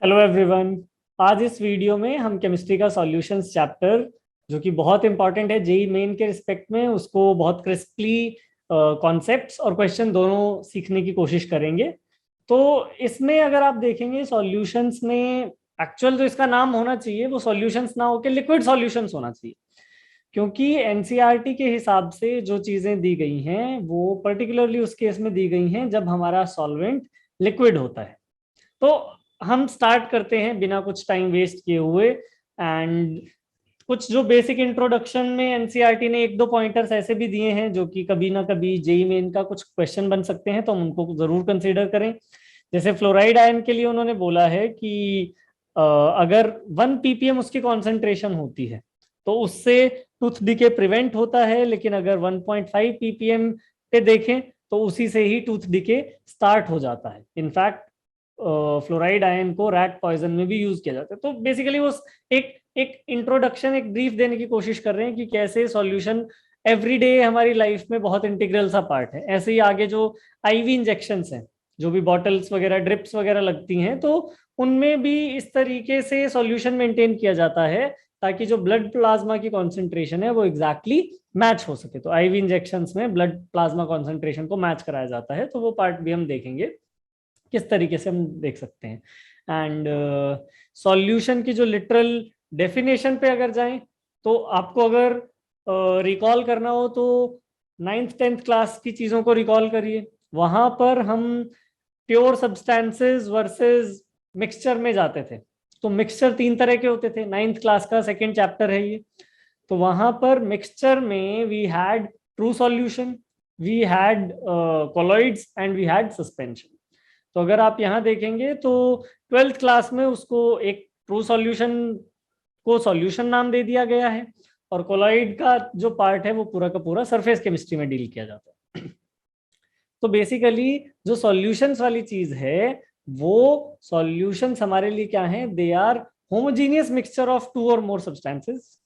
Hello everyone. आज इस video में हम केमिस्ट्री का सॉल्यूशंस चैप्टर, जो कि बहुत इंपॉर्टेंट है जेई मेन के रिस्पेक्ट में, उसको बहुत क्रिस्पली कॉन्सेप्ट्स और क्वेश्चन दोनों सीखने की कोशिश करेंगे। तो इसमें अगर आप देखेंगे सॉल्यूशंस में एक्चुअल जो इसका नाम होना चाहिए वो सॉल्यूशंस ना होकर लिक्विड सॉल्यूशंस होना चाहिए, क्योंकि एनसीईआरटी के हिसाब से जो चीजें दी गई हैं वो पर्टिकुलरली उस केस में दी गई हैं जब हमारा सॉल्वेंट लिक्विड होता है। तो हम स्टार्ट करते हैं बिना कुछ टाइम वेस्ट किए हुए। एंड कुछ जो बेसिक इंट्रोडक्शन में एनसीईआरटी ने एक दो पॉइंटर्स ऐसे भी दिए हैं जो कि कभी ना कभी जेई मेन का कुछ क्वेश्चन बन सकते हैं, तो हम उनको जरूर कंसीडर करें। जैसे फ्लोराइड आयन के लिए उन्होंने बोला है कि अगर 1 ppm उसकी कॉन्सेंट्रेशन होती है तो उससे टूथ डिके प्रिवेंट होता है, लेकिन अगर 1.5 ppm पे देखें तो उसी से ही टूथ डिके स्टार्ट हो जाता है। इनफैक्ट फ्लोराइड आयन को रैट पॉइजन में भी यूज किया जाता है। तो बेसिकली वो एक एक इंट्रोडक्शन, एक ब्रीफ देने की कोशिश कर रहे हैं कि कैसे सॉल्यूशन एवरीडे हमारी लाइफ में बहुत इंटीग्रल सा पार्ट है। ऐसे ही आगे जो आईवी इंजेक्शंस हैं, जो भी बॉटल्स वगैरह ड्रिप्स वगैरह लगती हैं, तो उनमें भी इस तरीके से सॉल्यूशन मेंटेन किया जाता है ताकि जो ब्लड प्लाज्मा की कॉन्सेंट्रेशन है वो एग्जैक्टली मैच हो सके। तो आईवी इंजेक्शंस में ब्लड प्लाज्मा कॉन्सेंट्रेशन को मैच कराया जाता है, तो वो पार्ट भी हम देखेंगे किस तरीके से हम देख सकते हैं। एंड सॉल्यूशन की जो लिटरल डेफिनेशन पे अगर जाएं तो आपको अगर रिकॉल करना हो तो 9th 10th क्लास की चीज़ों को रिकॉल करिए। वहां पर हम प्योर सब्सटेंसेस वर्सेस मिक्सचर में जाते थे। तो मिक्सचर 3 तरह के होते थे, 9th क्लास का सेकेंड चैप्टर है ये। तो वहां पर मिक्सचर में we had true solution, we had colloids and we had suspension. तो अगर आप यहाँ देखेंगे तो 12th क्लास में उसको एक ट्रू सॉल्यूशन को सॉल्यूशन नाम दे दिया गया है, और कोलॉइड का जो पार्ट है वो पूरा का पूरा सरफेस केमिस्ट्री में डील किया जाता है। तो बेसिकली जो सॉल्यूशंस वाली चीज है वो सॉल्यूशंस हमारे लिए क्या है, they are homogeneous mixture of two और मोर सब्सटेंसेस।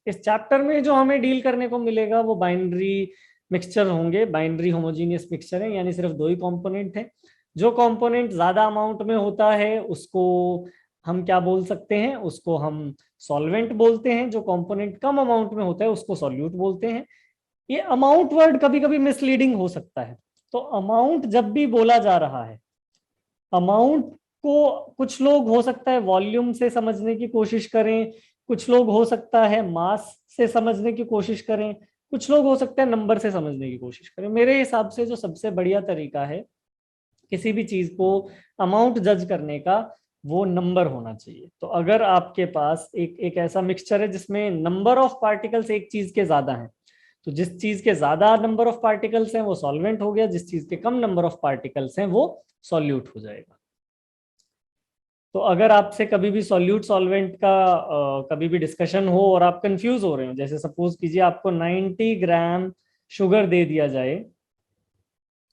इस चैप्टर में जो हमें डील करने को मिलेगा वो बाइनरी मिक्सचर होंगे। बाइनरी होमोजीनियस मिक्सचर है, यानी सिर्फ दो ही कंपोनेंट है। जो कंपोनेंट ज्यादा अमाउंट में होता है उसको हम क्या बोल सकते हैं, उसको हम सॉल्वेंट बोलते हैं। जो कंपोनेंट कम अमाउंट में होता है उसको सॉल्यूट बोलते हैं। ये अमाउंट वर्ड कभी कभी मिसलीडिंग हो सकता है। तो अमाउंट जब भी बोला जा रहा है, अमाउंट को कुछ लोग हो सकता है वॉल्यूम से समझने की कोशिश करें, कुछ लोग हो सकता है मास से समझने की कोशिश करें, कुछ लोग हो सकता है नंबर से समझने की कोशिश करें। मेरे हिसाब से जो सबसे बढ़िया तरीका है किसी भी चीज को अमाउंट जज करने का, वो नंबर होना चाहिए। तो अगर आपके पास एक एक ऐसा मिक्सचर है जिसमें नंबर ऑफ पार्टिकल्स एक चीज के ज्यादा हैं, तो जिस चीज के ज्यादा नंबर ऑफ पार्टिकल्स हैं वो सॉल्वेंट हो गया, जिस चीज के कम नंबर ऑफ पार्टिकल्स हैं वो सॉल्यूट हो जाएगा। तो अगर आपसे कभी भी सॉल्यूट सॉल्वेंट का कभी भी डिस्कशन हो और आप कंफ्यूज हो रहे हो, जैसे सपोज कीजिए आपको 90 ग्राम शुगर दे दिया जाए,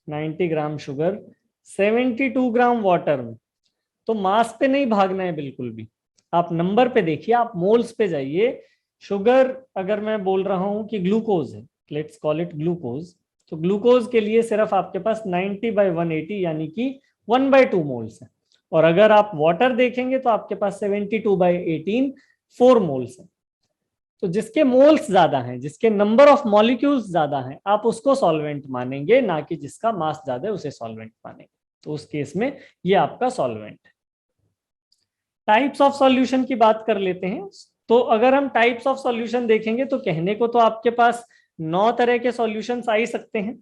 90 ग्राम शुगर 72 ग्राम वाटर में, तो मास पे नहीं भागना है बिल्कुल भी। आप नंबर पे देखिए, आप मोल्स पे जाइए। शुगर अगर मैं बोल रहा हूं कि ग्लूकोज है, लेट्स कॉल इट ग्लूकोज, तो ग्लूकोज के लिए सिर्फ आपके पास 90/180 यानी कि 1/2 मोल्स है। और अगर आप वाटर देखेंगे तो आपके पास 72/18 4 मोल्स है। तो जिसके मोल्स ज्यादा हैं, जिसके नंबर ऑफ मॉलिक्यूल्स ज्यादा हैं, आप उसको सॉल्वेंट मानेंगे, ना कि जिसका मास ज्यादा है उसे सॉल्वेंट मानेंगे। तो उस केस में ये आपका सॉल्वेंट है। टाइप्स ऑफ सॉल्यूशन की बात कर लेते हैं। तो अगर हम टाइप्स ऑफ सॉल्यूशन देखेंगे तो कहने को तो आपके पास 9 तरह के सॉल्यूशंस आ ही सकते हैं।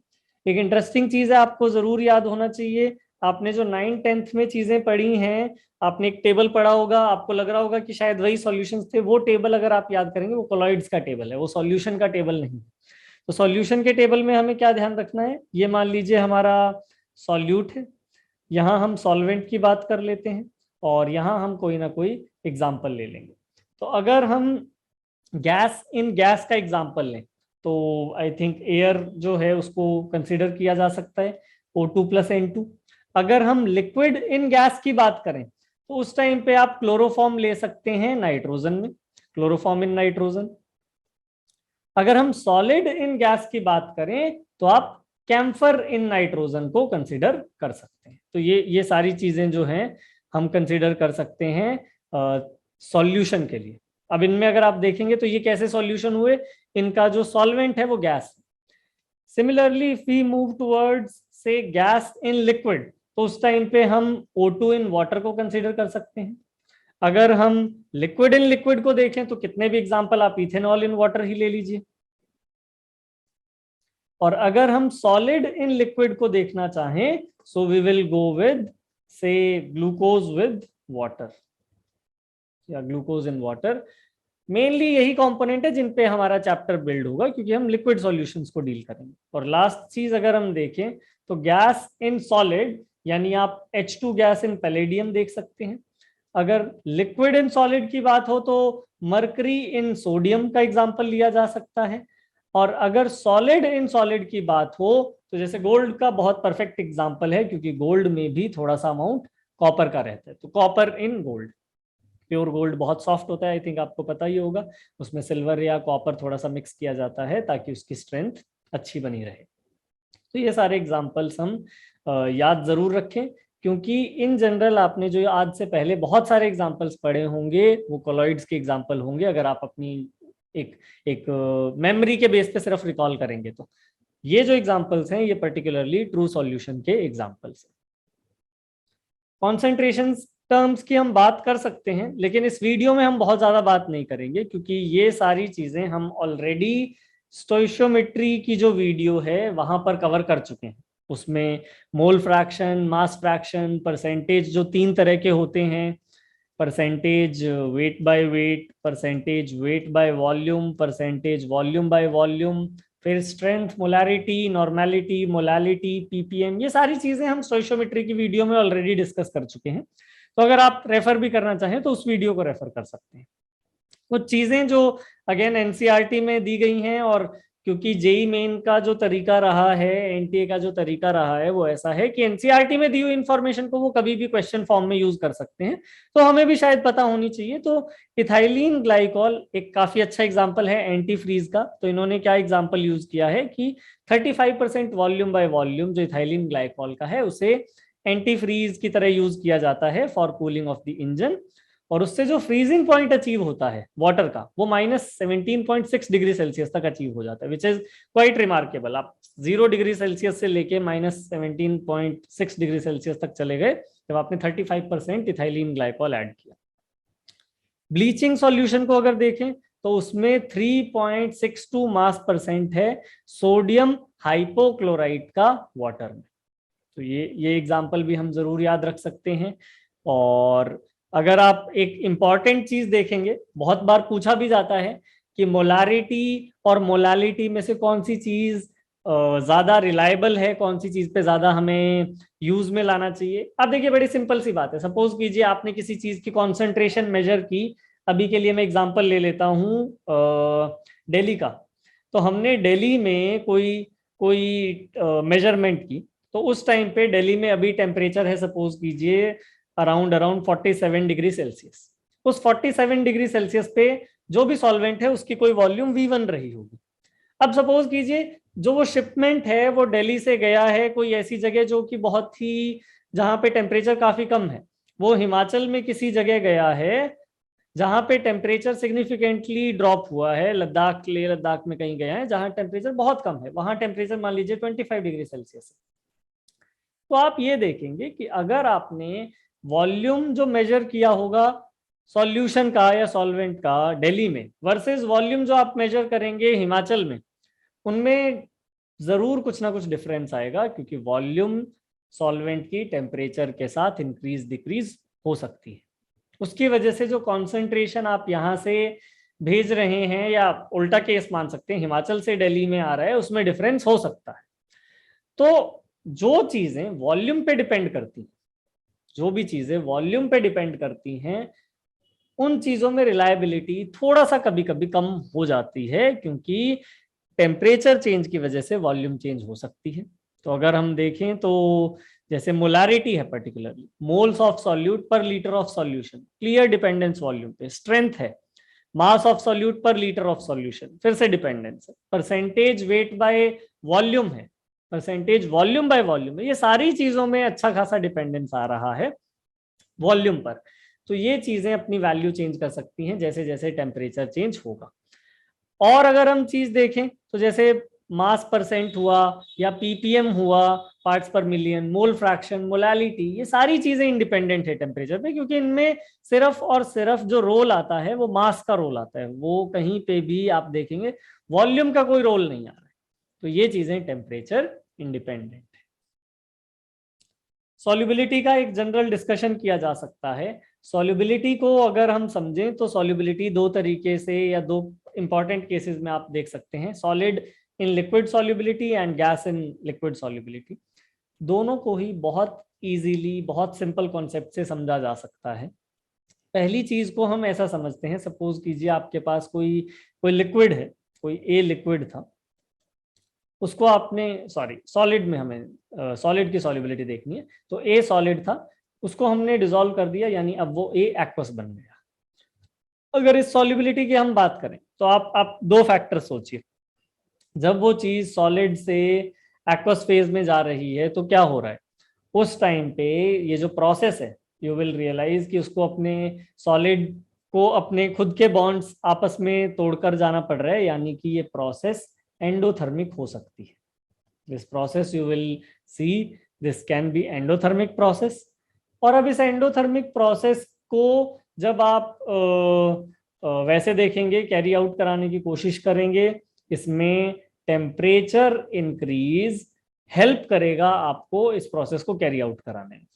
एक इंटरेस्टिंग चीज है, आपको जरूर याद होना चाहिए, आपने जो 9th 10th में चीजें पढ़ी हैं, आपने एक टेबल पढ़ा होगा, आपको लग रहा होगा कि शायद वही सॉल्यूशंस थे। वो टेबल अगर आप याद करेंगे वो कोलॉइड्स का टेबल है, वो सॉल्यूशन का टेबल नहीं। तो सॉल्यूशन के टेबल में हमें क्या ध्यान रखना है, ये मान लीजिए हमारा सॉल्यूट है, यहाँ हम सॉल्वेंट की बात कर लेते हैं, और यहाँ हम कोई ना कोई एग्जाम्पल ले लेंगे। तो अगर हम गैस इन गैस का एग्जाम्पल लें तो आई थिंक एयर जो है उसको कंसिडर किया जा सकता है, O2+N2। अगर हम लिक्विड इन गैस की बात करें तो उस टाइम पे आप क्लोरोफॉर्म ले सकते हैं नाइट्रोजन में, क्लोरोफॉर्म इन नाइट्रोजन। अगर हम सॉलिड इन गैस की बात करें तो आप कैम्फर इन नाइट्रोजन को कंसिडर कर सकते हैं। तो ये सारी चीजें जो हैं हम कंसिडर कर सकते हैं सॉल्यूशन के लिए। अब इनमें अगर आप देखेंगे तो ये कैसे सॉल्यूशन हुए, इनका जो सॉल्वेंट है वो gas. Similarly if we move towards say gas in liquid, तो उस टाइम पे हम O2 इन वाटर को कंसीडर कर सकते हैं। अगर हम लिक्विड इन लिक्विड को देखें तो कितने भी एग्जांपल आप इथेनॉल इन वाटर ही ले लीजिए। और अगर हम सॉलिड इन लिक्विड को देखना चाहें, so we will go with say glucose with water या ग्लूकोज इन वाटर। मेनली यही कंपोनेंट है जिन पे हमारा चैप्टर बिल्ड होगा, क्योंकि हम लिक्विड सॉल्यूशंस को डील करेंगे। और लास्ट चीज अगर हम देखें तो गैस इन सॉलिड, यानी आप H2 गैस इन पैलेडियम देख सकते हैं। अगर लिक्विड इन सॉलिड की बात हो तो मरकरी इन सोडियम का एग्जांपल लिया जा सकता है। और अगर सॉलिड इन सॉलिड की बात हो तो जैसे गोल्ड का बहुत परफेक्ट एग्जांपल है, क्योंकि गोल्ड में भी थोड़ा सा अमाउंट कॉपर का रहता है, तो copper in gold. Pure gold बहुत सॉफ्ट होता है, आई थिंक आपको पता ही होगा, उसमें सिल्वर या कॉपर थोड़ा सा मिक्स किया जाता है ताकि उसकी स्ट्रेंथ अच्छी बनी रहे। तो ये सारे एग्जांपल्स हम याद जरूर रखें, क्योंकि इन जनरल आपने जो आज से पहले बहुत सारे एग्जांपल्स पढ़े होंगे वो कोलॉइड्स के एग्जांपल होंगे, अगर आप अपनी एक मेमोरी के बेस पे सिर्फ रिकॉल करेंगे तो। ये जो एग्जांपल्स हैं ये पर्टिकुलरली ट्रू सॉल्यूशन के एग्जांपल्स हैं। कॉन्सेंट्रेशंस टर्म्स की हम बात कर सकते हैं, लेकिन इस वीडियो में हम बहुत ज्यादा बात नहीं करेंगे, क्योंकि ये सारी चीजें हम ऑलरेडी स्टोइशियोमेट्री की जो वीडियो है वहां पर कवर कर चुके हैं। उसमें mole fraction, mass fraction, percentage जो 3 तरह के होते हैं, percentage weight by weight, percentage weight by volume, percentage volume by volume, फिर strength, molarity, normality, molality, PPM, ये सारी चीजें हम स्टोइशियोमेट्री की वीडियो में ऑलरेडी डिस्कस कर चुके हैं। तो अगर आप रेफर भी करना चाहें तो उस वीडियो को रेफर कर सकते हैं। कुछ चीजें जो अगेन एनसीईआरटी में दी गई हैं, और क्योंकि जेई मेन का जो तरीका रहा है, एनटीए का जो तरीका रहा है वो ऐसा है कि एनसीईआरटी में दी हुई इंफॉर्मेशन को वो कभी भी क्वेश्चन फॉर्म में यूज कर सकते हैं, तो हमें भी शायद पता होनी चाहिए। तो इथाइलिन ग्लाइकॉल एक काफी अच्छा एग्जांपल है एंटी फ्रीज का। तो इन्होंने क्या एग्जांपल यूज किया है कि 35% वॉल्यूम बाय वॉल्यूम जो इथाइलिन ग्लाइकॉल का है उसे एंटी फ्रीज की तरह यूज किया जाता है for cooling of the engine. और उससे जो फ्रीजिंग पॉइंट अचीव होता है वाटर का वो -17.6 डिग्री सेल्सियस तक अचीव हो जाता है, विच इज क्वाइट रिमार्केबल। आप 0 डिग्री सेल्सियस से लेके -17.6 डिग्री सेल्सियस तक चले गए जब आपने 35% इथाइलिन ग्लाइकॉल ऐड किया। ब्लीचिंग सॉल्यूशन को अगर देखें तो उसमें 3.62 मास परसेंट है सोडियम हाइपोक्लोराइड का वाटर में। तो ये एग्जाम्पल भी हम जरूर याद रख सकते हैं। और अगर आप एक इंपॉर्टेंट चीज देखेंगे, बहुत बार पूछा भी जाता है कि मोलारिटी और मोलालिटी में से कौन सी चीज ज्यादा रिलायबल है, कौन सी चीज पे ज्यादा हमें यूज में लाना चाहिए। अब देखिए बड़ी सिंपल सी बात है, सपोज कीजिए आपने किसी चीज की कॉन्सेंट्रेशन मेजर की। अभी के लिए मैं एग्जांपल ले लेता हूँ दिल्ली का। तो हमने दिल्ली में कोई मेजरमेंट की, तो उस टाइम पे दिल्ली में अभी टेम्परेचर है सपोज कीजिए अराउंड 47 डिग्री सेल्सियस। उस 47 डिग्री सेल्सियस पे जो भी सॉल्वेंट है उसकी कोई वॉल्यूम V1 रही होगी। अब सपोज कीजिए जो वो शिपमेंट है वो दिल्ली से गया है कोई ऐसी जगह जो कि बहुत ही, जहां पे टेम्परेचर काफी कम है, वो हिमाचल में किसी जगह गया है जहां पे टेम्परेचर सिग्निफिकेंटली ड्रॉप हुआ है, लद्दाख, लेह लद्दाख में कहीं गया है जहां टेम्परेचर बहुत कम है, वहां टेम्परेचर मान लीजिए 25 डिग्री सेल्सियस है। तो आप ये देखेंगे कि अगर आपने वॉल्यूम जो मेजर किया होगा सॉल्यूशन का या सॉल्वेंट का दिल्ली में वर्सेस वॉल्यूम जो आप मेजर करेंगे हिमाचल में, उनमें जरूर कुछ ना कुछ डिफरेंस आएगा, क्योंकि वॉल्यूम सॉल्वेंट की टेम्परेचर के साथ इंक्रीज डिक्रीज हो सकती है। उसकी वजह से जो कॉन्सेंट्रेशन आप यहाँ से भेज रहे हैं, या उल्टा केस मान सकते हैं हिमाचल से दिल्ली में आ रहा है, उसमें डिफरेंस हो सकता है। तो जो चीजें वॉल्यूम पे डिपेंड करती हैं, जो भी चीजें वॉल्यूम पे डिपेंड करती हैं, उन चीजों में रिलायबिलिटी थोड़ा सा कभी कभी कम हो जाती है, क्योंकि टेम्परेचर चेंज की वजह से वॉल्यूम चेंज हो सकती है। तो अगर हम देखें तो जैसे मोलारिटी है, पर्टिकुलरली मोल्स ऑफ सॉल्यूट पर litre of solution, clear dependence volume पे। स्ट्रेंथ है मास ऑफ सॉल्यूट पर लीटर ऑफ सॉल्यूशन, फिर से डिपेंडेंस है। परसेंटेज वेट बाय वॉल्यूम है, परसेंटेज वॉल्यूम बाय वॉल्यूम है। ये सारी चीजों में अच्छा खासा डिपेंडेंस आ रहा है। वॉल्यूम पर। तो ये चीजें अपनी वैल्यू चेंज कर सकती हैं जैसे जैसे टेम्परेचर चेंज होगा। और अगर हम चीज देखें तो जैसे मास परसेंट हुआ या पीपीएम हुआ, पार्ट्स पर मिलियन, मोल फ्रैक्शन, मोलालिटी, ये सारी चीजें इंडिपेंडेंट है टेम्परेचर पे, क्योंकि इनमें सिर्फ और सिर्फ जो रोल आता है वो मास का रोल आता है। वो कहीं पे भी आप देखेंगे वॉल्यूम का कोई रोल नहीं आ रहा है। तो ये चीजें टेम्परेचर इंडिपेंडेंट है। सॉल्युबिलिटी का एक जनरल डिस्कशन किया जा सकता है। सॉल्युबिलिटी को अगर हम समझें तो सॉल्युबिलिटी दो तरीके से या दो इंपॉर्टेंट केसेस में आप देख सकते हैं, solid in liquid solubility and gas in liquid solubility. दोनों को ही बहुत इजीली, बहुत सिंपल कॉन्सेप्ट से समझा जा सकता है। पहली चीज को हम ऐसा समझते हैं, सपोज कीजिए आपके पास कोई कोई लिक्विड है, कोई ए लिक्विड था, उसको आपने सॉलिड में हमें सॉलिड की सॉल्युबिलिटी देखनी है। तो ए सॉलिड था, उसको हमने डिसॉल्व कर दिया, यानी अब वो ए एक्वस बन गया। अगर इस सॉल्युबिलिटी की हम बात करें तो आप दो फैक्टर सोचिए। जब वो चीज सॉलिड से एक्वस फेज में जा रही है तो क्या हो रहा है उस टाइम पे, ये जो प्रोसेस है, यू विल रियलाइज कि उसको अपने सॉलिड को अपने खुद के बॉन्ड्स आपस में तोड़कर जाना पड़ रहा है, यानी कि ये प्रोसेस एंडोथर्मिक हो सकती है। This process you will see, this can B endothermic process. और अब इस एंडोथर्मिक प्रोसेस को जब आप वैसे देखेंगे, कैरी आउट कराने की कोशिश करेंगे, इसमें टेम्परेचर इंक्रीज हेल्प करेगा आपको इस प्रोसेस को कैरी आउट कराने में।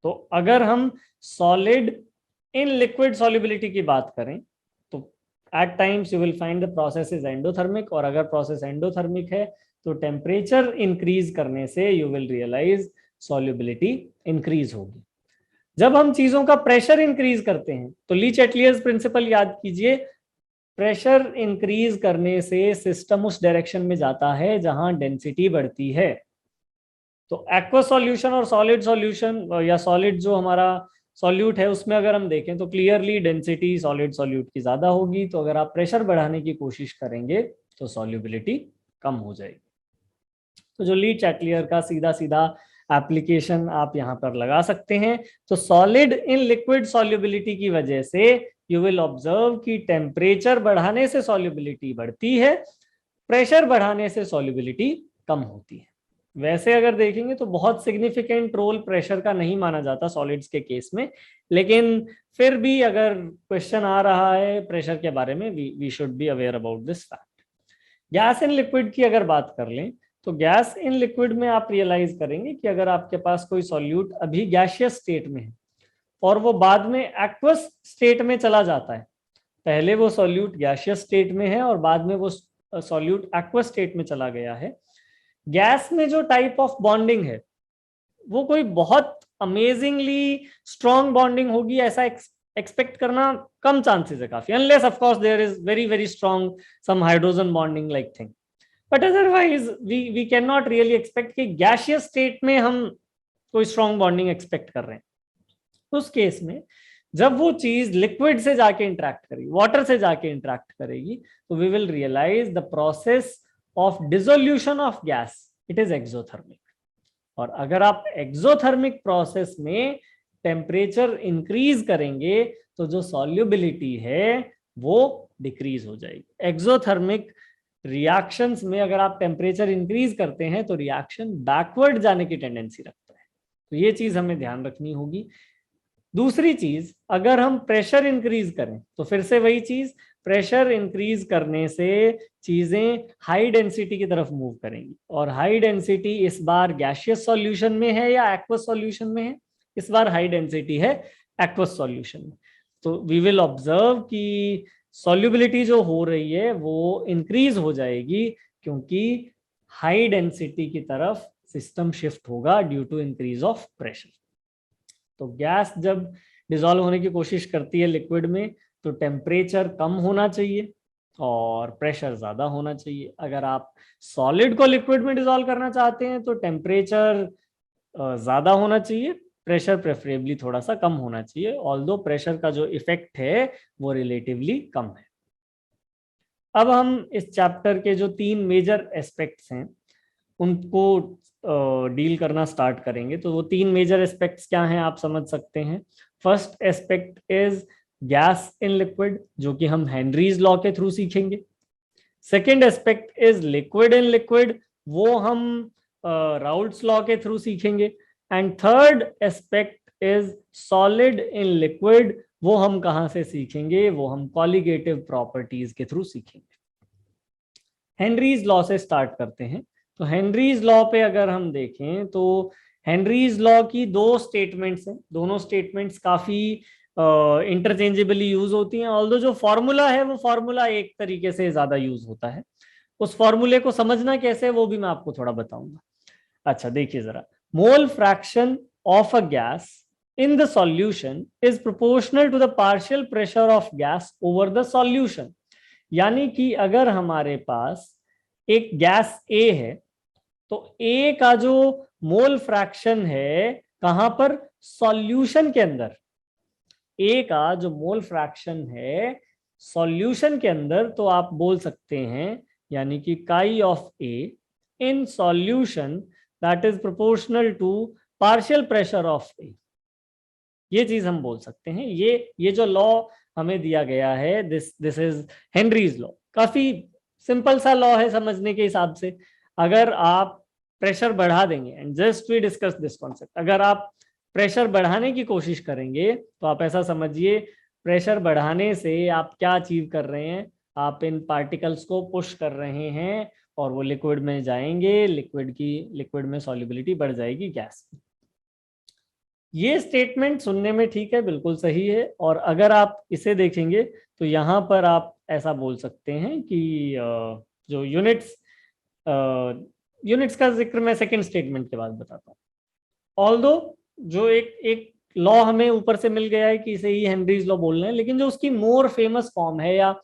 तो अगर हम सॉलिड इन लिक्विड सॉल्युबिलिटी की बात करें तो at times you will find the process is endothermic, और अगर प्रोसेस एंडोथर्मिक है तो टेम्परेचर इंक्रीज करने से you will realise solubility increase होगी। जब हम चीजों का प्रेशर इंक्रीज करते हैं तो ली चैटलियर्स प्रिंसिपल याद कीजिए, प्रेशर इंक्रीज करने से सिस्टम उस डायरेक्शन में जाता है जहां डेंसिटी बढ़ती है। तो एक्वस सॉल्यूशन और सॉलिड सॉल्यूशन या सॉलिड जो हमारा सॉल्यूट है उसमें अगर हम देखें तो क्लियरली डेंसिटी सॉलिड सॉल्यूट की ज्यादा होगी। तो अगर आप प्रेशर बढ़ाने की कोशिश करेंगे तो सॉल्युबिलिटी कम हो जाएगी। तो जो ली चैटलियर का सीधा सीधा एप्लीकेशन आप यहाँ पर लगा सकते हैं। तो सॉलिड इन लिक्विड सॉल्युबिलिटी की वजह से यू विल ऑब्जर्व कि टेम्परेचर बढ़ाने से सॉल्युबिलिटी बढ़ती है, प्रेशर बढ़ाने से सॉल्युबिलिटी कम होती है। वैसे अगर देखेंगे तो बहुत सिग्निफिकेंट रोल प्रेशर का नहीं माना जाता सॉलिड्स के केस में, लेकिन फिर भी अगर क्वेश्चन आ रहा है प्रेशर के बारे में, we should be aware about this fact. Gas in liquid की अगर बात कर लें तो गैस इन लिक्विड में आप रियलाइज करेंगे कि अगर आपके पास कोई सॉल्यूट अभी गैसियस स्टेट में है और वो बाद में एक्वस स्टेट में चला जाता है, पहले वो सॉल्यूट गैसियस स्टेट में है और बाद में वो सॉल्यूट एक्वस स्टेट में चला गया है, गैस में जो टाइप ऑफ बॉन्डिंग है वो कोई बहुत अमेजिंगली स्ट्रॉन्ग बॉन्डिंग होगी ऐसा एक्सपेक्ट करना कम चांसेस है काफी, unless of course there is very very strong some hydrogen bonding like thing, but otherwise we can not really expect कि गैसियस स्टेट में हम कोई स्ट्रॉन्ग बॉन्डिंग एक्सपेक्ट कर रहे हैं। उस केस में जब वो चीज लिक्विड से जाके इंटरेक्ट करेगी, वाटर से जाके इंटरेक्ट करेगी, तो we will realise the process of dissolution of gas, it is exothermic. और अगर आप एक्सोथर्मिक प्रोसेस में टेम्परेचर इंक्रीज करेंगे तो जो सॉल्युबिलिटी है वो डिक्रीज हो जाएगी। एक्सोथर्मिक रिएक्शंस में अगर आप टेम्परेचर इंक्रीज करते हैं तो रिएक्शन बैकवर्ड जाने की टेंडेंसी रखता है, तो ये चीज हमें ध्यान रखनी होगी। दूसरी चीज, अगर हम प्रेशर इंक्रीज करें तो फिर से वही चीज, प्रेशर इंक्रीज करने से चीजें हाई डेंसिटी की तरफ मूव करेंगी, और हाई डेंसिटी इस बार गैसियस सॉल्यूशन में है या एक्वस सॉल्यूशन में है, इस बार हाई डेंसिटी है एक्वस सॉल्यूशन में। तो वी विल ऑब्जर्व कि सॉल्युबिलिटी जो हो रही है वो इंक्रीज हो जाएगी क्योंकि हाई डेंसिटी की तरफ सिस्टम शिफ्ट होगा due to increase of pressure. तो गैस जब डिसॉल्व होने की कोशिश करती है लिक्विड में तो टेम्परेचर कम होना चाहिए और प्रेशर ज्यादा होना चाहिए। अगर आप सॉलिड को लिक्विड में डिसॉल्व करना चाहते हैं तो टेम्परेचर ज्यादा होना चाहिए, प्रेशर प्रेफरेबली थोड़ा सा कम होना चाहिए, ऑल्दो प्रेशर का जो इफेक्ट है वो रिलेटिवली कम है। अब हम इस चैप्टर के जो 3 मेजर एस्पेक्ट्स हैं उनको डील करना स्टार्ट करेंगे। तो वो 3 मेजर एस्पेक्ट्स क्या हैं आप समझ सकते हैं। First aspect is gas in liquid, जो कि हम हेनरीज लॉ के थ्रू सीखेंगे। Second aspect is liquid in liquid, वो हम राउल्ट्स लॉ के थ्रू सीखेंगे। And third aspect is solid in liquid, वो हम कहां से सीखेंगे, वो हम कॉलिगेटिव प्रॉपर्टीज के थ्रू सीखेंगे। हेनरीज लॉ से स्टार्ट करते हैं। तो हेनरीज लॉ पे अगर हम देखें तो हेनरीज लॉ की 2 स्टेटमेंट्स हैं, दोनों स्टेटमेंट्स काफी इंटरचेंजेबली यूज होती हैं। ऑल्दो जो फॉर्मूला है वो फॉर्मूला एक तरीके से ज्यादा यूज होता है, उस फॉर्मूले को समझना कैसे वो भी मैं आपको थोड़ा बताऊंगा। अच्छा देखिए जरा, मोल fraction of a gas in the solution is proportional to the partial pressure of gas over the solution। यानी कि अगर हमारे पास एक गैस A है तो A का जो मोल फ्रैक्शन है कहां पर, सॉल्यूशन के अंदर। A का जो मोल फ्रैक्शन है सॉल्यूशन के अंदर, तो आप बोल सकते हैं यानी कि chi of A in solution that is proportional to partial pressure of A। ये चीज हम बोल सकते हैं। ये जो लॉ हमें दिया गया है, दिस इज हेनरीज लॉ। काफी सिंपल सा लॉ है समझने के हिसाब से। अगर आप प्रेशर बढ़ा देंगे, and just we discuss this concept, अगर आप प्रेशर बढ़ाने की कोशिश करेंगे तो आप ऐसा समझिए, प्रेशर बढ़ाने से आप क्या अचीव कर रहे हैं, आप इन पार्टिकल्स को पुश कर रहे हैं और वो लिक्विड में जाएंगे, लिक्विड में सॉल्युबिलिटी बढ़ जाएगी गैस में। ये स्टेटमेंट सुनने में ठीक है, बिल्कुल सही है। और अगर आप इसे देखेंगे तो यहाँ पर आप ऐसा बोल सकते हैं कि जो यूनिट्स का जिक्र मैं सेकंड स्टेटमेंट के बाद बताता हूँ। ऑल्दो जो एक लॉ हमें ऊपर से मिल गया है कि इसे ही हेनरीज लॉ बोल रहे हैं, लेकिन जो उसकी मोर फेमस फॉर्म है या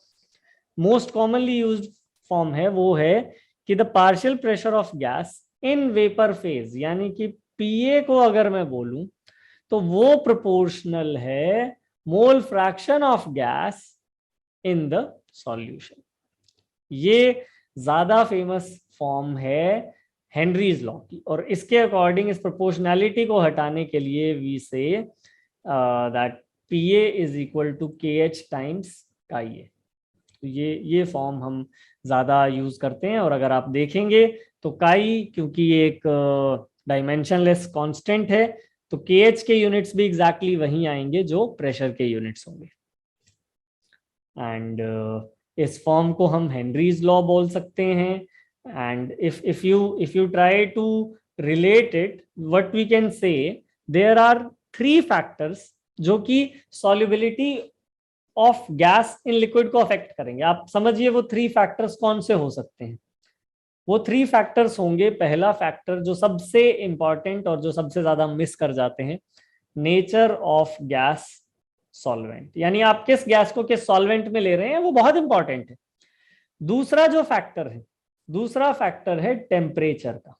मोस्ट कॉमनली यूज्ड फॉर्म है वो है कि the partial pressure of gas in vapour phase, यानी कि पीए को अगर मैं बोलूं तो वो प्रोपोर्शनल है मोल fraction of gas in the solution. ये ज्यादा फेमस फॉर्म है हेनरीज लॉ की, और इसके अकॉर्डिंग इस प्रोपोर्शनैलिटी को हटाने के लिए we say that PA is equal to K H times chi. तो ये फॉर्म हम ज्यादा यूज करते हैं। और अगर आप देखेंगे तो काई, क्योंकि ये एक डायमेंशनलेस कांस्टेंट है, तो KH के यूनिट्स भी एग्जैक्टली वही आएंगे जो प्रेशर के यूनिट्स होंगे। एंड इस फॉर्म को हम हेनरीज लॉ बोल सकते हैं। And if you try to relate it, what we can say, there are 3 factors जो कि solubility of gas in liquid को अफेक्ट करेंगे। आप समझिए वो 3 फैक्टर्स कौन से हो सकते हैं। वो 3 फैक्टर्स होंगे, पहला फैक्टर जो सबसे इंपॉर्टेंट और जो सबसे ज्यादा मिस कर जाते हैं, नेचर ऑफ गैस सॉल्वेंट, यानी आप किस गैस को किस सॉल्वेंट में ले रहे हैं वो बहुत इंपॉर्टेंट है। दूसरा फैक्टर है टेम्परेचर का,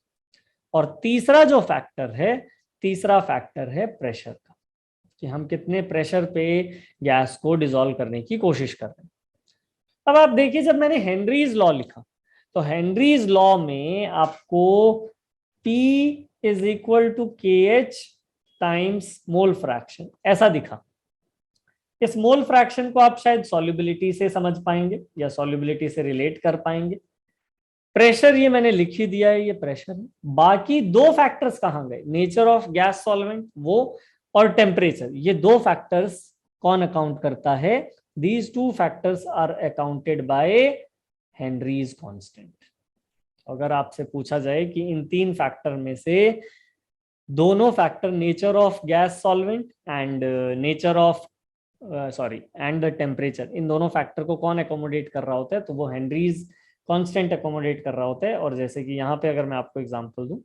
और तीसरा फैक्टर है प्रेशर का, कि हम कितने प्रेशर पे गैस को डिसॉल्व करने की कोशिश कर रहे हैं। अब आप देखिए, जब मैंने हेनरीज लॉ लिखा तो हेनरीज लॉ में आपको P is equal to KH times mole fraction ऐसा दिखा। इस मोल फ्रैक्शन को आप शायद सॉल्युबिलिटी से समझ पाएंगे या सॉल्युबिलिटी से रिलेट कर पाएंगे। प्रेशर ये मैंने लिख ही दिया है, ये प्रेशर है। बाकी 2 फैक्टर्स कहाँ गए, नेचर ऑफ गैस सॉल्वेंट वो और टेम्परेचर, ये 2 फैक्टर्स कौन अकाउंट करता है, these 2 factors are accounted by Henry's constant. अगर आपसे पूछा जाए कि इन 3 फैक्टर में से दोनों factor, nature of gas solvent and and the temperature, इन दोनों फैक्टर को कौन अकोमोडेट कर रहा होता है, तो वो हेनरीज कांस्टेंट अकोमोडेट कर रहा होता है। और जैसे कि यहाँ पे अगर मैं आपको एग्जांपल दूं,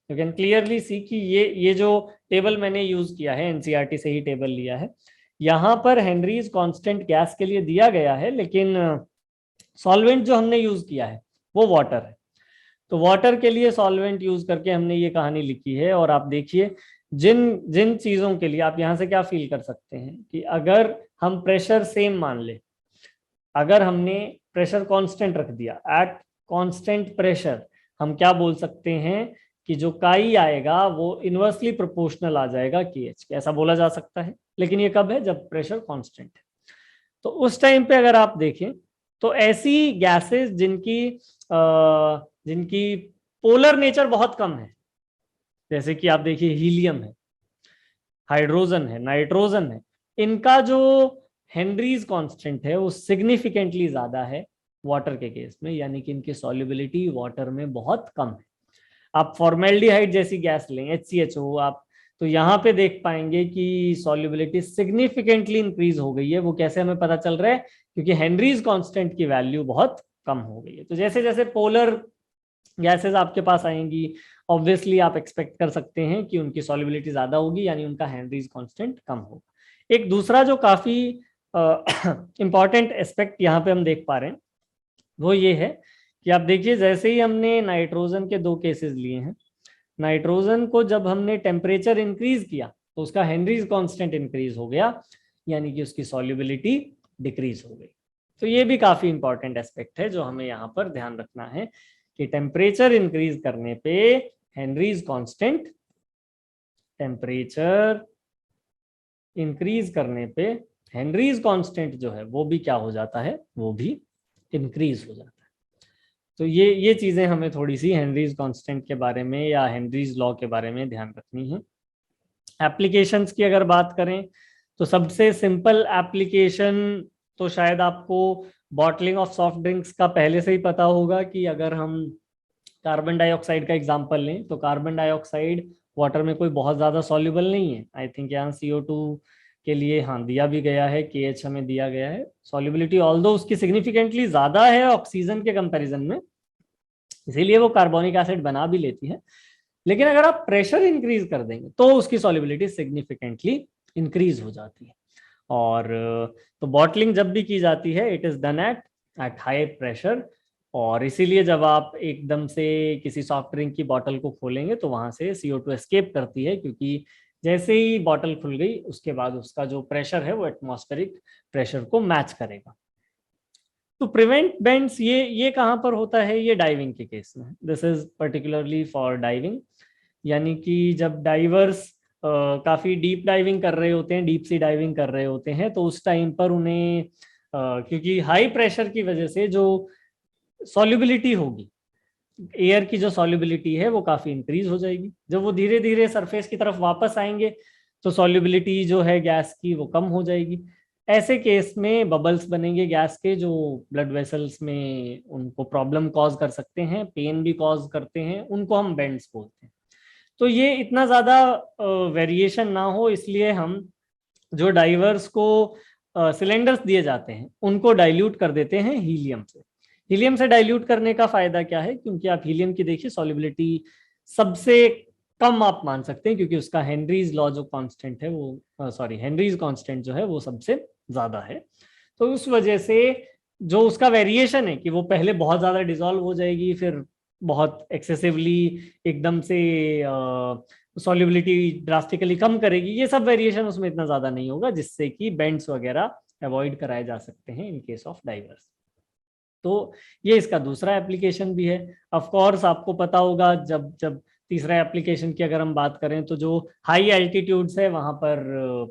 यू कैन क्लियरली सी कि ये जो टेबल मैंने यूज किया है, एनसीईआरटी से ही टेबल लिया है, यहाँ पर हेनरीज कांस्टेंट गैस के लिए दिया गया है, लेकिन सॉल्वेंट जो हमने यूज किया है वो वाटर है। तो वाटर के लिए सॉल्वेंट यूज करके हमने ये कहानी लिखी है। और आप देखिए जिन जिन चीजों के लिए आप यहाँ से क्या फील कर सकते हैं कि अगर हम प्रेशर सेम मान ले, अगर हमने प्रेशर कांस्टेंट रख दिया, एट कांस्टेंट प्रेशर हम क्या बोल सकते हैं कि जो काई आएगा वो इनवर्सली प्रोपोर्शनल आ जाएगा KH के, ऐसा बोला जा सकता है। लेकिन ये कब है? जब प्रेशर कांस्टेंट है। तो उस टाइम पे अगर आप देखें तो ऐसी गैसेस जिनकी पोलर नेचर बहुत कम है, जैसे कि आप देखिए हीलियम है, हाइड्रोजन है, नाइट्रोजन है, इनका जो हेनरीज कांस्टेंट है वो सिग्निफिकेंटली ज्यादा है वाटर के केस में, यानी कि इनकी सॉल्युबिलिटी वाटर में बहुत कम है। आप फॉर्मेल्डिहाइड जैसी गैस लें, HCHO, आप तो यहाँ पे देख पाएंगे कि सॉल्युबिलिटी सिग्निफिकेंटली इंक्रीज हो गई है। वो कैसे हमें पता चल रहा है? क्योंकि हेनरीज कांस्टेंट की वैल्यू बहुत कम हो गई है। तो जैसे जैसे पोलर गैसेस आपके पास आएंगी, ऑब्वियसली आप एक्सपेक्ट कर सकते हैं कि उनकी सॉल्युबिलिटी ज्यादा होगी, यानी उनका हेनरीज कांस्टेंट कम होगा। एक दूसरा जो काफी इंपॉर्टेंट एस्पेक्ट यहाँ पे हम देख पा रहे हैं वो ये है कि आप देखिए, जैसे ही हमने नाइट्रोजन के दो केसेस लिए हैं, नाइट्रोजन को जब हमने टेम्परेचर इंक्रीज किया तो उसका हेनरीज कांस्टेंट इंक्रीज हो गया, यानी कि उसकी सॉल्युबिलिटी डिक्रीज हो गई। तो ये भी काफी इंपॉर्टेंट एस्पेक्ट है जो हमें यहाँ पर ध्यान रखना है कि टेम्परेचर इंक्रीज करने पे हेनरीज कांस्टेंट, टेम्परेचर इंक्रीज करने पे हेनरीज कांस्टेंट जो है वो भी क्या हो जाता है? वो भी इंक्रीज हो जाता है। तो ये चीजें हमें थोड़ी सी हेनरीज कांस्टेंट के बारे में या हेनरीज लॉ के बारे में ध्यान रखनी है। एप्लीकेशंस की अगर बात करें तो सबसे सिंपल एप्लीकेशन तो शायद आपको बॉटलिंग ऑफ सॉफ्ट ड्रिंक्स का पहले से ही पता होगा कि अगर हम कार्बन डाइऑक्साइड का एग्जांपल लें तो कार्बन डाइऑक्साइड वाटर में कोई बहुत ज़्यादा सॉल्युबल नहीं है। आई थिंक यहाँ CO2 के लिए हाँ दिया भी गया है, KH हमें दिया गया है। सॉल्युबिलिटी ऑल्दो उसकी सिग्निफिकेंटली ज़्यादा है ऑक्सीजन के कंपैरिजन में, इसीलिए वो कार्बोनिक एसिड बना भी लेती है। लेकिन अगर आप प्रेशर इंक्रीज कर देंगे तो उसकी सॉल्युबिलिटी सिग्निफिकेंटली इंक्रीज हो जाती है। और तो बॉटलिंग जब भी की जाती है it is done at high pressure, और इसीलिए जब आप एकदम से किसी सॉफ्ट ड्रिंक की बॉटल को खोलेंगे तो वहां से CO2 एस्केप करती है, क्योंकि जैसे ही बॉटल खुल गई उसके बाद उसका जो प्रेशर है वो एटमॉस्फेरिक प्रेशर को मैच करेगा। तो प्रिवेंट बेंड्स ये कहाँ पर होता है? ये डाइविंग के केस में, this is particularly for diving. यानी कि जब डाइवर्स काफी डीप डाइविंग कर रहे होते हैं, डीप सी डाइविंग कर रहे होते हैं, तो उस टाइम पर उन्हें क्योंकि हाई प्रेशर की वजह से जो सॉल्युबिलिटी होगी, एयर की जो सॉल्युबिलिटी है वो काफी इंक्रीज हो जाएगी। जब वो धीरे धीरे सरफेस की तरफ वापस आएंगे तो सॉल्युबिलिटी जो है गैस की वो कम हो जाएगी। ऐसे केस में बबल्स बनेंगे गैस के, जो ब्लड वेसल्स में उनको प्रॉब्लम कॉज कर सकते हैं, पेन भी कॉज करते हैं, उनको हम बेंड्स बोलते हैं। तो ये इतना ज्यादा वेरिएशन ना हो इसलिए हम जो डाइवर्स को सिलेंडर्स दिए जाते हैं उनको डाइल्यूट कर देते हैं हीलियम से। हीलियम से डाइल्यूट करने का फायदा क्या है? क्योंकि आप हीलियम की देखिए सॉल्युबिलिटी सबसे कम आप मान सकते हैं, क्योंकि उसका हेनरीज लॉ जो कांस्टेंट है वो हेनरीज कांस्टेंट जो है वो सबसे ज्यादा है। तो उस वजह से जो उसका वेरिएशन है कि वो पहले बहुत ज्यादा डिसॉल्व हो जाएगी, फिर बहुत एक्सेसिवली एकदम से सॉल्युबिलिटी ड्रास्टिकली कम करेगी, ये सब वेरिएशन उसमें इतना ज्यादा नहीं होगा, जिससे कि बेंड्स वगैरह अवॉइड कराए जा सकते हैं इन केस ऑफ डाइवर्स। तो ये इसका दूसरा एप्लीकेशन भी है। ऑफ कोर्स आपको पता होगा जब जब तीसरा एप्लीकेशन की अगर हम बात करें तो जो हाई एल्टीट्यूड्स है वहां पर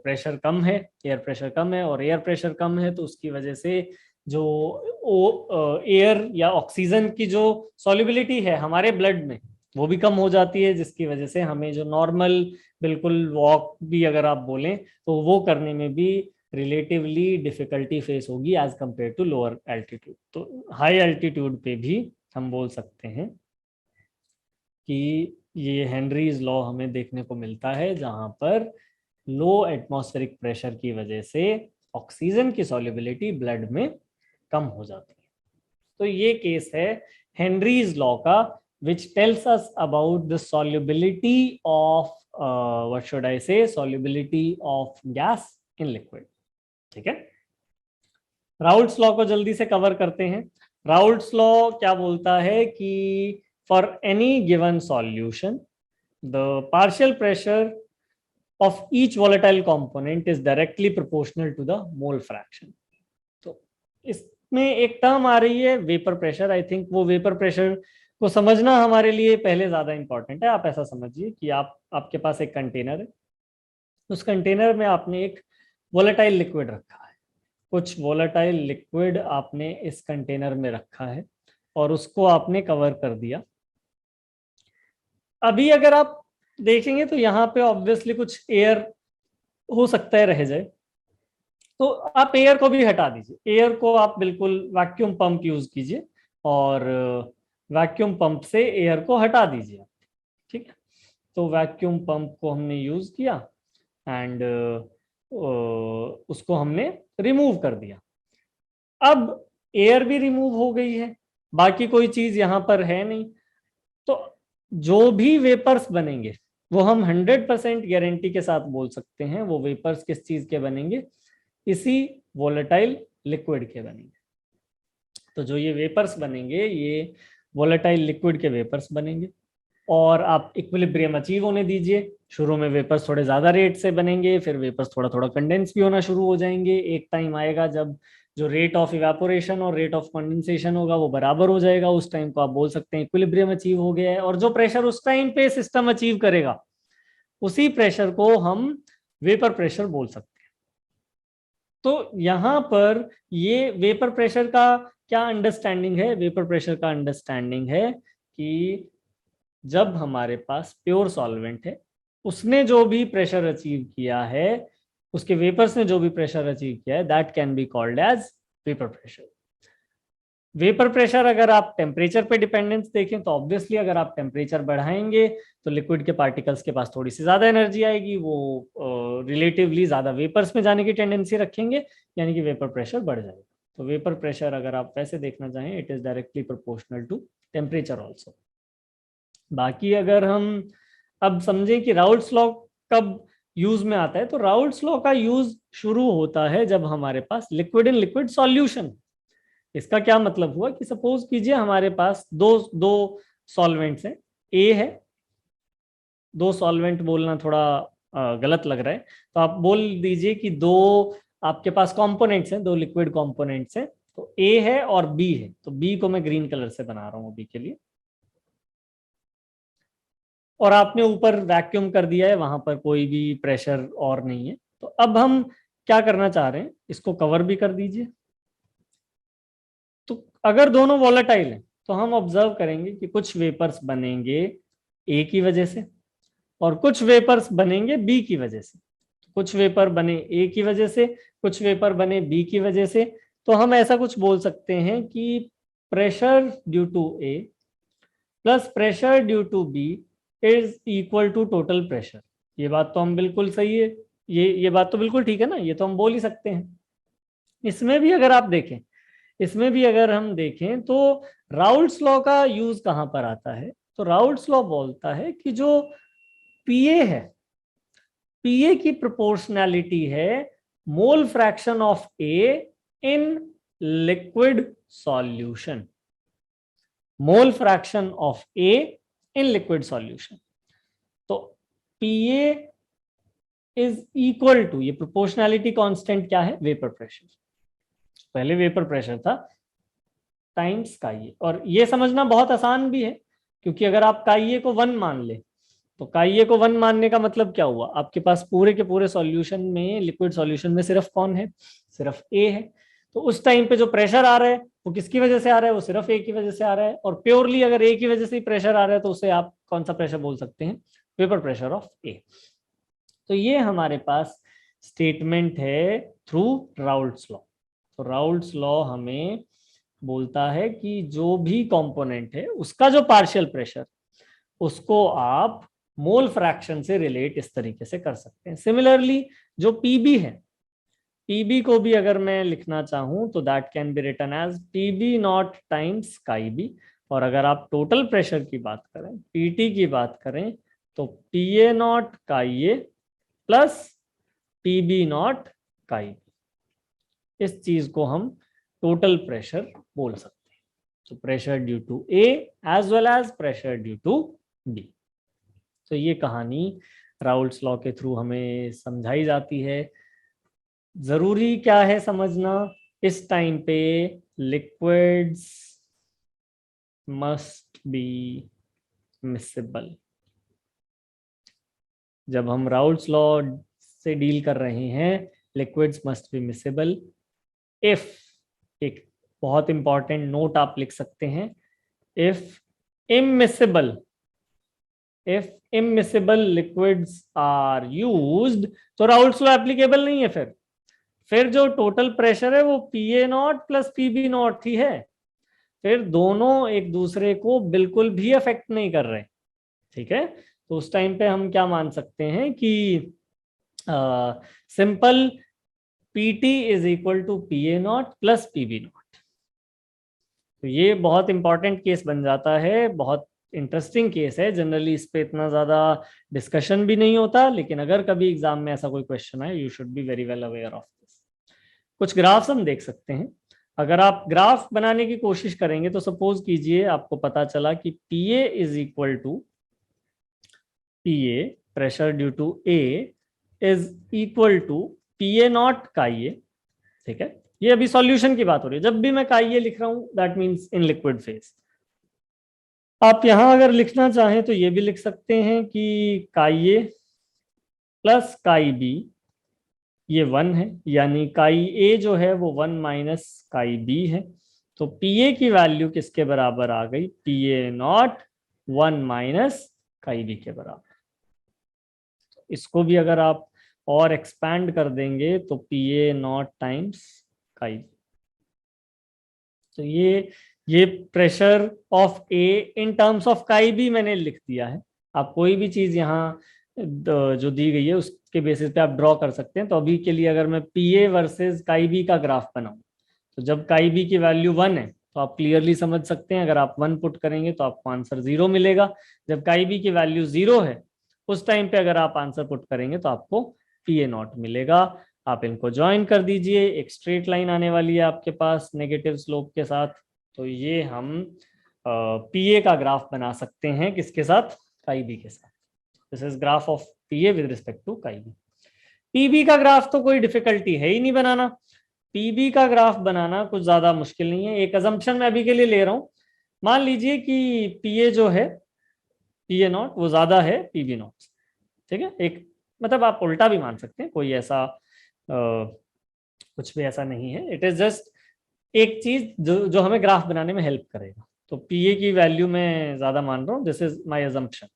प्रेशर कम है, एयर प्रेशर कम है, और एयर प्रेशर कम है तो उसकी वजह से जो एयर या ऑक्सीजन की जो सॉल्युबिलिटी है हमारे ब्लड में वो भी कम हो जाती है, जिसकी वजह से हमें जो नॉर्मल बिल्कुल वॉक भी अगर आप बोलें तो वो करने में भी रिलेटिवली डिफिकल्टी फेस होगी as compare to lower altitude. तो हाई एल्टीट्यूड पे भी हम बोल सकते हैं कि ये हेनरीज लॉ हमें देखने को मिलता है, जहां पर लो एटमॉस्फेरिक प्रेशर की वजह से ऑक्सीजन की सॉल्युबिलिटी ब्लड में कम हो जाती है। तो ये केस है हेनरीज लॉ का, which tells us about the solubility of what should I say, solubility of gas in liquid। ठीक है, राउल्ट्स लॉ को जल्दी से कवर करते हैं। राउल्ट्स लॉ क्या बोलता है कि for any given solution the partial pressure of each volatile component is directly proportional to the mole fraction। तो इसमें एक टर्म आ रही है वेपर प्रेशर, आई थिंक वो वेपर प्रेशर को समझना हमारे लिए पहले ज्यादा इंपॉर्टेंट है। आप ऐसा समझिए कि आपके पास एक कंटेनर है, उस कंटेनर में आपने एक वोलेटाइल लिक्विड रखा है, कुछ वोलेटाइल लिक्विड आपने इस कंटेनर में रखा है और उसको आपने कवर कर दिया। अभी अगर आप देखेंगे तो यहाँ पे ऑब्वियसली कुछ एयर हो सकता है रह जाए, तो आप एयर को भी हटा दीजिए। एयर को आप बिल्कुल वैक्यूम पंप यूज कीजिए और वैक्यूम पंप से एयर को हटा दीजिए। ठीक है, तो वैक्यूम पंप को हमने यूज किया एंड उसको हमने रिमूव कर दिया। अब एयर भी रिमूव हो गई है, बाकी कोई चीज यहां पर है नहीं, तो जो भी वेपर्स बनेंगे वो हम 100% गारंटी के साथ बोल सकते हैं वो वेपर्स किस चीज के बनेंगे, इसी वोलेटाइल लिक्विड के बनेंगे। तो जो ये वेपर्स बनेंगे ये वोलेटाइल लिक्विड के वेपर्स बनेंगे और आप इक्विलिब्रियम अचीव होने दीजिए। शुरू में वेपर्स थोड़े ज्यादा रेट से बनेंगे, फिर वेपर्स थोड़ा थोड़ा कंडेंस भी होना शुरू हो जाएंगे। एक टाइम आएगा जब जो रेट ऑफ इवेपोरेशन और रेट ऑफ कंडेंसेशन होगा वो बराबर हो जाएगा, उस टाइम को आप बोल सकते हैं इक्विलिब्रियम अचीव हो गया है। और जो प्रेशर उस टाइम पे सिस्टम अचीव करेगा उसी प्रेशर को हम वेपर प्रेशर बोल सकते हैं। तो यहाँ पर ये वेपर प्रेशर का क्या अंडरस्टैंडिंग है? वेपर प्रेशर का अंडरस्टैंडिंग है कि जब हमारे पास प्योर सॉल्वेंट है, उसने जो भी प्रेशर अचीव किया है, उसके वेपर्स ने जो भी प्रेशर अचीव किया है, that can be called as vapour pressure. Vapour pressure अगर आप टेम्परेचर पे डिपेंडेंस देखें तो ऑब्वियसली अगर आप टेम्परेचर बढ़ाएंगे तो लिक्विड के पार्टिकल्स के पास थोड़ी सी ज्यादा एनर्जी आएगी, वो रिलेटिवली ज्यादा वेपर्स में जाने की टेंडेंसी रखेंगे, यानी कि वेपर प्रेशर बढ़ जाएगा। तो वेपर प्रेशर अगर आप वैसे देखना चाहें, it is directly proportional to temperature also. बाकी अगर हम अब समझें कि राउल्ट्स लॉ कब यूज में आता है, तो राउल्ट्स लॉ का यूज शुरू होता है जब हमारे पास लिक्विड इन लिक्विड सॉल्यूशन। इसका क्या मतलब हुआ कि सपोज कीजिए हमारे पास दो दो सॉल्वेंट्स हैं, ए है, दो सॉल्वेंट बोलना थोड़ा गलत लग रहा है, तो आप बोल दीजिए कि दो आपके पास कंपोनेंट्स हैं, दो लिक्विड कंपोनेंट्स हैं, तो ए है और बी है। तो बी को मैं ग्रीन कलर से बना रहा हूं बी के लिए, और आपने ऊपर वैक्यूम कर दिया है, वहां पर कोई भी प्रेशर और नहीं है। तो अब हम क्या करना चाह रहे हैं, इसको कवर भी कर दीजिए। तो अगर दोनों वॉलेटाइल हैं तो हम ऑब्जर्व करेंगे कि कुछ वेपर्स बनेंगे ए की वजह से और कुछ वेपर्स बनेंगे बी की वजह से। कुछ वेपर बने ए की वजह से, कुछ वेपर बने बी की वजह से। तो हम ऐसा कुछ बोल सकते हैं कि pressure due to A plus pressure due to B is equal to total pressure. ये बात तो हम बिल्कुल सही है, ये बात तो बिल्कुल ठीक है ना, ये तो हम बोल ही सकते हैं। इसमें भी अगर आप देखें, इसमें भी अगर हम देखें तो राउल्ट्स लॉ का यूज कहां पर आता है? तो राउल्ट्स लॉ बोलता है कि जो पीए है, पीए की प्रोपोर्शनैलिटी है मोल fraction of A in liquid solution, mole fraction of A in liquid solution. तो पीए इज इक्वल टू, ये प्रोपोर्शनैलिटी कांस्टेंट क्या है? Vapour pressure. पहले वेपर प्रेशर था टाइम्स काइए, और ये समझना बहुत आसान भी है, क्योंकि अगर आप काइए को 1 मान ले तो काइए को 1 मानने का मतलब क्या हुआ, आपके पास पूरे के पूरे सॉल्यूशन में, लिक्विड सॉल्यूशन में सिर्फ कौन है? सिर्फ ए है। तो उस टाइम पे जो प्रेशर आ रहा है वो किसकी वजह से आ रहा है? वो सिर्फ ए की वजह से आ रहा है। और प्योरली अगर ए की वजह से ही प्रेशर आ रहा है तो उसे आप कौन सा प्रेशर बोल सकते हैं? वेपर प्रेशर ऑफ ए। तो ये हमारे पास स्टेटमेंट है थ्रू राउल्ट्स लॉ। तो राउल्ट्स लॉ हमें बोलता है कि जो भी कंपोनेंट है उसका जो पार्शियल प्रेशर, उसको आप मोल फ्रैक्शन से रिलेट इस तरीके से कर सकते हैं। सिमिलरली जो पीबी है, पीबी को भी अगर मैं लिखना चाहूं तो that can be written as PB not times chi B. और अगर आप टोटल प्रेशर की बात करें, पीटी की बात करें, तो पीए नॉट काई ए प्लस पीबी नॉट काई बी। इस चीज को हम टोटल प्रेशर बोल सकते हैं। तो pressure due to A as well as pressure due to B. तो ये कहानी राउल्ट्स लॉ के थ्रू हमें समझाई जाती है। जरूरी क्या है समझना, इस टाइम पे लिक्विड्स मस्ट बी मिसेबल। जब हम राउल्ट्स लॉ से डील कर रहे हैं, liquids must be miscible if, एक बहुत इंपॉर्टेंट नोट आप लिख सकते हैं, if immiscible, if immiscible liquids are used, तो राउल्ट्स लॉ एप्लीकेबल नहीं है। फिर जो टोटल प्रेशर है वो PA0 प्लस PB0 ही है, फिर दोनों एक दूसरे को बिल्कुल भी अफेक्ट नहीं कर रहे। ठीक है, तो उस टाइम पे हम क्या मान सकते हैं कि simple PT is equal to PA0 plus PB0। तो ये बहुत इंपॉर्टेंट केस बन जाता है, बहुत इंटरेस्टिंग केस है। जनरली इस पे इतना ज्यादा डिस्कशन भी नहीं होता, लेकिन अगर कभी एग्जाम में ऐसा कोई क्वेश्चन है, you should be very well aware of this. कुछ ग्राफ्स हम देख सकते हैं। अगर आप ग्राफ बनाने की कोशिश करेंगे तो सपोज कीजिए आपको पता चला कि PA is equal to PA, pressure due to A is equal to PA0 का ये। ठीक है, ये अभी सॉल्यूशन की बात हो रही है। जब भी मैं का ये लिख रहा हूं that means in liquid phase. आप यहां अगर लिखना चाहें तो ये भी लिख सकते हैं कि का ये प्लस काई बी ये 1 है, यानी काई ए जो है वो 1 माइनस काई बी है। तो PA की वैल्यू किसके बराबर आ गई? PA0 1 माइनस काई बी के बराबर। इसको भी अगर आप और एक्सपैंड कर देंगे तो PA0 टाइम्स काई बी। तो ये pressure of A in terms of काई बी मैंने लिख दिया है। आप कोई भी चीज यहाँ जो दी गई है उसके बेसिस पे आप ड्रॉ कर सकते हैं। तो अभी के लिए अगर मैं PA वर्सेस काई बी का ग्राफ बनाऊं, तो जब काई बी की वैल्यू 1 है तो आप क्लियरली समझ सकते हैं, अगर आप 1 पुट करेंगे तो आपको आंसर 0 मिलेगा। जब काई बी की वैल्यू 0 है उस टाइम पे अगर आप आंसर पुट करेंगे तो आपको PA0 मिलेगा। आप इनको ज्वाइन कर दीजिए, एक स्ट्रेट लाइन आने वाली है आपके पास नेगेटिव स्लोप के साथ। तो ये हम PA का ग्राफ बना सकते हैं किसके साथ? काई बी के साथ। This is graph of PA with respect to chi B. PB का ग्राफ तो कोई डिफिकल्टी है ही नहीं बनाना। PB का ग्राफ बनाना कुछ ज्यादा मुश्किल नहीं है। एक अजम्पशन मैं अभी के लिए ले रहा हूं, मान लीजिए कि PA जो है PA0 वो ज्यादा है PB0। ठीक है, एक मतलब आप उल्टा भी मान सकते हैं, कोई ऐसा कुछ भी ऐसा नहीं है। इट इज जस्ट एक चीज जो हमें ग्राफ बनाने में हेल्प करेगा। तो PA की वैल्यू मैं ज्यादा मान रहा हूं, दिस इज माय अजम्पशन।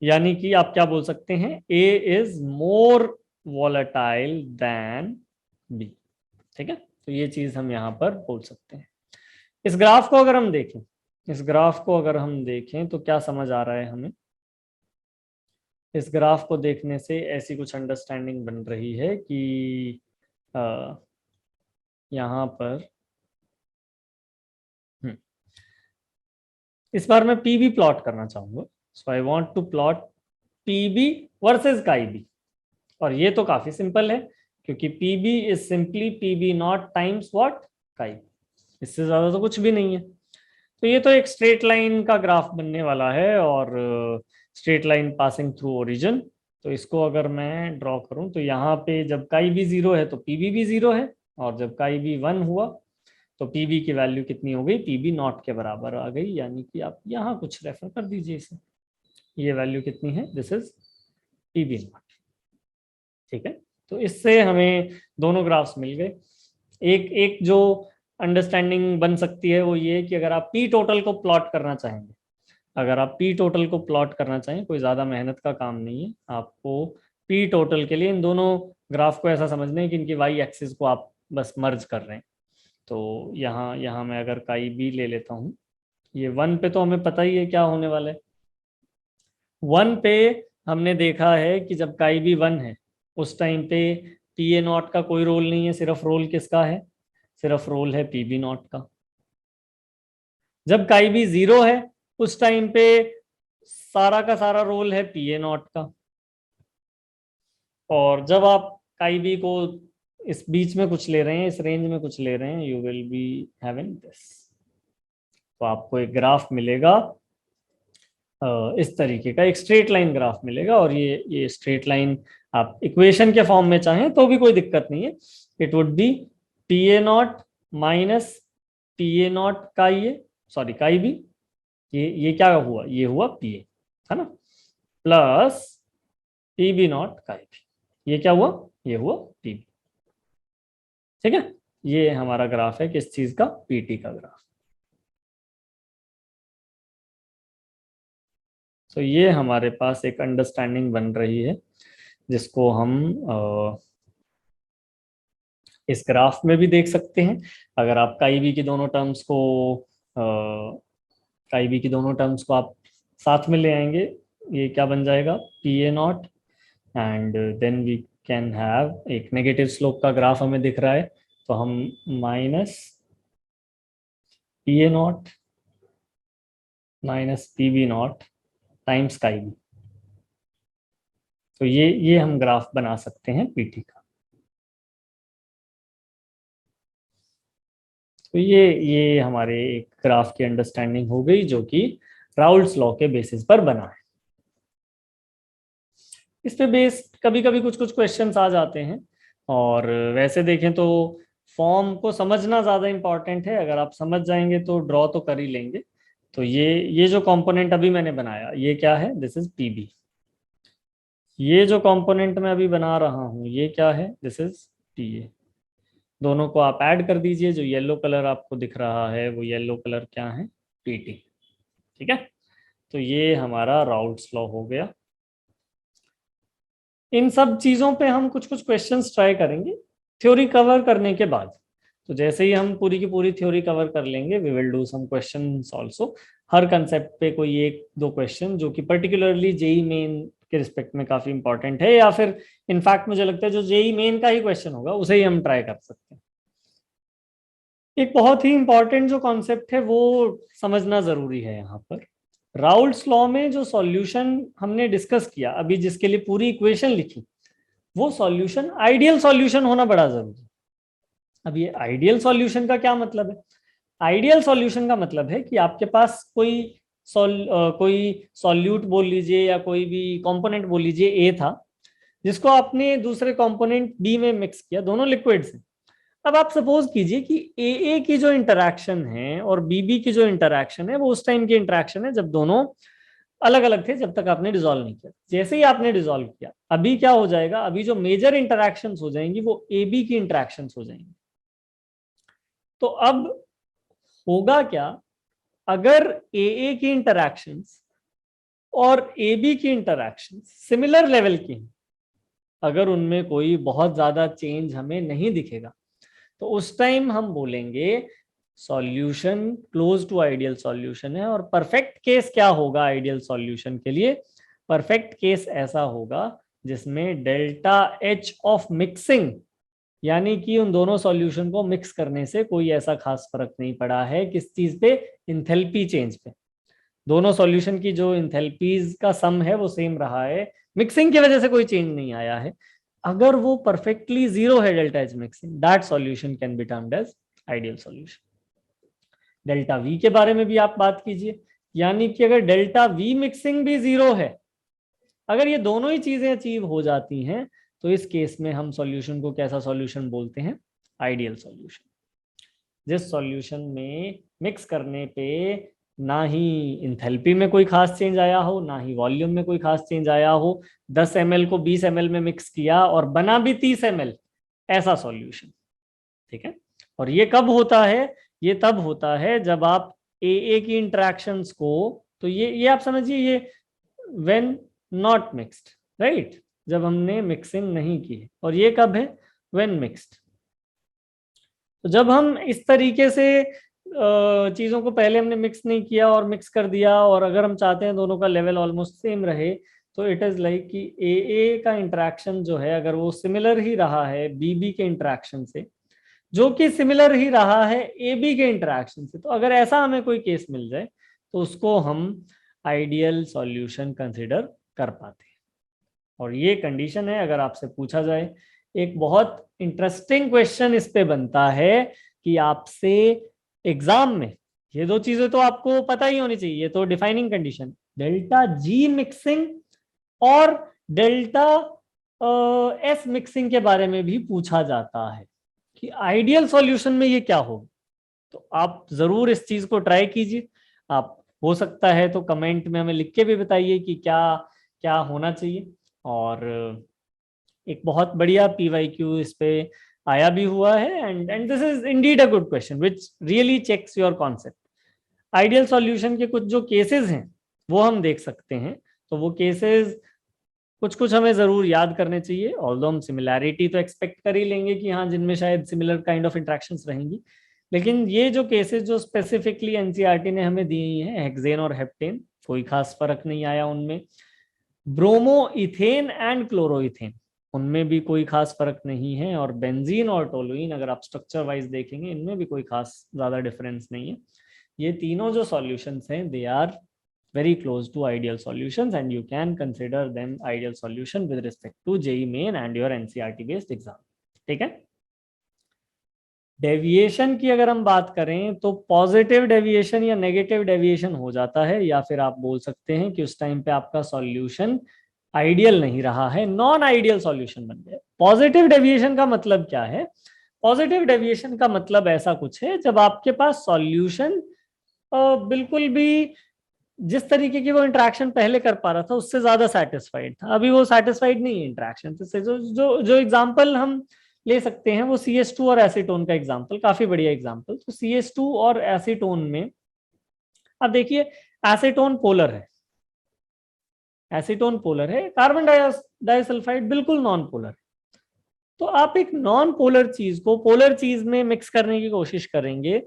यानी कि आप क्या बोल सकते हैं? A is more volatile than B। ठीक है, तो ये चीज हम यहां पर बोल सकते हैं। इस ग्राफ को अगर हम देखें, इस ग्राफ को अगर हम देखें तो क्या समझ आ रहा है हमें? इस ग्राफ को देखने से ऐसी कुछ अंडरस्टैंडिंग बन रही है कि यहां पर इस बार मैं PB प्लॉट करना चाहूंगा। So I want to plot PB versus chi B. और ये तो काफी सिंपल है, क्योंकि PB इज simply PB0 times what? Chi B. इससे ज्यादा तो कुछ भी नहीं है। तो ये तो एक स्ट्रेट लाइन का ग्राफ बनने वाला है, और straight line passing through origin. तो इसको अगर मैं ड्रॉ करूं तो यहाँ पे जब काई बी 0 है तो PB भी 0 है, और जब काई बी 1 हुआ तो PB की वैल्यू कितनी हो गई? PB0 के बराबर आ गई। यानी कि आप यहाँ कुछ रेफर कर दीजिए इसे, ये वैल्यू कितनी है? This is PB0। ठीक है, तो इससे हमें दोनों ग्राफ्स मिल गए। एक एक जो अंडरस्टैंडिंग बन सकती है वो ये कि अगर आप P टोटल को प्लॉट करना चाहेंगे, अगर आप P टोटल को प्लॉट करना चाहें, कोई ज़्यादा मेहनत का काम नहीं है आपको। P टोटल के लिए इन दोनों ग्राफ को ऐसा समझना है कि इनकी वाई एक्सिस को आप बस मर्ज कर रहे हैं। तो यहाँ यहाँ मैं अगर काई बी ले लेता हूँ, ये 1 पे तो हमें पता ही है क्या होने वाला है। 1 पे हमने देखा है कि जब काई बी 1 है उस टाइम पे PA0 का कोई रोल नहीं है, सिर्फ रोल किसका है? सिर्फ रोल है PB0 का। जब काई बी 0 है उस टाइम पे सारा का सारा रोल है PA0 का। और जब आप काई बी को इस बीच में कुछ ले रहे हैं, इस रेंज में कुछ ले रहे हैं, you will be having this. तो आपको एक ग्राफ मिलेगा इस तरीके का, एक स्ट्रेट लाइन ग्राफ मिलेगा। और ये स्ट्रेट लाइन आप इक्वेशन के फॉर्म में चाहें तो भी कोई दिक्कत नहीं है। It would be PA0 minus P A not का ये, सॉरी का ही भी, ये क्या हुआ, ये हुआ पी ए, है ना, प्लस पी बी नॉट का भी, ये क्या हुआ, ये हुआ पी बी। ठीक है, ये हमारा ग्राफ है किस चीज का, पीटी का ग्राफ। तो ये हमारे पास एक अंडरस्टैंडिंग बन रही है जिसको हम इस ग्राफ में भी देख सकते हैं। अगर आप काई बी की दोनों टर्म्स को काई बी की दोनों टर्म्स को आप साथ में ले आएंगे, ये क्या बन जाएगा, P A not, and then we can have एक नेगेटिव स्लोप का ग्राफ हमें दिख रहा है, तो हम minus P A not minus P B not times chi B, तो ये हम ग्राफ बना सकते हैं पीटी का। तो ये हमारे एक ग्राफ की अंडरस्टैंडिंग हो गई जो कि राउल्ट्स लॉ के बेसिस पर बना है। इस पे बेस कभी कभी कुछ कुछ क्वेश्चंस आ जाते हैं, और वैसे देखें तो फॉर्म को समझना ज़्यादा इंपॉर्टेंट है, अगर आप समझ जाएंगे तो ड्रॉ तो कर ही लेंगे। तो ये जो कंपोनेंट अभी मैंने बनाया ये क्या है, दिस इज पीबी। ये जो कंपोनेंट मैं अभी बना रहा हूँ ये क्या है, दिस इज टीए। दोनों को आप ऐड कर दीजिए, जो येलो कलर आपको दिख रहा है वो येलो कलर क्या है, पीटी। ठीक है, तो ये हमारा राउल्ट्स लॉ हो गया। इन सब चीजों पे हम कुछ कुछ क्वेश्चंस ट्राई करेंगे थ्योरी कवर करने के बाद। तो जैसे ही हम पूरी की पूरी थ्योरी कवर कर लेंगे, we will do some questions also, हर कंसेप्ट पे कोई एक दो क्वेश्चन जो कि पर्टिकुलरली जेई मेन के रिस्पेक्ट में काफी इंपॉर्टेंट है, या फिर इनफैक्ट मुझे लगता है जो जेई मेन का ही क्वेश्चन होगा उसे ही हम ट्राई कर सकते हैं। एक बहुत ही इंपॉर्टेंट जो कॉन्सेप्ट है वो समझना जरूरी है यहाँ पर। राउल्ट्स लॉ में जो सॉल्यूशन हमने डिस्कस किया अभी, जिसके लिए पूरी इक्वेशन लिखी, वो सॉल्यूशन आइडियल सॉल्यूशन होना बड़ा जरूरी है। अब ये आइडियल सॉल्यूशन का क्या मतलब है, आइडियल सॉल्यूशन का मतलब है कि आपके पास कोई सॉल्यूट बोल लीजिए या कोई भी कंपोनेंट बोल लीजिए ए था, जिसको आपने दूसरे कंपोनेंट बी में मिक्स किया, दोनों लिक्विड्स हैं। अब आप सपोज कीजिए कि ए की जो इंटरैक्शन है और बीबी की जो इंटरैक्शन है वो उस टाइम की इंटरैक्शन है जब दोनों अलग अलग थे, जब तक आपने डिसॉल्व नहीं किया। जैसे ही आपने डिसॉल्व किया, अभी क्या हो जाएगा, अभी जो मेजर इंटरैक्शंस हो जाएंगी वो ए बी की इंटरैक्शंस हो जाएंगी। तो अब होगा क्या, अगर ए की इंटरैक्शंस और ए बी की इंटरैक्शंस सिमिलर लेवल की हैं, अगर उनमें कोई बहुत ज्यादा चेंज हमें नहीं दिखेगा, तो उस टाइम हम बोलेंगे solution close to ideal solution है। और परफेक्ट केस क्या होगा आइडियल सॉल्यूशन के लिए, परफेक्ट केस ऐसा होगा जिसमें डेल्टा एच ऑफ मिक्सिंग, यानी कि उन दोनों सॉल्यूशन को मिक्स करने से कोई ऐसा खास फर्क नहीं पड़ा है, किस चीज पे, इंथैल्पी चेंज पे। दोनों सॉल्यूशन की जो इंथैल्पीज का सम है वो सेम रहा है, मिक्सिंग की वजह से कोई चेंज नहीं आया है। अगर वो परफेक्टली जीरो है delta H mixing, that solution can be termed as ideal solution. Delta V के बारे में भी आप बात कीजिए, यानी कि अगर डेल्टा वी मिक्सिंग भी जीरो है, अगर ये दोनों ही चीजें अचीव हो जाती हैं, तो इस केस में हम सॉल्यूशन को कैसा सॉल्यूशन बोलते हैं, आइडियल सॉल्यूशन। जिस सॉल्यूशन में मिक्स करने पे ना ही इंथैल्पी में कोई खास चेंज आया हो, ना ही वॉल्यूम में कोई खास चेंज आया हो, 10 ml को 20 ml में मिक्स किया और बना भी 30 ml, ऐसा सॉल्यूशन। ठीक है, और ये कब होता है, ये तब होता है जब आप ए की इंटरेक्शंस को, तो ये आप समझिए, ये व्हेन नॉट मिक्स्ड, राइट, जब हमने मिक्सिंग नहीं की। और ये कब है, व्हेन मिक्स्ड। तो जब हम इस तरीके से चीज़ों को पहले हमने मिक्स नहीं किया और मिक्स कर दिया, और अगर हम चाहते हैं दोनों का लेवल ऑलमोस्ट सेम रहे, तो इट इज़ लाइक कि ए का इंटरेक्शन जो है अगर वो सिमिलर ही रहा है बी के इंटरेक्शन से, जो कि सिमिलर ही रहा है ए बी के इंटरेक्शन से, तो अगर ऐसा हमें कोई केस मिल जाए तो उसको हम आइडियल सॉल्यूशन कंसिडर कर पाते हैं। और ये कंडीशन है, अगर आपसे पूछा जाए, एक बहुत इंटरेस्टिंग क्वेश्चन इस पे बनता है कि आपसे एग्जाम में ये दो चीजें तो आपको पता ही होनी चाहिए, तो defining condition delta G mixing और डेल्टा एस मिक्सिंग के बारे में भी पूछा जाता है कि आइडियल सॉल्यूशन में ये क्या होगा। तो आप जरूर इस चीज को ट्राई कीजिए। आप हो सकता है तो कमेंट में हमें लिख के भी बताइए कि क्या क्या होना चाहिए। और एक बहुत बढ़िया पीवाईक्यू इस पे आया भी हुआ है, and this is indeed a good question which really checks your concept. Ideal solution के कुछ जो केसेस हैं वो हम देख सकते हैं। तो वो केसेस कुछ कुछ हमें जरूर याद करने चाहिए, ऑल्दो हम सिमिलैरिटी तो एक्सपेक्ट कर ही लेंगे कि हाँ जिनमें शायद सिमिलर काइंड ऑफ इंटरेक्शंस रहेंगी। लेकिन ये जो केसेस जो स्पेसिफिकली एनसीईआरटी ने हमें दी हैं, हेक्सेन और हेप्टेन, कोई खास फर्क नहीं आया उनमें। ब्रोमो इथेन एंड क्लोरोइथेन, उनमें भी कोई खास फर्क नहीं है। और बेंजीन और टोलुइन अगर आप स्ट्रक्चर वाइज देखेंगे इनमें भी कोई खास ज्यादा डिफरेंस नहीं है। ये तीनों जो सॉल्यूशंस हैं they are very close to ideal solutions and you can consider them ideal solution with respect to JEE main and your NCERT based exam। ठीक है। डेविएशन की अगर हम बात करें तो पॉजिटिव डेविएशन या नेगेटिव डेविएशन हो जाता है, या फिर आप बोल सकते हैं कि उस टाइम पे आपका सॉल्यूशन आइडियल नहीं रहा है, नॉन आइडियल सॉल्यूशन बन गया। पॉजिटिव डेविएशन का मतलब क्या है? पॉजिटिव डेविएशन का मतलब ऐसा कुछ है जब आपके पास सॉल्यूशन बिल्कुल भी जिस तरीके की वो इंटरेक्शन पहले कर पा रहा था उससे ज्यादा सेटिस्फाइड था, अभी वो सेटिस्फाइड नहीं है इंटरेक्शन से। जो जो जो एग्जांपल हम ले सकते हैं वो CS2 और एसीटोन का एग्जांपल, काफी बढ़िया एग्जांपल। तो CS2 और एसीटोन में अब देखिए, एसीटोन पोलर है, एसीटोन पोलर है, कार्बन डाइसल्फाइड बिल्कुल नॉन पोलर है। तो आप एक नॉन पोलर चीज को पोलर चीज में मिक्स करने की कोशिश करेंगे,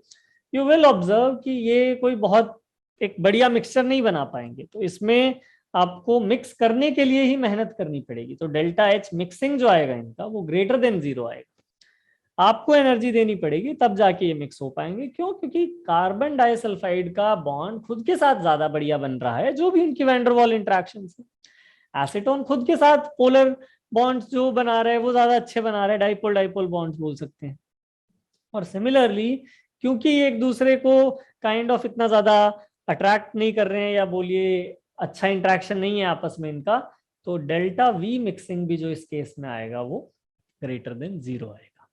यू विल ऑब्जर्व कि ये कोई बहुत एक बढ़िया मिक्सचर नहीं बना पाएंगे। तो इसमें आपको मिक्स करने के लिए ही मेहनत करनी पड़ेगी। तो डेल्टा H मिक्सिंग जो आएगा इनका वो ग्रेटर देन 0 आएगा, आपको एनर्जी देनी पड़ेगी तब जाके ये मिक्स हो पाएंगे। क्यों? क्योंकि कार्बन डाइसल्फाइड का बॉन्ड खुद के साथ ज्यादा बढ़िया बन रहा है, जो भी उनकी वैंडरवाल इंटरेक्शन है। एसीटोन खुद के साथ पोलर बॉन्ड्स जो बना रहे हैं वो ज्यादा अच्छे बना रहे हैं, डाइपोल डाइपोल बॉन्ड्स बोल सकते हैं। और सिमिलरली क्योंकि ये एक दूसरे को काइंड ऑफ इतना ज्यादा अट्रैक्ट नहीं कर रहे हैं, या बोलिए अच्छा इंटरेक्शन नहीं है आपस में इनका, तो डेल्टा V मिक्सिंग भी जो इस केस में आएगा वो ग्रेटर देन 0 आएगा।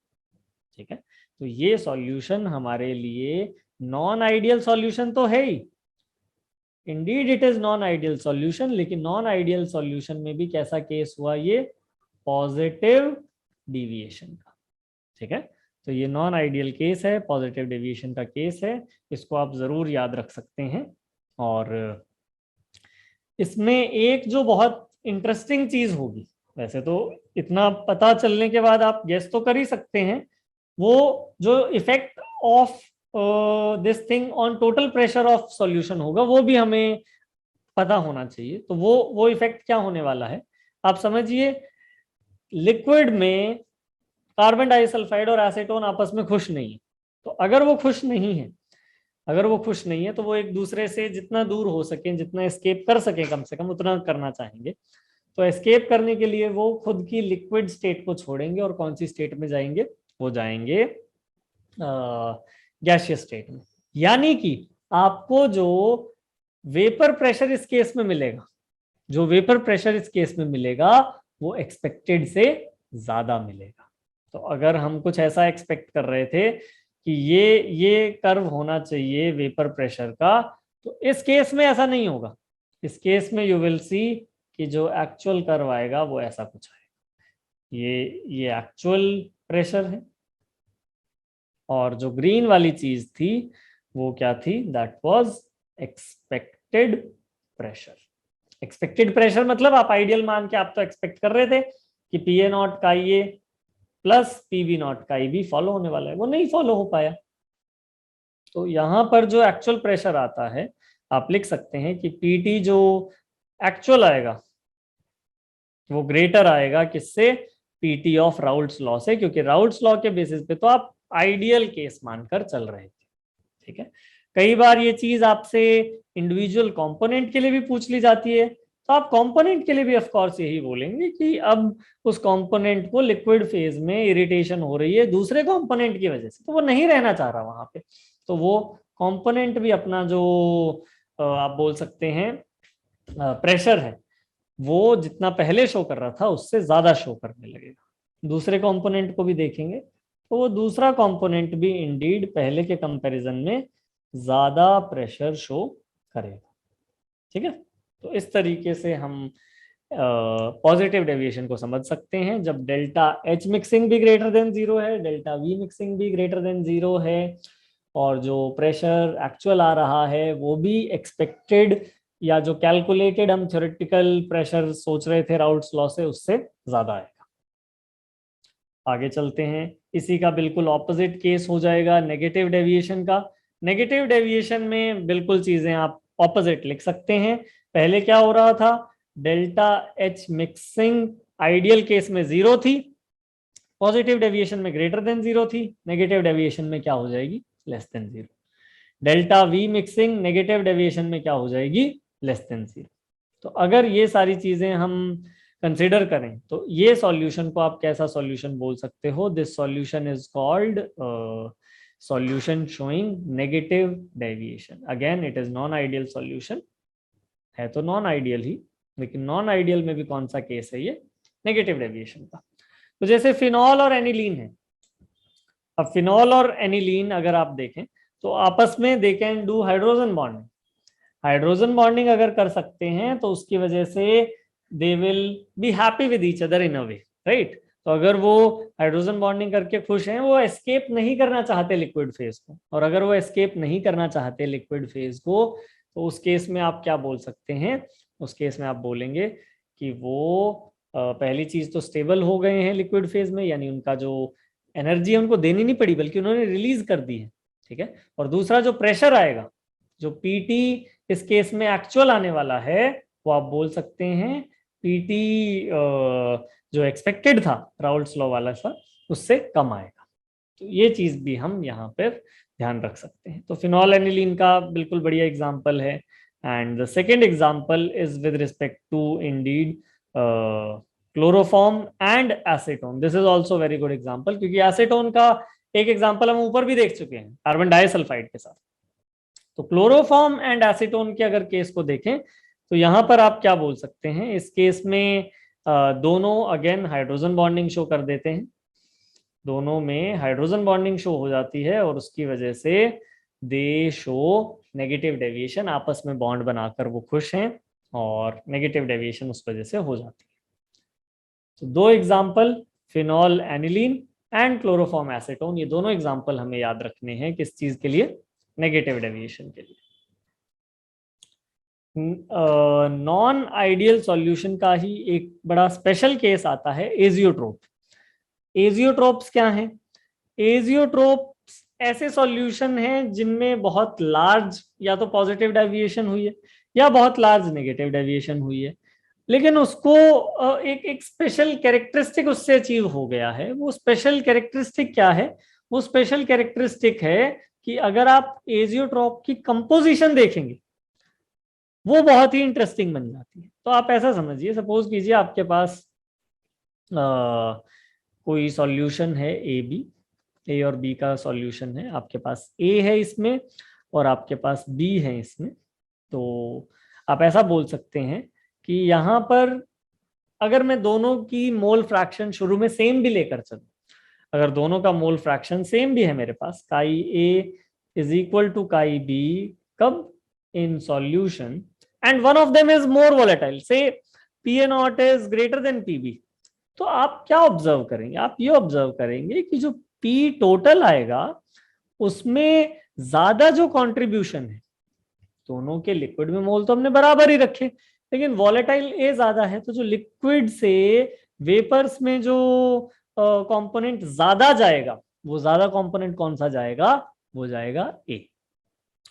ठीक है। तो ये सॉल्यूशन हमारे लिए नॉन आइडियल सॉल्यूशन तो है ही, indeed it is non ideal solution. लेकिन नॉन आइडियल सॉल्यूशन में भी कैसा केस हुआ? ये पॉजिटिव डिविएशन का। ठीक है। तो ये नॉन आइडियल केस है, पॉजिटिव डेविएशन का केस है, इसको आप जरूर याद रख सकते हैं। और इसमें एक जो बहुत इंटरेस्टिंग चीज होगी, वैसे तो इतना पता चलने के बाद आप गेस तो कर ही सकते हैं, वो जो effect of this thing on total pressure of solution होगा वो भी हमें पता होना चाहिए। तो वो इफेक्ट क्या होने वाला है? आप समझिए, लिक्विड में कार्बन डाइसल्फाइड और एसीटोन आपस में खुश नहीं है। तो अगर वो खुश नहीं है, तो वो एक दूसरे से जितना दूर हो सके, जितना एस्केप कर सके कम से कम उतना करना चाहेंगे। तो एस्केप करने के लिए वो खुद की लिक्विड स्टेट को छोड़ेंगे और कौन सी स्टेट में जाएंगे? वो जाएंगे गैसियस स्टेट में। यानी कि आपको जो वेपर प्रेशर इस केस में मिलेगा, वो एक्सपेक्टेड से ज्यादा मिलेगा। तो अगर हम कुछ ऐसा एक्सपेक्ट कर रहे थे कि ये कर्व होना चाहिए वेपर प्रेशर का, तो इस केस में ऐसा नहीं होगा। इस केस में यू विल सी कि जो एक्चुअल कर्व आएगा वो ऐसा कुछ आएगा। ये एक्चुअल प्रेशर है, और जो ग्रीन वाली चीज थी वो क्या थी? That was expected pressure. Expected pressure मतलब आप आइडियल मान के आप तो एक्सपेक्ट कर रहे थे कि PA0 का ये प्लस PV0 का भी फॉलो होने वाला है, वो नहीं फॉलो हो पाया। तो यहां पर जो एक्चुअल प्रेशर आता है, आप लिख सकते हैं कि PT जो एक्चुअल आएगा वो ग्रेटर आएगा किससे? PT ऑफ राउल्ट्स लॉ से, क्योंकि राउल्ट्स लॉ के बेसिस पे तो आप आइडियल केस मानकर चल रहे थे। ठीक है। कई बार ये चीज आपसे इंडिविजुअल कंपोनेंट के लिए भी पूछ ली जाती है, तो आप कंपोनेंट के लिए भी ऑफ कोर्स यही बोलेंगे कि अब उस कंपोनेंट को लिक्विड फेज में इरिटेशन हो रही है दूसरे कंपोनेंट की वजह से, तो वो नहीं रहना चाह रहा वहां पे। तो वो कंपोनेंट भी अपना जो आप बोल सकते हैं प्रेशर है, वो जितना पहले शो कर रहा था उससे ज्यादा शो करने लगेगा। दूसरे कंपोनेंट को भी देखेंगे तो वो दूसरा कंपोनेंट भी इंडीड पहले के कंपैरिजन में ज्यादा प्रेशर शो करेगा। ठीक है, तो इस तरीके से हम पॉजिटिव डेविएशन को समझ सकते हैं। जब डेल्टा एच मिक्सिंग भी ग्रेटर देन जीरो है, डेल्टा वी मिक्सिंग भी ग्रेटर देन जीरो है, और जो प्रेशर एक्चुअल आ रहा है वो भी एक्सपेक्टेड या जो कैलकुलेटेड हम थ्योरेटिकल प्रेशर सोच रहे थे राउल्ट्स लॉ से उससे ज्यादा आएगा। आगे चलते हैं, इसी का बिल्कुल ऑपोजिट केस हो जाएगा नेगेटिव डेविएशन का। नेगेटिव डेविएशन में बिल्कुल चीजें आप ऑपोजिट लिख सकते हैं। पहले क्या हो रहा था, delta H mixing ideal case में जीरो थी, पॉजिटिव डेविएशन में ग्रेटर देन जीरो थी, नेगेटिव डेविएशन में क्या हो जाएगी, less than zero. Delta we mixing negative deviation में क्या हो जाएगी, लेस देन जीरो। तो अगर ये सारी चीजें हम कंसिडर करें तो ये सॉल्यूशन को आप कैसा सॉल्यूशन बोल सकते हो, this solution is called solution showing negative deviation. Again it is non ideal solution, है तो नॉन आइडियल ही, लेकिन नॉन आइडियल में भी कौन सा केस है ये, नेगेटिव डेविएशन का। तो जैसे फिनॉल और एनिलीन है, अब फिनॉल और एनिलीन अगर आप देखें तो आपस में they can do hydrogen bonding. Hydrogen bonding अगर कर सकते हैं तो उसकी वजह से they will be happy with each other in a way, right. तो अगर वो हाइड्रोजन बॉन्डिंग करके खुश हैं, वो एस्केप नहीं करना चाहते लिक्विड फेज को, और अगर वो एस्केप नहीं करना चाहते लिक्विड फेज को तो उस केस में आप क्या बोल सकते हैं, उस केस में आप बोलेंगे कि वो पहली चीज तो स्टेबल हो गए हैं लिक्विड फेज में, यानी उनका जो एनर्जी उनको देनी नहीं पड़ी बल्कि उन्होंने रिलीज कर दी है। ठीक है, और दूसरा जो प्रेशर आएगा, जो पीटी इस केस में एक्चुअल आने वाला है, वो आप बोल सकते हैं पीटी जो एक्सपेक्टेड था राउल्ट्स लॉ वाला सा, उससे कम आएगा। तो ये चीज भी हम यहाँ पर ध्यान रख सकते हैं। तो फिनॉल एनिलीन का बिल्कुल बढ़िया एग्जांपल है। And the second example is with respect to indeed chloroform and acetone. This is also very good example, क्योंकि एसीटोन का एक एग्जाम्पल हम ऊपर भी देख चुके हैं कार्बन डाइसल्फाइड के साथ। तो क्लोरोफॉर्म एंड एसीटोन के अगर केस को देखें तो यहां पर आप क्या बोल सकते हैं, इस केस में दोनों अगेन हाइड्रोजन बॉन्डिंग शो कर देते हैं, दोनों में हाइड्रोजन बॉन्डिंग शो हो जाती है और उसकी वजह से दे शो नेगेटिव डेविएशन, आपस में बॉन्ड बनाकर वो खुश हैं और नेगेटिव डेविएशन उस वजह से हो जाती है। तो दो example, phenol aniline and chloroform acetone, ये दोनों एग्जाम्पल हमें याद रखने हैं किस चीज के लिए, नेगेटिव डेविएशन के लिए। नॉन आइडियल सॉल्यूशन का ही एक बड़ा स्पेशल केस आता है एजियोट्रोप। एजियोट्रोप्स क्या हैं, एजियोट्रोप्स ऐसे सॉल्यूशन हैं जिनमें बहुत लार्ज या तो पॉजिटिव डेविएशन हुई है या बहुत लार्ज नेगेटिव डेविएशन हुई है, लेकिन उसको एक एक स्पेशल कैरेक्टरिस्टिक उससे अचीव हो गया है। वो स्पेशल कैरेक्टरिस्टिक क्या है, वो स्पेशल कैरेक्टरिस्टिक है कि अगर आप एजियोट्रोप की कंपोजिशन देखेंगे वो बहुत ही इंटरेस्टिंग बन जाती है। तो आप ऐसा समझिए, सपोज कीजिए आपके पास कोई सॉल्यूशन है ए बी, ए और बी का सॉल्यूशन है, आपके पास ए है इसमें और आपके पास बी है इसमें। तो आप ऐसा बोल सकते हैं कि यहाँ पर अगर मैं दोनों की मोल फ्रैक्शन शुरू में सेम भी लेकर चलूं, अगर दोनों का मोल फ्रैक्शन सेम भी है मेरे पास, chi A is equal to chi B, कब, in solution, and one of them is more volatile, say P A not is greater than P B, तो आप क्या ऑब्जर्व करेंगे, आप ये ऑब्जर्व करेंगे कि जो पी टोटल आएगा उसमें ज्यादा जो कंट्रीब्यूशन है, दोनों के लिक्विड में मोल तो हमने बराबर ही रखे, लेकिन वॉलेटाइल ए ज्यादा है, तो जो लिक्विड से वेपर्स में जो कंपोनेंट ज्यादा जाएगा, वो ज्यादा कंपोनेंट कौन सा जाएगा, वो जाएगा ए,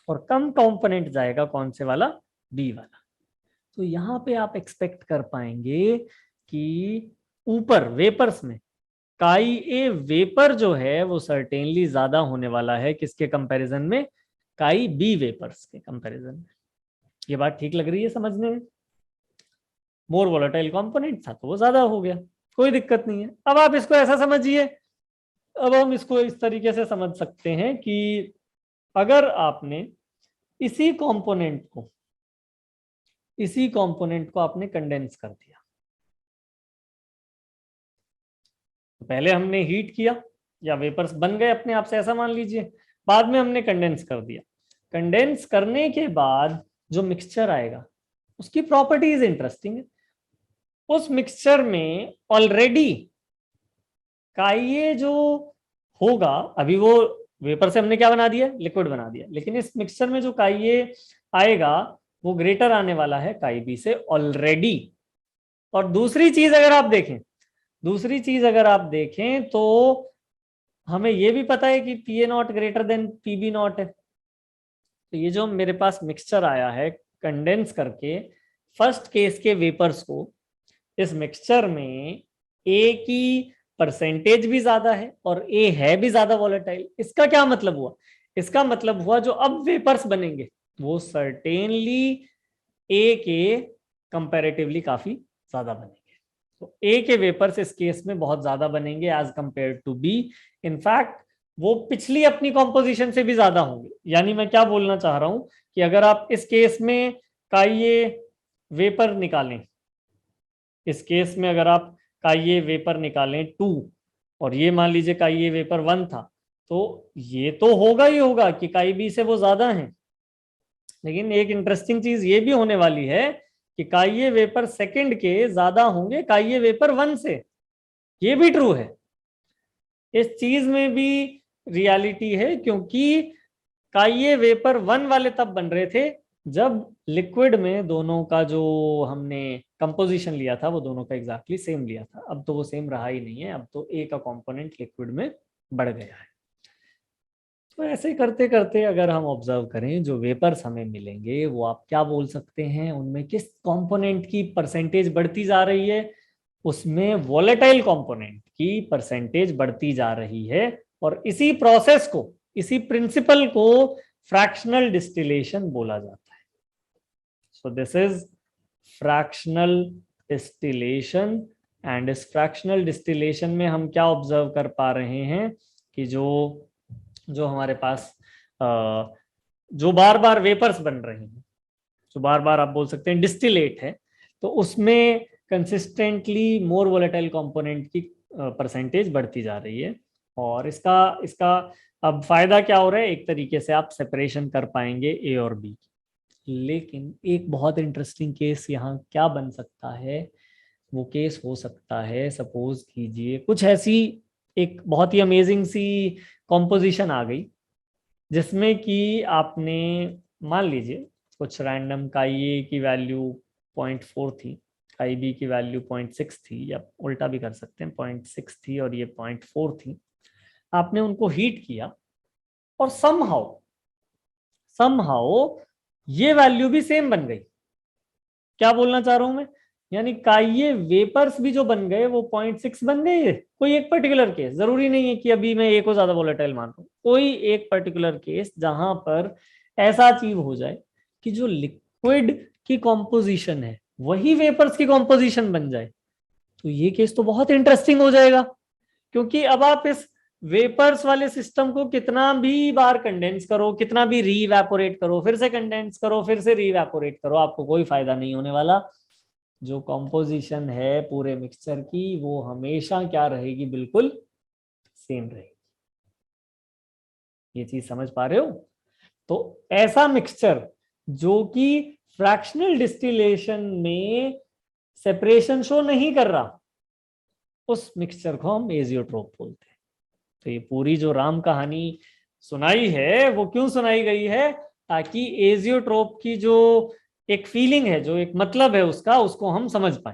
और कम कंपोनेंट जाएगा कौन से वाला, बी वाला। तो यहां पे आप एक्सपेक्ट कर पाएंगे कि ऊपर वेपर्स में काई ए वेपर जो है वो सर्टेनली ज्यादा होने वाला है, किसके कंपैरिजन में, काई बी वेपर्स के कंपैरिजन में। ये बात ठीक लग रही है समझने में, मोर वोलेटाइल कंपोनेंट था तो वो ज्यादा हो गया, कोई दिक्कत नहीं है। अब आप इसको ऐसा समझिए, अब हम इसको इस तरीके से समझ सकते हैं कि अगर आपने इसी कंपोनेंट को आपने कंडेंस कर दिया, तो पहले हमने हीट किया, या वेपर्स बन गए अपने आप से, ऐसा मान लीजिए। बाद में हमने कंडेंस कर दिया। कंडेंस करने के बाद जो मिक्सचर आएगा उसकी प्रॉपर्टीज इंटरेस्टिंग है। उस मिक्सचर में ऑलरेडी काइये जो होगा, अभी वो वेपर से हमने क्या बना दिया, लिक्विड बना दिया, लेकिन इस मिक्सचर में जो काइये आएगा वो ग्रेटर आने वाला है काई बी से ऑलरेडी। और दूसरी चीज अगर आप देखें तो हमें ये भी पता है कि P A not greater than P B not है। तो ये जो मेरे पास मिक्सचर आया है कंडेंस करके फर्स्ट केस के वेपर्स को, इस मिक्सचर में ए की परसेंटेज भी ज्यादा है और ए है भी ज्यादा वॉलेटाइल। इसका क्या मतलब हुआ, इसका मतलब हुआ जो अब वेपर्स बनेंगे वो सर्टेनली ए के कंपैरेटिवली काफी ज्यादा बनेंगे। तो ए के वेपर्स इस केस में बहुत ज्यादा बनेंगे as compare to be. In fact वो पिछली अपनी कॉम्पोजिशन से भी ज्यादा होंगे। यानी मैं क्या बोलना चाह रहा हूं कि अगर आप इस केस में काइये वेपर निकालें, इस केस में अगर आप काइये वेपर निकालें 2 और ये मान लीजिए काइये वेपर 1 था, तो ये तो होगा ही होगा कि काई बी से वो ज्यादा है। लेकिन एक इंटरेस्टिंग चीज ये भी होने वाली है कि काइये वेपर सेकंड के ज्यादा होंगे काइये वेपर 1 से। ये भी ट्रू है, इस चीज में भी रियलिटी है, क्योंकि काइये वेपर 1 वाले तब बन रहे थे जब लिक्विड में दोनों का जो हमने कंपोजिशन लिया था वो दोनों का एग्जैक्टली सेम लिया था। अब तो वो सेम रहा ही नहीं है, अब तो ए का कंपोनेंट लिक्विड में बढ़ गया है। तो ऐसे करते करते अगर हम ऑब्जर्व करें जो वेपर्स हमें मिलेंगे वो आप क्या बोल सकते हैं, उनमें किस कंपोनेंट की परसेंटेज बढ़ती जा रही है, उसमें वोलेटाइल कंपोनेंट की परसेंटेज बढ़ती जा रही है। और इसी प्रोसेस को, इसी प्रिंसिपल को फ्रैक्शनल डिस्टिलेशन बोला जाता है। So this is fractional distillation. And इस फ्रैक्शनल डिस्टिलेशन में हम क्या ऑब्जर्व कर पा रहे हैं कि जो हमारे पास जो बार बार वेपर्स बन रहे हैं, जो बार बार आप बोल सकते हैं डिस्टिलेट है, तो उसमें कंसिस्टेंटली मोर वोलेटाइल कंपोनेंट की परसेंटेज बढ़ती जा रही है। और इसका अब फायदा क्या हो रहा है, एक तरीके से आप सेपरेशन कर पाएंगे ए और बी। लेकिन एक बहुत इंटरेस्टिंग केस यहाँ क्या बन सकता है, वो केस हो सकता है, सपोज कीजिए कुछ ऐसी एक बहुत ही अमेजिंग सी कॉम्पोजिशन आ गई जिसमें कि आपने मान लीजिए कुछ रैंडम काई की वैल्यू 0.4 थी, काई बी की वैल्यू 0.6 थी, या उल्टा भी कर सकते हैं 0.6 थी और ये 0.4 थी। आपने उनको हीट किया और समहाउ ये वैल्यू भी सेम बन गई। क्या बोलना चाह रहा हूं मैं, यानी काइये वेपर्स भी जो बन गए वो 0.6 बन गए। कोई एक पर्टिकुलर केस, जरूरी नहीं है कि अभी मैं ए को ज्यादा वोलेटाइल मान रहा हूं, कोई एक पर्टिकुलर केस जहां पर ऐसा अचीव हो जाए कि जो लिक्विड की कॉम्पोजिशन है वही वेपर्स की कॉम्पोजिशन बन जाए, तो ये केस तो बहुत इंटरेस्टिंग हो जाएगा। क्योंकि अब आप इस वेपर्स वाले सिस्टम को कितना भी बार कंडेंस करो, कितना भी रीवैपोरेट करो, फिर से कंडेंस करो, फिर से रीवैपोरेट करो, आपको कोई फायदा नहीं होने वाला। जो कॉम्पोजिशन है पूरे मिक्सचर की वो हमेशा क्या रहेगी, बिल्कुल सेम रहेगी। ये चीज समझ पा रहे हो? तो ऐसा मिक्सचर जो कि फ्रैक्शनल डिस्टिलेशन में सेपरेशन शो नहीं कर रहा, उस मिक्सचर को हम एजियोट्रोप बोलते हैं। तो ये पूरी जो राम कहानी सुनाई है वो क्यों सुनाई गई है, ताकि एजियोट्रोप की जो एक फीलिंग है, जो एक मतलब है उसका, उसको हम समझ पाए।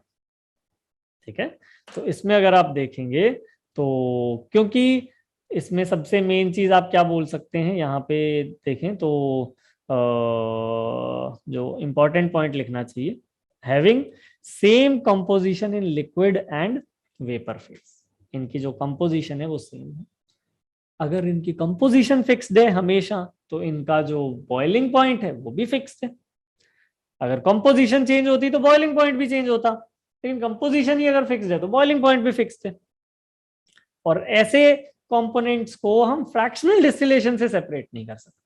ठीक है, तो इसमें अगर आप देखेंगे तो क्योंकि इसमें सबसे मेन चीज आप क्या बोल सकते हैं, यहाँ पे देखें तो जो इंपॉर्टेंट पॉइंट लिखना चाहिए, having same composition in liquid and vapour phase. इनकी जो कंपोजिशन है वो सेम है। अगर इनकी कंपोजिशन फिक्स्ड है हमेशा, तो इनका जो बॉइलिंग पॉइंट है वो भी फिक्स्ड है। अगर कंपोजिशन चेंज होती तो बॉइलिंग पॉइंट भी चेंज होता, लेकिन कंपोजिशन ही अगर फिक्स्ड है तो बॉइलिंग पॉइंट भी फिक्स्ड है। और ऐसे कंपोनेंट्स को हम फ्रैक्शनल डिस्टिलेशन से सेपरेट नहीं कर सकते।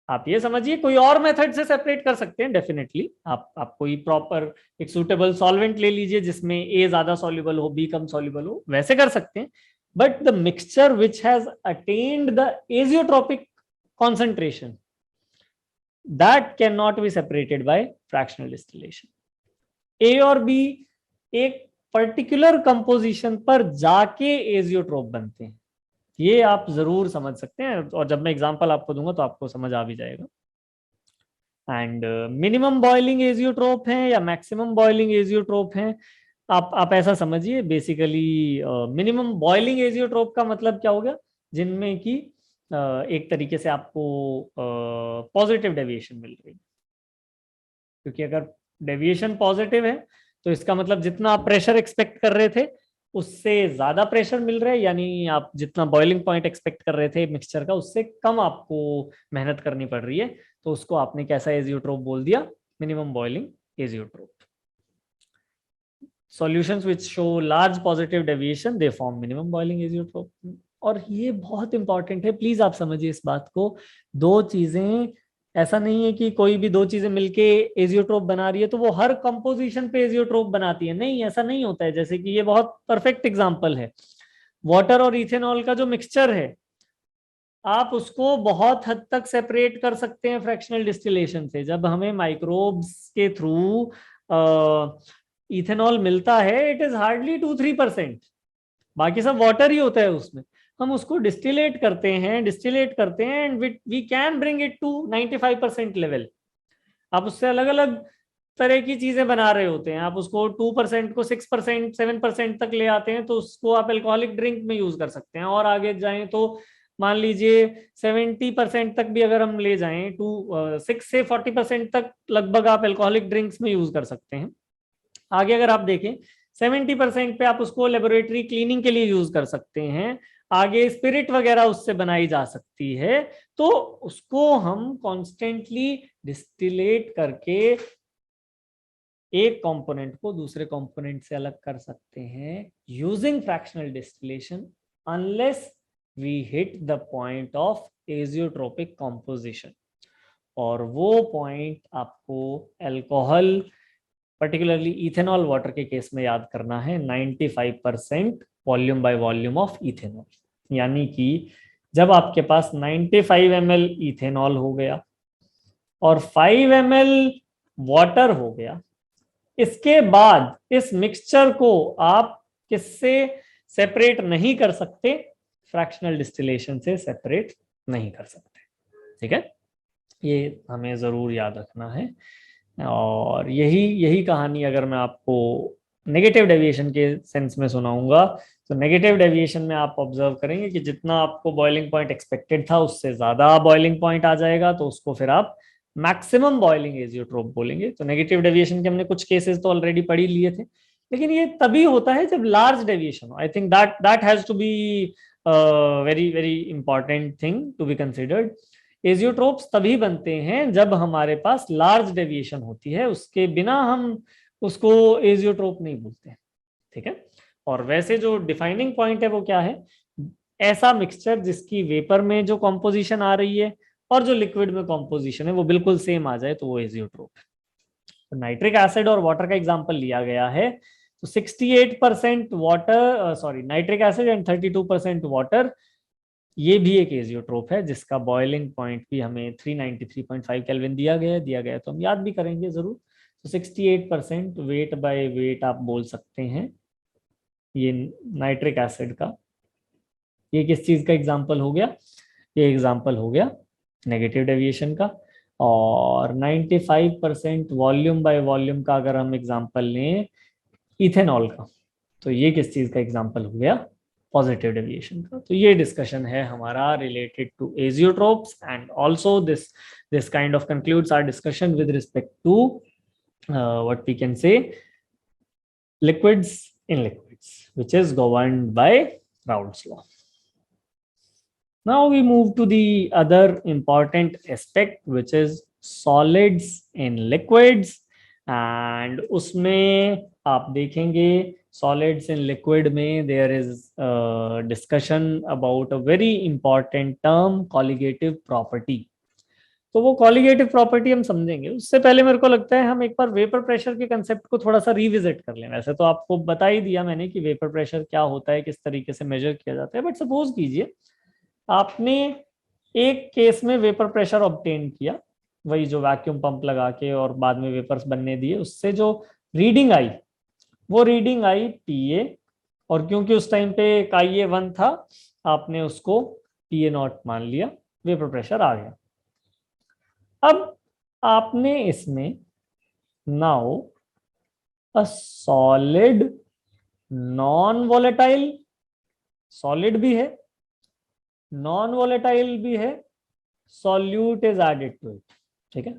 आप ये समझिए कोई और मेथड से सेपरेट कर सकते हैं डेफिनेटली। आप कोई प्रॉपर एक सूटेबल सॉल्वेंट ले लीजिए जिसमें ए ज्यादा सॉल्युबल हो, बी कम सॉल्युबल हो, वैसे कर सकते हैं। but the mixture which has attained the azeotropic concentration, that cannot be separated by fractional distillation. A और B एक पर्टिकुलर कंपोजिशन पर जाके एजियोट्रोप बनते हैं, ये आप जरूर समझ सकते हैं, और जब मैं एग्जांपल आपको दूंगा तो आपको समझ आ भी जाएगा. एंड मिनिमम बॉइलिंग एजियोट्रोप है या मैक्सिमम बॉइलिंग एजियोट्रोप है, आप ऐसा समझिए. बेसिकली मिनिमम बॉइलिंग एजियोट्रोप का मतलब क्या हो गया, जिनमें कि एक तरीके से आपको पॉजिटिव डेविएशन मिल रही है. क्योंकि अगर डेविएशन पॉजिटिव है तो इसका मतलब जितना आप प्रेशर एक्सपेक्ट कर रहे थे उससे ज्यादा प्रेशर मिल रहा है, यानी आप जितना बॉइलिंग पॉइंट एक्सपेक्ट कर रहे थे मिक्सचर का उससे कम आपको मेहनत करनी पड़ रही है, तो उसको आपने कैसा एजियोट्रोप बोल दिया, minimum boiling azeotrope. Solutions which show large positive deviation they form minimum boiling azeotrope. और ये बहुत इंपॉर्टेंट है, प्लीज आप समझिए इस बात को. दो चीजें, ऐसा नहीं है कि कोई भी दो चीजें मिलके एजियोट्रोप बना रही है तो वो हर कंपोजिशन पे एजियोट्रोप बनाती है, नहीं, ऐसा नहीं होता है. जैसे कि ये बहुत परफेक्ट एग्जांपल है, वाटर और इथेनॉल का जो मिक्सचर है, आप उसको बहुत हद तक सेपरेट कर सकते हैं फ्रैक्शनल डिस्टिलेशन से. जब हमें माइक्रोब्स के थ्रू इथेनॉल मिलता है, इट इज हार्डली 2-3%, बाकी सब वाटर ही होता है उसमें. हम उसको डिस्टिलेट करते हैं and we can bring it to 95% level. आप उससे अलग अलग तरह की चीजें बना रहे होते हैं, आप उसको 2% को 6%, 7% तक ले आते हैं, तो उसको आप अल्कोहलिक ड्रिंक में यूज कर सकते हैं. और आगे जाएं तो मान लीजिए 70% तक भी अगर हम ले जाएं, 6 से 40% तक लगभग आप अल्कोहलिक ड्रिंक्स में यूज कर सकते हैं. आगे अगर आप देखें 70% पे आप उसको लेबोरेटरी क्लीनिंग के लिए यूज कर सकते हैं. आगे स्पिरिट वगैरह उससे बनाई जा सकती है, तो उसको हम कॉन्स्टेंटली डिस्टिलेट करके एक कंपोनेंट को दूसरे कंपोनेंट से अलग कर सकते हैं using fractional distillation, unless we hit the point of azeotropic composition. और वो पॉइंट आपको अल्कोहल, पर्टिकुलरली इथेनॉल वाटर के केस में याद करना है, 95% volume by volume of ethanol. यानी कि जब आपके पास 95 ml इथेनॉल हो गया और 5 ml वाटर हो गया, इसके बाद इस मिक्सचर को आप किससे सेपरेट नहीं कर सकते, फ्रैक्शनल डिस्टिलेशन से सेपरेट नहीं कर सकते. ठीक है, ये हमें जरूर याद रखना है. और यही कहानी अगर मैं आपको नेगेटिव डेविएशन के सेंस में सुनाऊंगा, तो नेगेटिव डेविएशन में आप ऑब्जर्व करेंगे कि जितना आपको बॉइलिंग पॉइंट एक्सपेक्टेड था उससे ज्यादा बॉइलिंग पॉइंट आ जाएगा, तो उसको फिर आप मैक्सिमम बॉइलिंग एजियोट्रोप बोलेंगे. तो नेगेटिव डेविएशन के हमने कुछ केसेस तो ऑलरेडी पढ़ ही लिए थे, लेकिन ये तभी होता है जब लार्ज डेविएशन हो. I think that has to be very very important thing to be considered. Azeotropes तभी बनते हैं जब हमारे पास लार्ज डेविएशन होती है, उसके बिना हम उसको एजियोट्रोप नहीं बोलते. ठीक है, और वैसे जो डिफाइनिंग पॉइंट है वो क्या है, ऐसा मिक्सचर जिसकी वेपर में जो कॉम्पोजिशन आ रही है और जो लिक्विड में कॉम्पोजिशन है वो बिल्कुल सेम आ जाए, तो वो एजियोट्रोप है. तो नाइट्रिक एसिड और वाटर का एग्जाम्पल लिया गया है, तो 68% water, sorry nitric acid and 32% water, ये भी एक एजियोट्रोप है जिसका बॉइलिंग पॉइंट भी हमें 393.5 केल्विन दिया गया है, तो हम याद भी करेंगे जरूर. तो 68% वेट बाय वेट आप बोल सकते हैं ये नाइट्रिक एसिड का. ये किस चीज का एग्जांपल हो गया, ये एग्जांपल हो गया नेगेटिव डेविएशन का. और 95% वॉल्यूम बाय वॉल्यूम का अगर हम एग्जांपल लें इथेनॉल का, तो ये किस चीज का एग्जांपल हो गया, पॉजिटिव डेविएशन का. तो ये डिस्कशन है हमारा related to azeotropes, and also this kind of concludes our discussion with respect to what we can say liquids in liquids, which is governed by Raoult's law. Now we move to the other important aspect, which is solids in liquids. And उसमें आप देखेंगे solids in liquid में there is a discussion about a very important term, colligative property. तो वो colligative property हम समझेंगे। उससे पहले मेरे को लगता है हम एक बार वेपर प्रेशर के कंसेप्ट को थोड़ा सा रिविजिट कर लें। वैसे तो आपको बता ही दिया मैंने कि वेपर प्रेशर क्या होता है, किस तरीके से मेजर किया जाता है, बट सपोज कीजिए आपने एक केस में वेपर प्रेशर ऑब्टेन किया, वही जो वैक्यूम पंप लगा के और बाद में वेपर्स बनने दिए, उससे जो रीडिंग आई वो रीडिंग आई PA, और क्योंकि उस टाइम पे IA 1 था आपने उसको PA0 मान लिया, वेपर प्रेशर आ गया। अब आपने इसमें now a solid non volatile, solid भी है नॉन वोलेटाइल भी है, solute is added to it, ठीक है,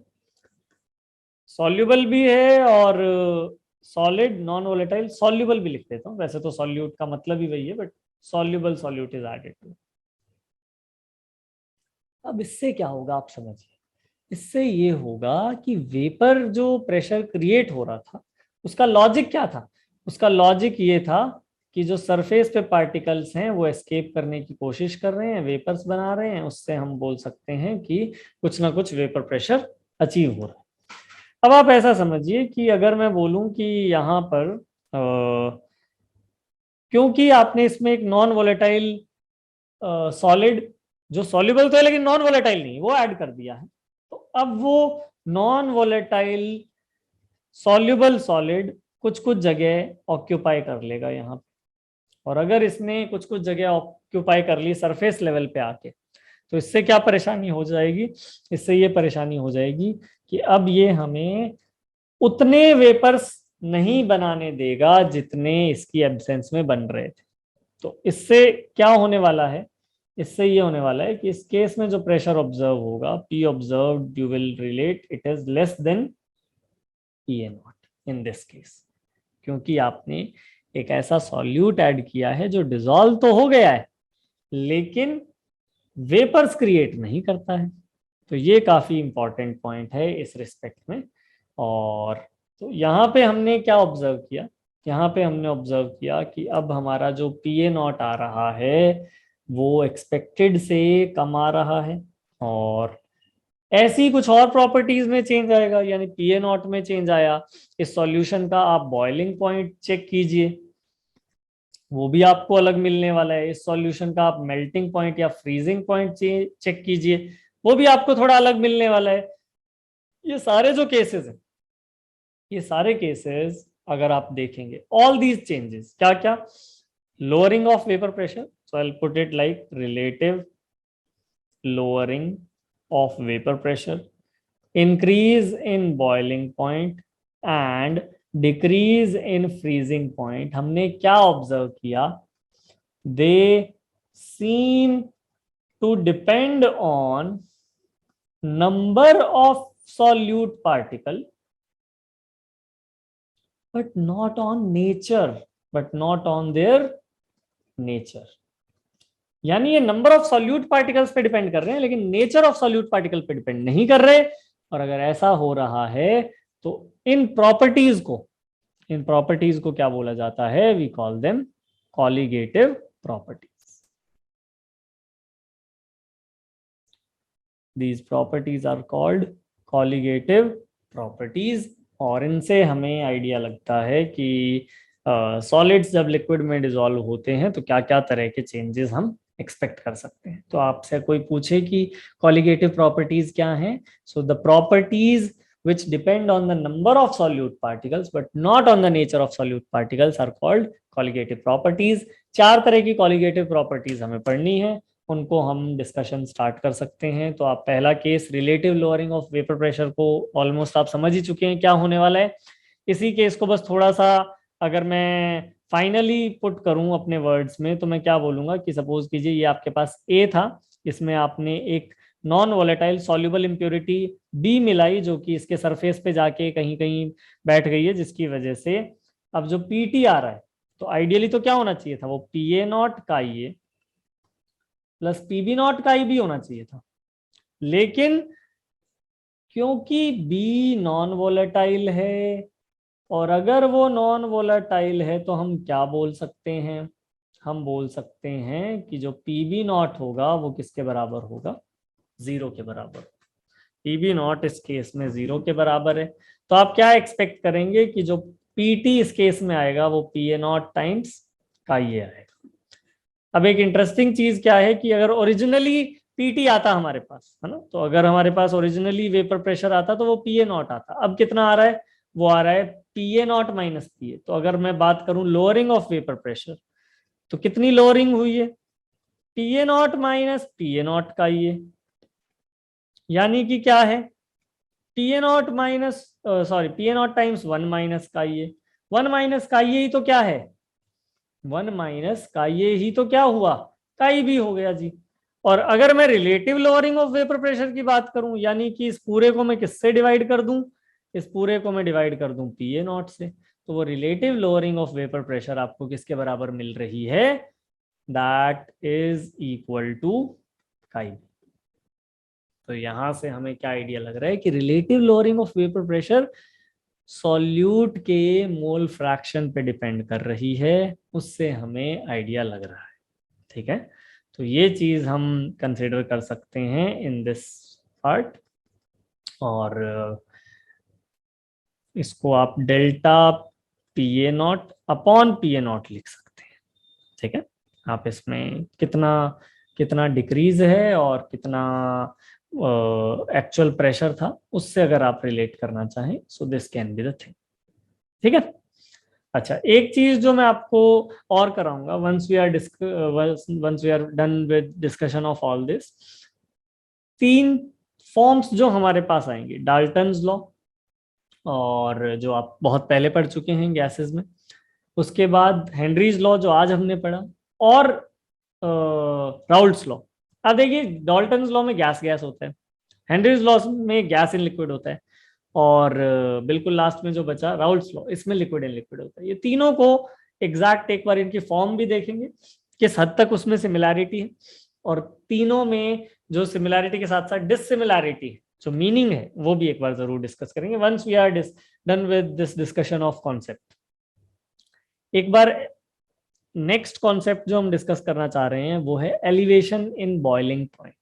सॉल्यूबल भी है और सॉलिड नॉन वोलेटाइल, सॉल्यूबल भी लिख देता हूं, वैसे तो सॉल्यूट का मतलब ही वही है, but soluble solute is added to. अब इससे क्या होगा आप समझिए, इससे ये होगा कि वेपर जो प्रेशर क्रिएट हो रहा था उसका लॉजिक क्या था, उसका लॉजिक ये था कि जो सरफेस पे पार्टिकल्स हैं वो एस्केप करने की कोशिश कर रहे हैं, वेपर्स बना रहे हैं, उससे हम बोल सकते हैं कि कुछ ना कुछ वेपर प्रेशर अचीव हो रहा है। अब आप ऐसा समझिए कि अगर मैं बोलूं कि यहाँ पर क्योंकि आपने इसमें एक नॉन वोलेटाइल सॉलिड जो सॉल्युबल तो है लेकिन नॉन वोलेटाइल नहीं, वो ऐड कर दिया है, तो अब वो नॉन वोलेटाइल सॉल्युबल सॉलिड कुछ कुछ जगह ऑक्यूपाई कर लेगा यहाँ पे। और अगर इसने कुछ कुछ जगह ऑक्यूपाई कर ली सरफेस लेवल पे आके, तो इससे क्या परेशानी हो जाएगी, इससे ये परेशानी हो जाएगी कि अब ये हमें उतने वेपर्स नहीं बनाने देगा जितने इसकी एब्सेंस में बन रहे थे। तो इससे क्या होने वाला है, इससे ये होने वाला है कि इस केस में जो प्रेशर ऑब्जर्व होगा P observed you will relate it is less than PA0 in this case, क्योंकि आपने एक ऐसा सॉल्यूट ऐड किया है जो डिसॉल्व तो हो गया है लेकिन वेपर्स क्रिएट नहीं करता है। तो ये काफी इंपॉर्टेंट पॉइंट है इस रिस्पेक्ट में। और तो यहाँ पे हमने क्या ऑब्जर्व किया, यहाँ पे हमने ऑब्जर्व किया कि अब हमारा जो PA0 आ रहा है वो एक्सपेक्टेड से कम आ रहा है, और ऐसी कुछ और प्रॉपर्टीज में चेंज आएगा, यानी PA0 में चेंज आया। इस सॉल्यूशन का आप बॉइलिंग पॉइंट चेक कीजिए, वो भी आपको अलग मिलने वाला है। इस सॉल्यूशन का आप मेल्टिंग पॉइंट या फ्रीजिंग पॉइंट चेक कीजिए, वो भी आपको थोड़ा अलग मिलने वाला है। ये सारे जो केसेस हैं, ये सारे केसेस अगर आप देखेंगे, ऑल दीज चेंजेस क्या क्या, lowering of vapour pressure, so I will put it like relative lowering of vapor pressure, increase in boiling point and decrease in freezing point। हमने क्या ऑब्जर्व किया, they seem to depend on number of solute particle but not on nature, but not on their nature। यानी ये number of solute particles पे depend कर रहे हैं लेकिन नेचर ऑफ सॉल्यूट पार्टिकल पे डिपेंड नहीं कर रहे। और अगर ऐसा हो रहा है तो इन प्रॉपर्टीज को क्या बोला जाता है, we call them colligative properties. These properties are called colligative properties. और इनसे हमें आइडिया लगता है कि सॉलिड्स जब लिक्विड में डिसॉल्व होते हैं तो क्या क्या तरह के चेंजेस हम एक्सपेक्ट कर सकते हैं। तो आपसे कोई पूछे कि कॉलिगेटिव प्रॉपर्टीज क्या हैं, so the properties which depend on the number of solute particles but not on the nature of solute particles are called colligative properties। चार तरह की colligative properties हमें पढ़नी है, उनको हम डिस्कशन स्टार्ट कर सकते हैं। तो आप पहला case relative lowering of vapour pressure को ऑलमोस्ट आप समझ ही चुके हैं क्या होने वाला है। इसी केस को बस थोड़ा सा अगर मैं फाइनली पुट करूं अपने वर्ड्स में तो मैं क्या बोलूंगा कि सपोज कीजिए ये आपके पास A था, इसमें आपने एक non volatile soluble impurity B मिलाई जो कि इसके सरफेस पे जाके कहीं कहीं बैठ गई है, जिसकी वजह से अब जो PT आ रहा है तो आइडियली तो क्या होना चाहिए था, वो PA0 का ये प्लस PB0 का भी होना चाहिए था। लेकिन क्योंकि B नॉन वोलेटाइल है, और अगर वो नॉन वोलेटाइल है तो हम क्या बोल सकते हैं, हम बोल सकते हैं कि जो PB0 होगा वो किसके बराबर होगा, 0 के बराबर। पीबी नॉट इस केस में 0 के बराबर है, तो आप क्या एक्सपेक्ट करेंगे कि जो पीटी इस केस में आएगा वो पी ए नॉट टाइम्स का ये आएगा। अब एक इंटरेस्टिंग चीज क्या है कि अगर ओरिजिनली पीटी आता हमारे पास, है ना, तो अगर हमारे पास ओरिजिनली वेपर प्रेशर आता तो वो पी ए नॉट आता। अब कितना आ रहा है, वो आ रहा है P A not minus P ए। तो अगर मैं बात करूं लोअरिंग ऑफ वेपर प्रेशर, तो कितनी लोअरिंग हुई है, P A not minus P A not का ये, यानी कि क्या है, P A not minus sorry P A not times 1 minus का ये, 1 माइनस का ये ही तो क्या है, 1 माइनस का ये ही तो क्या हुआ, काई भी हो गया जी। और अगर मैं relative lowering of vapour pressure की बात करूं, यानी कि इस पूरे को मैं किससे डिवाइड कर दूं, इस पूरे को मैं डिवाइड कर दूं पी ए नॉट से, तो वो relative lowering of vapour pressure आपको किसके बराबर मिल रही है, दैट इज इक्वल टू काई। तो यहां से हमें क्या आइडिया लग रहा है कि relative lowering of vapour pressure solute के मोल फ्रैक्शन पे डिपेंड कर रही है, उससे हमें आइडिया लग रहा है। ठीक है, तो ये चीज हम कंसिडर कर सकते हैं इन दिस पार्ट। और इसको आप delta P A not upon P A not लिख सकते हैं। ठीक है, आप इसमें कितना कितना डिक्रीज है और कितना एक्चुअल प्रेशर था उससे अगर आप रिलेट करना चाहें, so this can be the thing. ठीक है, अच्छा एक चीज जो मैं आपको और कराऊंगा, once we are done with discussion of all this, 3 forms जो हमारे पास आएंगे, डाल्टन्स लॉ, और जो आप बहुत पहले पढ़ चुके हैं गैसेस में, उसके बाद हेनरीज लॉ जो आज हमने पढ़ा, और राउल्ट्स लॉ। अब देखिए डाल्टन्स लॉ में गैस गैस होता है, हेनरीज लॉ में गैस इन लिक्विड होता है, और बिल्कुल लास्ट में जो बचा राउल्ट्स लॉ, इसमें लिक्विड इन लिक्विड होता है। ये तीनों को एग्जैक्ट एक बार इनकी फॉर्म भी देखेंगे, किस हद तक उसमें सिमिलैरिटी है, और तीनों में जो सिमिलैरिटी के साथ साथ डिससिमिलैरिटी है, जो मीनिंग है, वो भी एक बार जरूर डिस्कस करेंगे once we are done with this discussion of concept. एक बार नेक्स्ट कॉन्सेप्ट जो हम डिस्कस करना चाह रहे हैं वो है elevation in boiling point.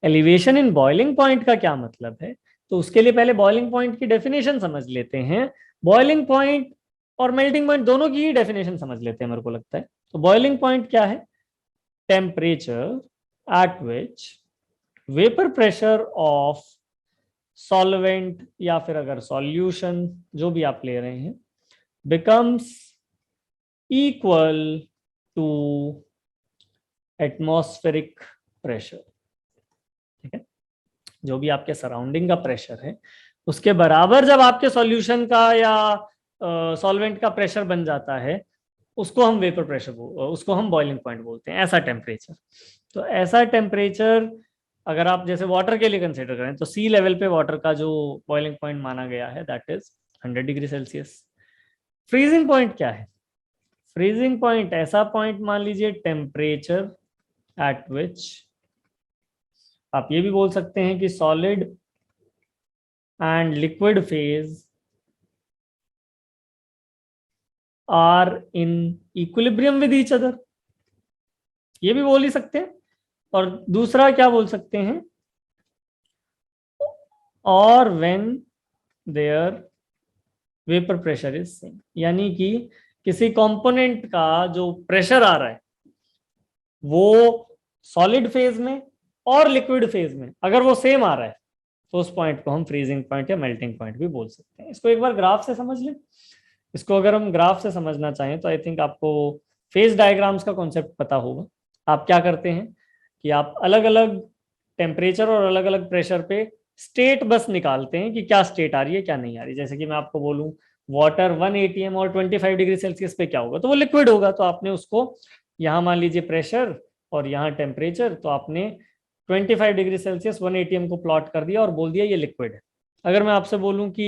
Elevation in boiling point का क्या मतलब है, तो उसके लिए पहले बॉइलिंग पॉइंट की डेफिनेशन समझ लेते हैं। बॉइलिंग पॉइंट और मेल्टिंग पॉइंट दोनों की ही डेफिनेशन समझ लेते हैं, मेरे को लगता है। तो बॉइलिंग पॉइंट क्या है, temperature at which vapour pressure of solvent या फिर अगर सॉल्यूशन जो भी आप ले रहे हैं becomes equal to atmospheric pressure. ठीक है, जो भी आपके सराउंडिंग का प्रेशर है उसके बराबर जब आपके सॉल्यूशन का या सॉल्वेंट का प्रेशर बन जाता है, उसको हम वेपर प्रेशर, उसको हम बॉइलिंग पॉइंट बोलते हैं, ऐसा टेम्परेचर। तो ऐसा टेम्परेचर अगर आप जैसे वाटर के लिए कंसिडर करें, तो सी लेवल पे वाटर का जो बॉइलिंग पॉइंट माना गया है that is 100 degree Celsius. Freezing point क्या है, फ्रीजिंग पॉइंट ऐसा पॉइंट मान लीजिए टेम्परेचर एट विच, आप ये भी बोल सकते हैं कि solid and liquid phase are in equilibrium with each other, ये भी बोल ही सकते हैं। और दूसरा क्या बोल सकते हैं, और when their vapour pressure is same, यानी कि किसी कंपोनेंट का जो प्रेशर आ रहा है वो सॉलिड फेज में और लिक्विड फेज में अगर वो सेम आ रहा है, तो उस पॉइंट को हम फ्रीजिंग पॉइंट या मेल्टिंग पॉइंट भी बोल सकते हैं। इसको एक बार ग्राफ से समझ लें। इसको अगर हम ग्राफ से समझना चाहें तो आई थिंक आपको फेज डायग्राम्स का कॉन्सेप्ट पता होगा। आप क्या करते हैं कि आप अलग अलग टेम्परेचर और अलग अलग प्रेशर पे स्टेट बस निकालते हैं कि क्या स्टेट आ रही है क्या नहीं आ रही। जैसे कि मैं आपको बोलूं वाटर 1 एटीएम और 25 डिग्री सेल्सियस पे क्या होगा, तो वो लिक्विड होगा। तो आपने उसको यहाँ मान लीजिए प्रेशर और यहाँ टेम्परेचर, तो आपने 25 डिग्री सेल्सियस 1 एटीएम को प्लॉट कर दिया और बोल दिया ये लिक्विड है। अगर मैं आपसे बोलूं कि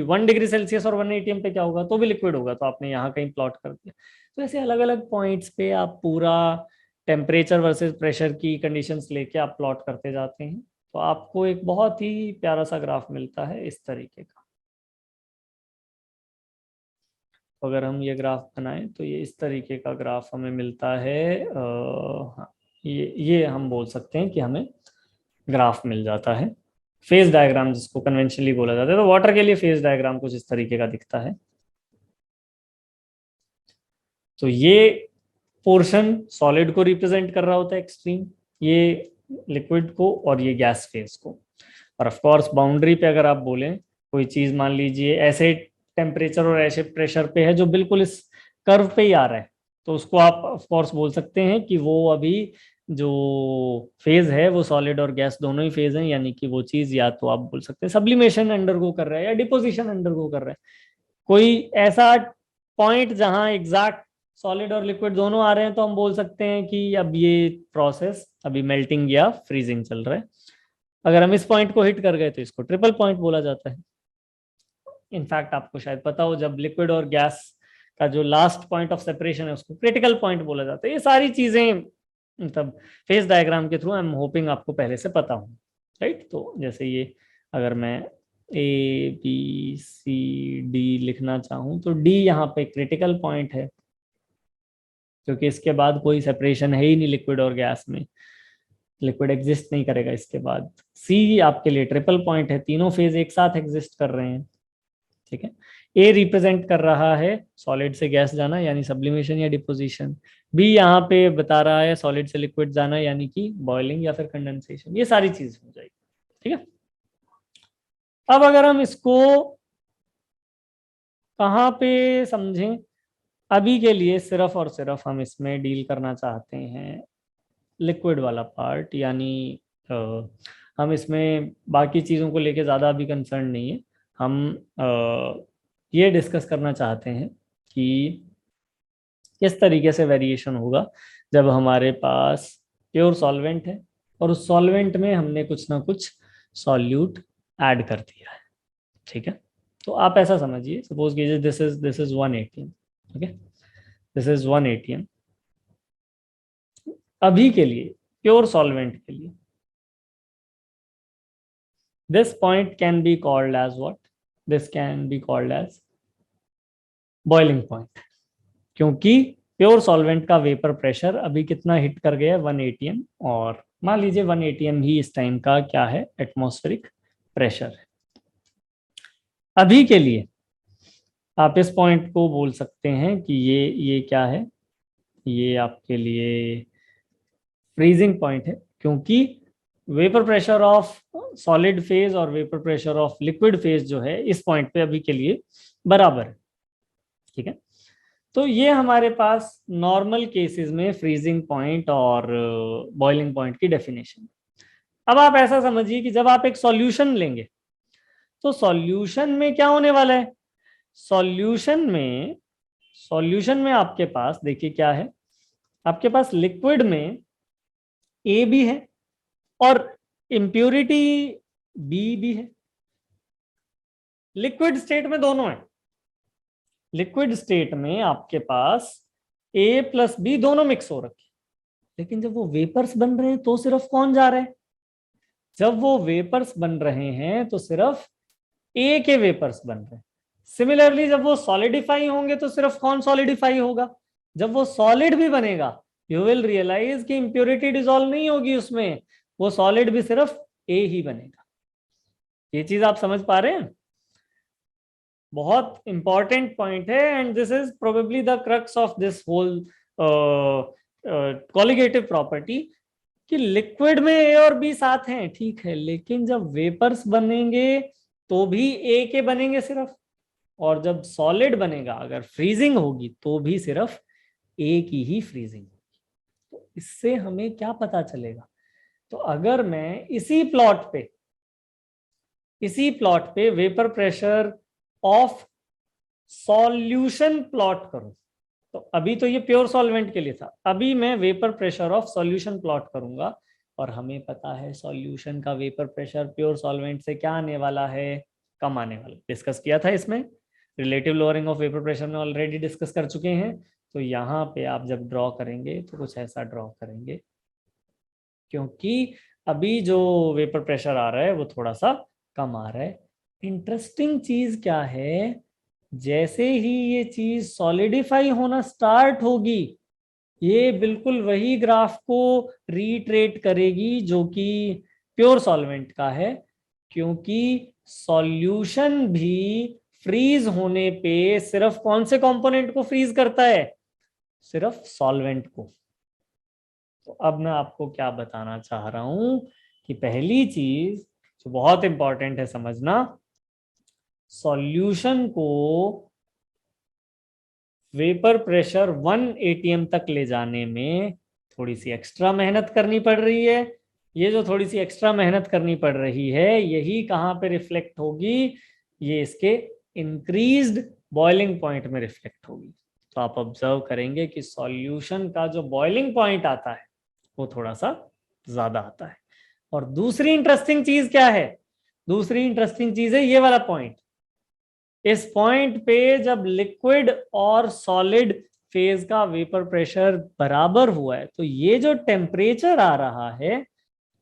1 डिग्री सेल्सियस और 1 एटीएम पे क्या होगा, तो भी लिक्विड होगा, तो आपने यहाँ कहीं प्लॉट कर दिया। तो ऐसे अलग अलग पॉइंट्स पे आप पूरा टेम्परेचर वर्सेस प्रेशर की कंडीशंस लेके आप प्लॉट करते जाते हैं, तो आपको एक बहुत ही प्यारा सा ग्राफ मिलता है इस तरीके का। अगर हम ये ग्राफ बनाएं तो ये इस तरीके का ग्राफ हमें मिलता है। हाँ, ये हम बोल सकते हैं कि हमें ग्राफ मिल जाता है। फेज डायग्राम जिसको कन्वेंशनली बोला जाता है। तो वाटर के लिए फेज डायग्राम कुछ इस तरीके का दिखता है। तो ये पोर्शन सॉलिड को रिप्रेजेंट कर रहा होता है एक्सट्रीम, ये लिक्विड को, और ये गैस फेज को। और ऑफ कोर्स बाउंड्री पे अगर आप बोलें कोई चीज, मान लीजिए ऐसे टेम्परेचर और ऐसे प्रेशर पे है जो बिल्कुल इस कर्व पे ही आ रहा है, तो उसको आप ऑफ कोर्स बोल सकते हैं कि वो अभी जो फेज है वो सॉलिड और गैस दोनों ही फेज हैं, यानी कि वो चीज या तो आप बोल सकते हैं सब्लिमेशन अंडरगो कर रहा है या डिपोजिशन अंडरगो कर रहा है। कोई ऐसा पॉइंट जहां एग्जैक्ट सॉलिड और लिक्विड दोनों आ रहे हैं तो हम बोल सकते हैं कि अब ये प्रोसेस अभी मेल्टिंग या फ्रीजिंग चल रहा है। अगर हम इस पॉइंट को हिट कर गए तो इसको ट्रिपल पॉइंट बोला जाता है। इनफैक्ट आपको शायद पता हो, जब लिक्विड और गैस का जो लास्ट पॉइंट ऑफ सेपरेशन है उसको क्रिटिकल पॉइंट बोला जाता है। ये सारी चीजें मतलब फेज डायग्राम के थ्रू आई एम होपिंग आपको पहले से पता हो, राइट। तो जैसे ये अगर मैं ABCD लिखना चाहूँ तो D यहाँ पे क्रिटिकल पॉइंट है, क्योंकि इसके बाद कोई सेपरेशन है ही नहीं लिक्विड और गैस में, लिक्विड एग्जिस्ट नहीं करेगा इसके बाद। C आपके लिए ट्रिपल पॉइंट है, तीनों फेज एक साथ एग्जिस्ट कर रहे हैं, ठीक है। A रिप्रेजेंट कर रहा है सॉलिड से गैस जाना यानी सब्लिमेशन या डिपोजिशन। B यहाँ पे बता रहा है सॉलिड से लिक्विड जाना यानी कि बॉइलिंग या फिर कंडेंसेशन। ये सारी चीज हो जाएगी, ठीक है। अब अगर हम इसको कहाँ पे समझें, अभी के लिए सिर्फ और सिर्फ हम इसमें डील करना चाहते हैं लिक्विड वाला पार्ट, यानी अ, हम इसमें बाकी चीज़ों को लेके ज़्यादा अभी कंसर्न नहीं है। हम ये डिस्कस करना चाहते हैं कि किस तरीके से वेरिएशन होगा जब हमारे पास प्योर सॉल्वेंट है और उस सॉल्वेंट में हमने कुछ ना कुछ सॉल्यूट ऐड कर दिया है, ठीक है। तो आप ऐसा समझिए, सपोज कीजिए this is 1 ATM, okay, this is 1 ATM। अभी के लिए प्योर सॉल्वेंट के लिए this point can be called as what, this can be called as boiling point, क्योंकि प्योर सॉल्वेंट का वेपर प्रेशर अभी कितना हिट कर गया है, 1 ATM। और मान लीजिए 1 ATM ही इस टाइम का क्या है, एटमॉस्फेरिक प्रेशर है। अभी के लिए आप इस पॉइंट को बोल सकते हैं कि ये क्या है, ये आपके लिए फ्रीजिंग पॉइंट है, क्योंकि vapour pressure of solid phase और vapour pressure of liquid phase जो है इस पॉइंट पे अभी के लिए बराबर है, ठीक है। तो ये हमारे पास नॉर्मल केसेस में फ्रीजिंग पॉइंट और बॉइलिंग पॉइंट की डेफिनेशन। अब आप ऐसा समझिए कि जब आप एक सॉल्यूशन लेंगे तो सॉल्यूशन में क्या होने वाला है, सॉल्यूशन में आपके पास देखिए क्या है, आपके पास लिक्विड में ए भी है और इम्प्योरिटी बी भी है। लिक्विड स्टेट में दोनों है, लिक्विड स्टेट में आपके पास ए प्लस बी दोनों मिक्स हो रखे, लेकिन जब वो वेपर्स बन रहे हैं तो सिर्फ कौन जा रहा है, जब वो वेपर्स बन रहे हैं तो सिर्फ ए के वेपर्स बन रहे हैं। सिमिलरली जब वो सॉलिडिफाई होंगे तो सिर्फ कौन सॉलिडिफाई होगा, जब वो सॉलिड भी बनेगा यू विल रियलाइज कि इंप्योरिटी डिसॉल्व नहीं होगी उसमें, वो सॉलिड भी सिर्फ ए ही बनेगा। ये चीज आप समझ पा रहे हैं, बहुत इंपॉर्टेंट पॉइंट है। And this is probably the crux of this whole colligative property, कि लिक्विड में ए और बी साथ हैं, ठीक है, लेकिन जब वेपर्स बनेंगे तो भी ए के बनेंगे सिर्फ, और जब सॉलिड बनेगा अगर फ्रीजिंग होगी तो भी सिर्फ ए की ही फ्रीजिंग होगी। तो इससे हमें क्या पता चलेगा, तो अगर मैं इसी प्लॉट पे vapour pressure of solution plot करूं, तो अभी तो ये प्योर सॉल्वेंट के लिए था, अभी मैं vapour pressure of solution plot करूंगा, और हमें पता है सॉल्यूशन का वेपर प्रेशर प्योर सॉल्वेंट से क्या आने वाला है, कम आने वाला, डिस्कस किया था इसमें, relative lowering of vapour pressure में ऑलरेडी डिस्कस कर चुके हैं। तो यहाँ पे आप जब ड्रॉ करेंगे तो कुछ ऐसा ड्रॉ करेंगे, क्योंकि अभी जो वेपर प्रेशर आ रहा है वो थोड़ा सा कम आ रहा है। इंटरेस्टिंग चीज क्या है, जैसे ही ये चीज सॉलिडिफाई होना स्टार्ट होगी ये बिल्कुल वही ग्राफ को रीट्रेट करेगी जो कि प्योर सॉल्वेंट का है, क्योंकि सॉल्यूशन भी फ्रीज होने पे सिर्फ कौन से कंपोनेंट को फ्रीज करता है? सिर्फ सॉल्वेंट को। तो अब मैं आपको क्या बताना चाह रहा हूं कि पहली चीज जो बहुत इंपॉर्टेंट है समझना, सॉल्यूशन को वेपर प्रेशर 1 atm तक ले जाने में थोड़ी सी एक्स्ट्रा मेहनत करनी पड़ रही है। ये जो थोड़ी सी एक्स्ट्रा मेहनत करनी पड़ रही है यही कहाँ पे रिफ्लेक्ट होगी? ये इसके इंक्रीज्ड बॉइलिंग पॉइंट में रिफ्लेक्ट होगी। तो आप ऑब्जर्व करेंगे कि सॉल्यूशन का जो बॉइलिंग पॉइंट आता है वो थोड़ा सा ज्यादा आता है। और दूसरी इंटरेस्टिंग चीज क्या है? दूसरी इंटरेस्टिंग चीज है ये वाला पॉइंट। इस पॉइंट पे जब लिक्विड और सॉलिड फेज का वेपर प्रेशर बराबर हुआ है तो ये जो टेम्परेचर आ रहा है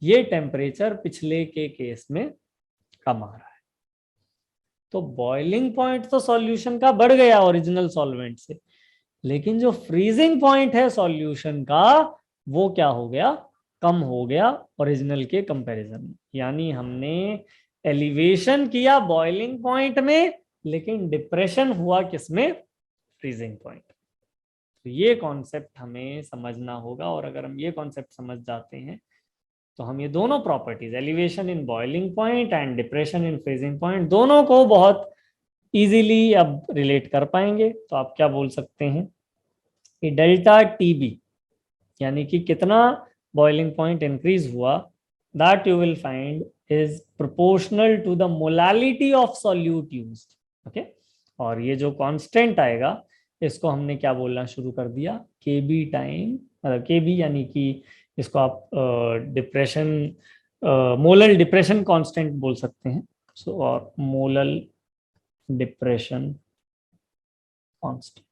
ये टेम्परेचर पिछले के केस में कम आ रहा है। तो बॉइलिंग पॉइंट तो सॉल्यूशन का बढ़ गया ओरिजिनल सॉल्वेंट से, लेकिन जो फ्रीजिंग पॉइंट है सॉल्यूशन का वो क्या हो गया? कम हो गया ओरिजिनल के कंपैरिजन में। यानी हमने एलिवेशन किया बॉइलिंग पॉइंट में, लेकिन डिप्रेशन हुआ किसमें? Freezing point. तो ये कॉन्सेप्ट हमें समझना होगा, और अगर हम ये कॉन्सेप्ट समझ जाते हैं तो हम ये दोनों properties, elevation in boiling point and depression in freezing point, दोनों को बहुत इजीली अब रिलेट कर पाएंगे। तो आप क्या बोल सकते हैं कि डेल्टा टीबी यानी कि कितना बॉइलिंग पॉइंट इंक्रीज हुआ, that you will find is proportional to the molality of solute used. Okay, और ये जो कांस्टेंट आएगा इसको हमने क्या बोलना शुरू कर दिया? केबी टाइम, मतलब केबी यानी कि इसको आप डिप्रेशन, मोलल डिप्रेशन कांस्टेंट बोल सकते हैं। सो और मोलल डिप्रेशन कांस्टेंट,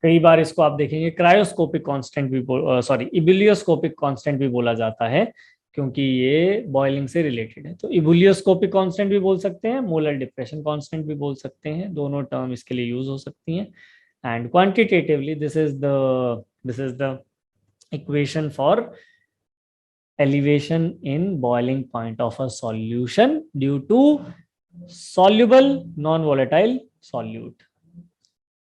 कई बार इसको आप देखेंगे क्रायोस्कोपिक कांस्टेंट भी सॉरी इबुलियोस्कोपिक कांस्टेंट भी बोला जाता है, क्योंकि ये बॉइलिंग से रिलेटेड है। तो इबुलियोस्कोपिक कांस्टेंट भी बोल सकते हैं, मोलर डिप्रेशन कांस्टेंट भी बोल सकते हैं, दोनों टर्म इसके लिए यूज हो सकती हैं। And quantitatively this is the equation for elevation in boiling point of a solution due to soluble non-volatile solute.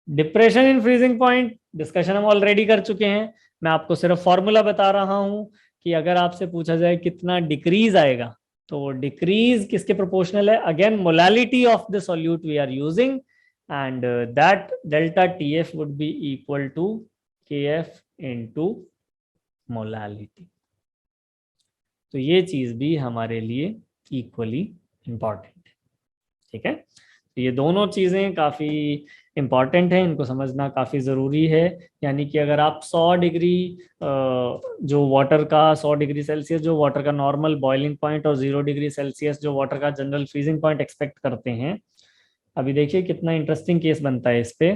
Depression in freezing point discussion हम ऑलरेडी कर चुके हैं। मैं आपको सिर्फ फॉर्मूला बता रहा हूं कि अगर आपसे पूछा जाए कितना डिक्रीज आएगा तो वो डिक्रीज किसके प्रोपोर्शनल है? Again molality of the solute we are using, and that delta TF would be equal to KF into molality. तो ये चीज भी हमारे लिए इक्वली इंपॉर्टेंट है। ठीक है, तो ये दोनों चीजें काफी इंपॉर्टेंट है, इनको समझना काफी जरूरी है। यानी कि अगर आप 100 डिग्री जो वाटर का 100 डिग्री सेल्सियस जो वाटर का नॉर्मल बॉइलिंग पॉइंट और 0 डिग्री सेल्सियस जो वाटर का जनरल फ्रीजिंग पॉइंट एक्सपेक्ट करते हैं, अभी देखिए कितना इंटरेस्टिंग केस बनता है इस पे।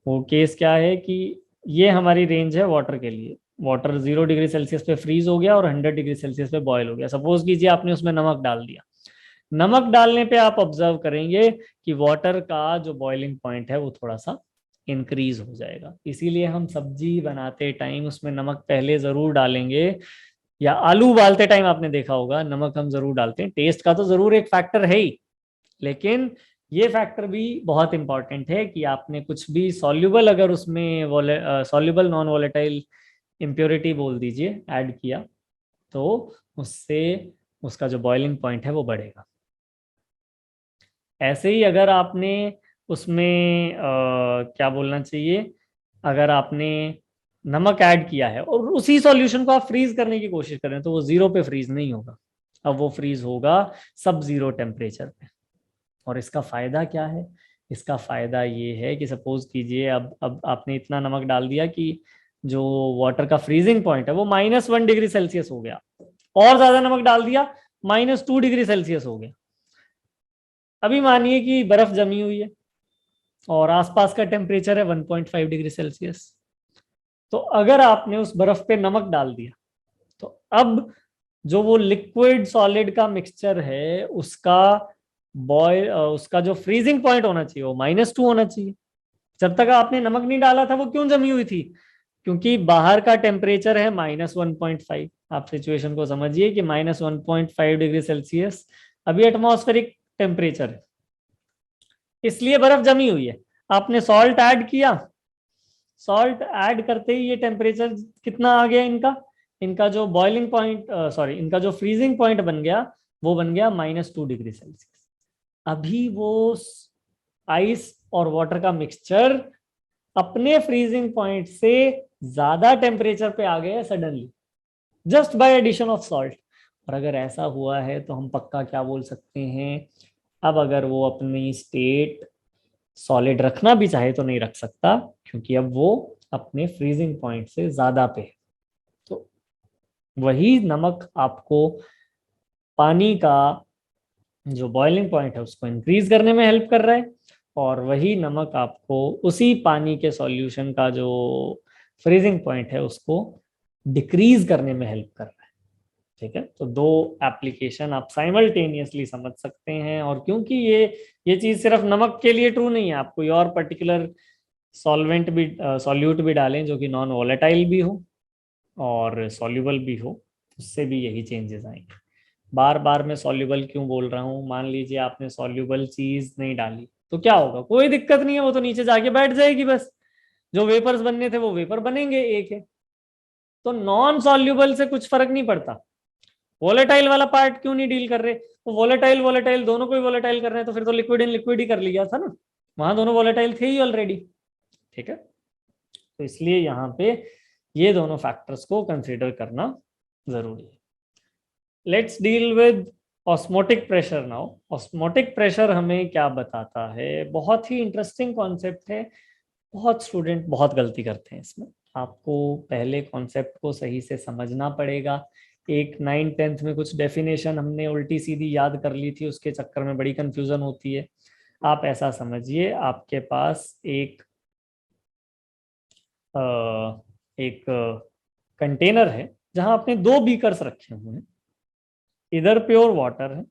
वो केस क्या है कि ये हमारी रेंज है वाटर के लिए, वाटर 0 डिग्री सेल्सियस पे फ्रीज हो गया और 100 डिग्री सेल्सियस पे बॉयल हो गया। सपोज कीजिए आपने उसमें नमक डाल दिया। नमक डालने पे आप ऑब्जर्व करेंगे कि वाटर का जो बॉइलिंग पॉइंट है वो थोड़ा सा इंक्रीज हो जाएगा। इसीलिए हम सब्जी बनाते टाइम उसमें नमक पहले जरूर डालेंगे, या आलू उबालते टाइम आपने देखा होगा नमक हम जरूर डालते हैं। टेस्ट का तो जरूर एक फैक्टर है ही, लेकिन ये फैक्टर भी बहुत इंपॉर्टेंट है कि आपने कुछ भी सॉल्युबल, अगर उसमें सॉल्युबल नॉन वोलेटाइल इम्प्योरिटी बोल दीजिए ऐड किया, तो उससे उसका जो बॉइलिंग पॉइंट है वो बढ़ेगा। ऐसे ही अगर आपने उसमें क्या बोलना चाहिए, अगर आपने नमक ऐड किया है और उसी सॉल्यूशन को आप फ्रीज करने की कोशिश करें तो वो 0 पे फ्रीज नहीं होगा, अब वो फ्रीज होगा सब 0 टेम्परेचर पे। और इसका फायदा क्या है? इसका फायदा ये है कि सपोज कीजिए अब आपने इतना नमक डाल दिया कि जो वाटर का फ्रीजिंग पॉइंट है वो -1 डिग्री सेल्सियस हो गया, और ज्यादा नमक डाल दिया -2 डिग्री सेल्सियस हो गया। अभी मानिए कि बर्फ जमी हुई है और आसपास का टेम्परेचर है 1.5 डिग्री सेल्सियस। तो अगर आपने उस बर्फ पे नमक डाल दिया तो अब जो वो लिक्विड सॉलिड का मिक्सचर है उसका उसका जो फ्रीजिंग पॉइंट होना चाहिए वो -2 होना चाहिए। जब तक आपने नमक नहीं डाला था वो क्यों जमी हुई थी? क्योंकि बाहर का टेम्परेचर है -1.5, आप सिचुएशन को समझिए कि -1.5 डिग्री सेल्सियस अभी एटमॉस्फेरिक टेम्परेचर है, इसलिए बर्फ जमी हुई है। आपने सॉल्ट ऐड किया, सॉल्ट ऐड करते ही ये टेम्परेचर कितना आ गया इनका, इनका जो बॉइलिंग पॉइंट सॉरी इनका जो फ्रीजिंग पॉइंट बन गया वो बन गया -2 डिग्री सेल्सियस। अभी वो आइस और वाटर का मिक्सचर अपने फ्रीजिंग पॉइंट से ज्यादा टेम्परेचर पे आ गया suddenly, just by addition of salt. और अगर ऐसा हुआ है तो हम पक्का क्या बोल सकते हैं, अब अगर वो अपनी स्टेट सॉलिड रखना भी चाहे तो नहीं रख सकता, क्योंकि अब वो अपने फ्रीजिंग पॉइंट से ज्यादा पे है। तो वही नमक आपको पानी का जो बॉइलिंग पॉइंट है उसको इंक्रीज करने में हेल्प कर रहा है, और वही नमक आपको उसी पानी के सॉल्यूशन का जो फ्रीजिंग पॉइंट है उसको डिक्रीज करने में हेल्प कर रहा है। ठीक है, तो दो एप्लीकेशन आप साइमल्टेनियसली समझ सकते हैं। और क्योंकि ये चीज सिर्फ नमक के लिए ट्रू नहीं है, आप कोई और पर्टिकुलर सॉल्वेंट भी सॉल्यूट भी डालें जो कि नॉन वॉलेटाइल भी हो और सॉल्युबल भी हो, उससे भी यही चेंजेस आएंगे। बार बार मैं सॉल्युबल क्यों बोल रहा हूँ, मान लीजिए आपने सॉल्युबल चीज नहीं डाली तो क्या होगा, कोई दिक्कत नहीं है, वो तो नीचे जाके बैठ जाएगी, बस जो वेपर्स बनने थे वो वेपर बनेंगे, एक है। तो नॉन सॉल्युबल से कुछ फर्क नहीं पड़ता। वोलेटाइल वाला पार्ट क्यों नहीं डील कर रहे, तो वोलेटाइल वोलेटाइल दोनों को ही वोलेटाइल कर रहे हैं, तो फिर तो लिक्विड इन लिक्विड ही कर लिया था ना, वहां दोनों वोलेटाइल थे ही ऑलरेडी। ठीक है, तो इसलिए यहाँ पे ये दोनों फैक्टर्स को कंसीडर करना जरूरी है। Let's deal with osmotic pressure now. Osmotic pressure हमें क्या बताता है, बहुत ही इंटरेस्टिंग कॉन्सेप्ट है। बहुत स्टूडेंट बहुत गलती करते हैं इसमें, आपको पहले कॉन्सेप्ट को सही से समझना पड़ेगा। एक 9th-10th में कुछ डेफिनेशन हमने उल्टी सीधी याद कर ली थी, उसके चक्कर में बड़ी कंफ्यूजन होती है। आप ऐसा समझिए, आपके पास एक कंटेनर है जहां आपने दो बीकर्स रखे हुए हैं, इधर प्योर वाटर है,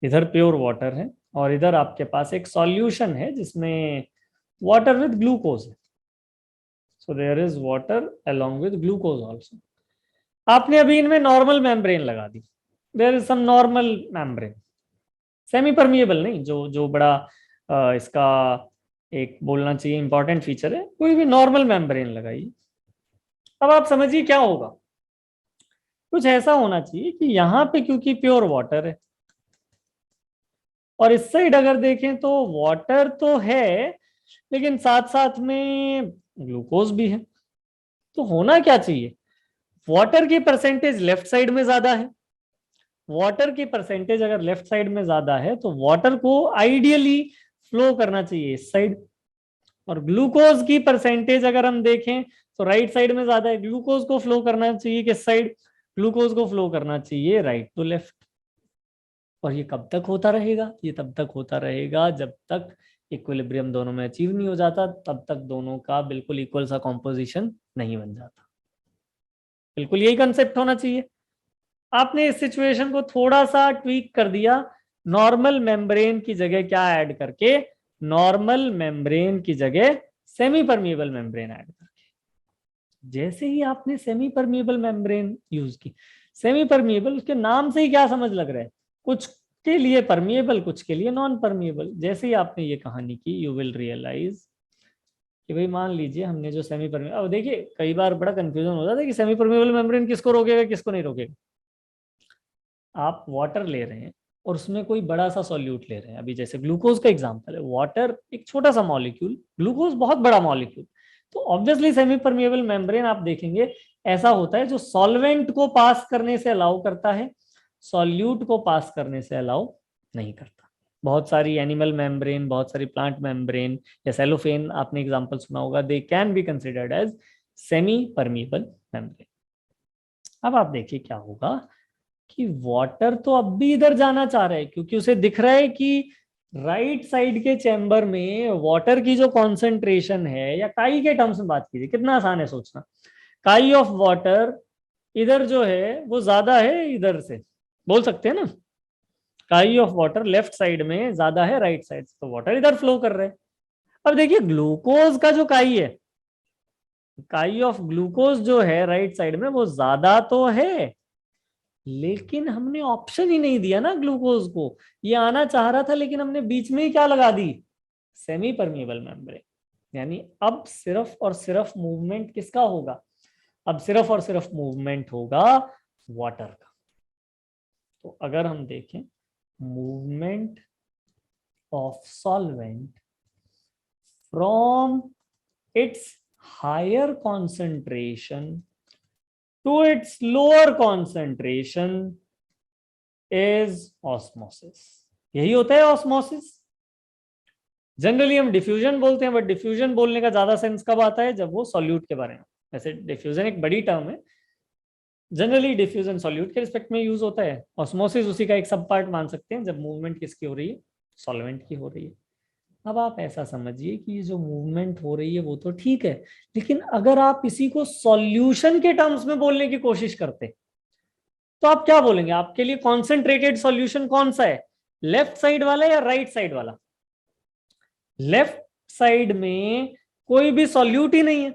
इधर प्योर वाटर है, और इधर आपके पास एक सॉल्यूशन है जिसमें वाटर विद ग्लूकोज है। So there is water along with glucose also. आपने अभी इनमें नॉर्मल मेम्ब्रेन लगा दी, there is some normal membrane, semi permeable नहीं, जो जो बड़ा इसका एक बोलना चाहिए इंपॉर्टेंट फीचर है, कोई भी नॉर्मल मेम्ब्रेन लगाइए। अब आप समझिए क्या होगा, कुछ ऐसा होना चाहिए कि यहाँ पे क्योंकि प्योर वाटर है, और इस साइड अगर देखें तो वाटर तो है लेकिन साथ साथ में ग्लूकोज भी है। तो होना क्या चाहिए, वाटर की परसेंटेज लेफ्ट साइड में ज्यादा है, वाटर की परसेंटेज अगर लेफ्ट साइड में ज्यादा है तो वाटर को आइडियली फ्लो करना चाहिए इस साइड, और ग्लूकोज की परसेंटेज अगर हम देखें तो राइट साइड में ज्यादा है, ग्लूकोज को फ्लो करना चाहिए किस साइड, ग्लूकोज को फ्लो करना चाहिए राइट टू लेफ्ट। और ये कब तक होता रहेगा, ये तब तक होता रहेगा जब तक इक्विलिब्रियम दोनों में अचीव नहीं हो जाता, तब तक दोनों का बिल्कुल इक्वल सा कॉम्पोजिशन नहीं बन जाता। बिल्कुल यही कंसेप्ट होना चाहिए। आपने इस सिचुएशन को थोड़ा सा ट्वीक कर दिया, नॉर्मल मेम्ब्रेन की जगह क्या ऐड करके, नॉर्मल मेम्ब्रेन की जगह सेमी परमिएबल मेम्ब्रेन ऐड करके। जैसे ही आपने सेमी परमिएबल मेम्ब्रेन यूज की, सेमी परमिएबल उसके नाम से ही क्या समझ लग रहा है, कुछ के लिए परमिएबल कुछ के लिए नॉन परमिएबल। जैसे ही आपने ये कहानी की यू विल रियलाइज कि भाई मान लीजिए हमने जो सेमी परमिएबल, अब देखिए कई बार बड़ा कंफ्यूजन हो जाता है कि सेमी परमिएबल मेम्ब्रेन किसको रोकेगा किसको नहीं रोकेगा। आप वाटर ले रहे हैं और उसमें कोई बड़ा सा सॉल्यूट ले रहे हैं, अभी जैसे ग्लूकोज का एग्जांपल है, वाटर एक छोटा सा मॉलिक्यूल, ग्लूकोज बहुत बड़ा मॉलिक्यूल। तो ऑब्वियसली सेमी परमिएबल मेम्ब्रेन आप देखेंगे ऐसा होता है जो सॉल्वेंट को पास करने से अलाउ करता है, सॉल्यूट को पास करने से अलाउ नहीं करता। बहुत सारी एनिमल मेम्ब्रेन, बहुत सारी प्लांट मेम्ब्रेन या सेलोफेन आपने एग्जांपल सुना होगा, they can be considered as semi permeable membrane. अब आप देखिए क्या होगा कि वाटर तो अब भी इधर जाना चाह रहा है, क्योंकि उसे दिख रहा है कि राइट साइड के चैम्बर में वाटर की जो कॉन्सेंट्रेशन है, या काई के टर्म्स में बात कीजिए, कितना आसान है सोचना, काई ऑफ वाटर इधर जो है वो ज्यादा है इधर से, बोल सकते हैं ना, काई ऑफ वाटर लेफ्ट साइड में ज्यादा है राइट साइड से, तो वाटर इधर फ्लो कर रहे हैं। अब देखिए ग्लूकोज का जो काई है इकाई ऑफ ग्लूकोज जो है राइट साइड में वो ज्यादा तो है, लेकिन हमने ऑप्शन ही नहीं दिया ना ग्लूकोज को। ये आना चाह रहा था लेकिन हमने बीच में ही क्या लगा दी, सेमी परमिएबल मेम्ब्रेन। यानी अब सिर्फ और सिर्फ मूवमेंट किसका होगा, अब सिर्फ और सिर्फ मूवमेंट होगा वाटर का। तो अगर हम देखें movement of solvent from its higher concentration to its lower concentration is osmosis. यही होता है ऑस्मोसिस। जनरली हम डिफ्यूजन बोलते हैं, बट डिफ्यूजन बोलने का ज्यादा सेंस कब आता है, जब वो सॉल्यूट के बारे में। वैसे डिफ्यूजन एक बड़ी टर्म है, जनरली डिफ्यूजन सॉल्यूट के रिस्पेक्ट में यूज होता है। ऑस्मोसिस उसी का एक सब पार्ट मान सकते हैं, जब मूवमेंट किसकी हो रही है, सॉल्वेंट की हो रही है। अब आप ऐसा समझिए कि ये जो मूवमेंट हो रही है वो तो ठीक है, लेकिन अगर आप इसी को सॉल्यूशन के टर्म्स में बोलने की कोशिश करते तो आप क्या बोलेंगे, आपके लिए कॉन्सेंट्रेटेड सॉल्यूशन कौन सा है, लेफ्ट साइड वाला या राइट साइड वाला। लेफ्ट साइड में कोई भी सॉल्यूट ही नहीं है।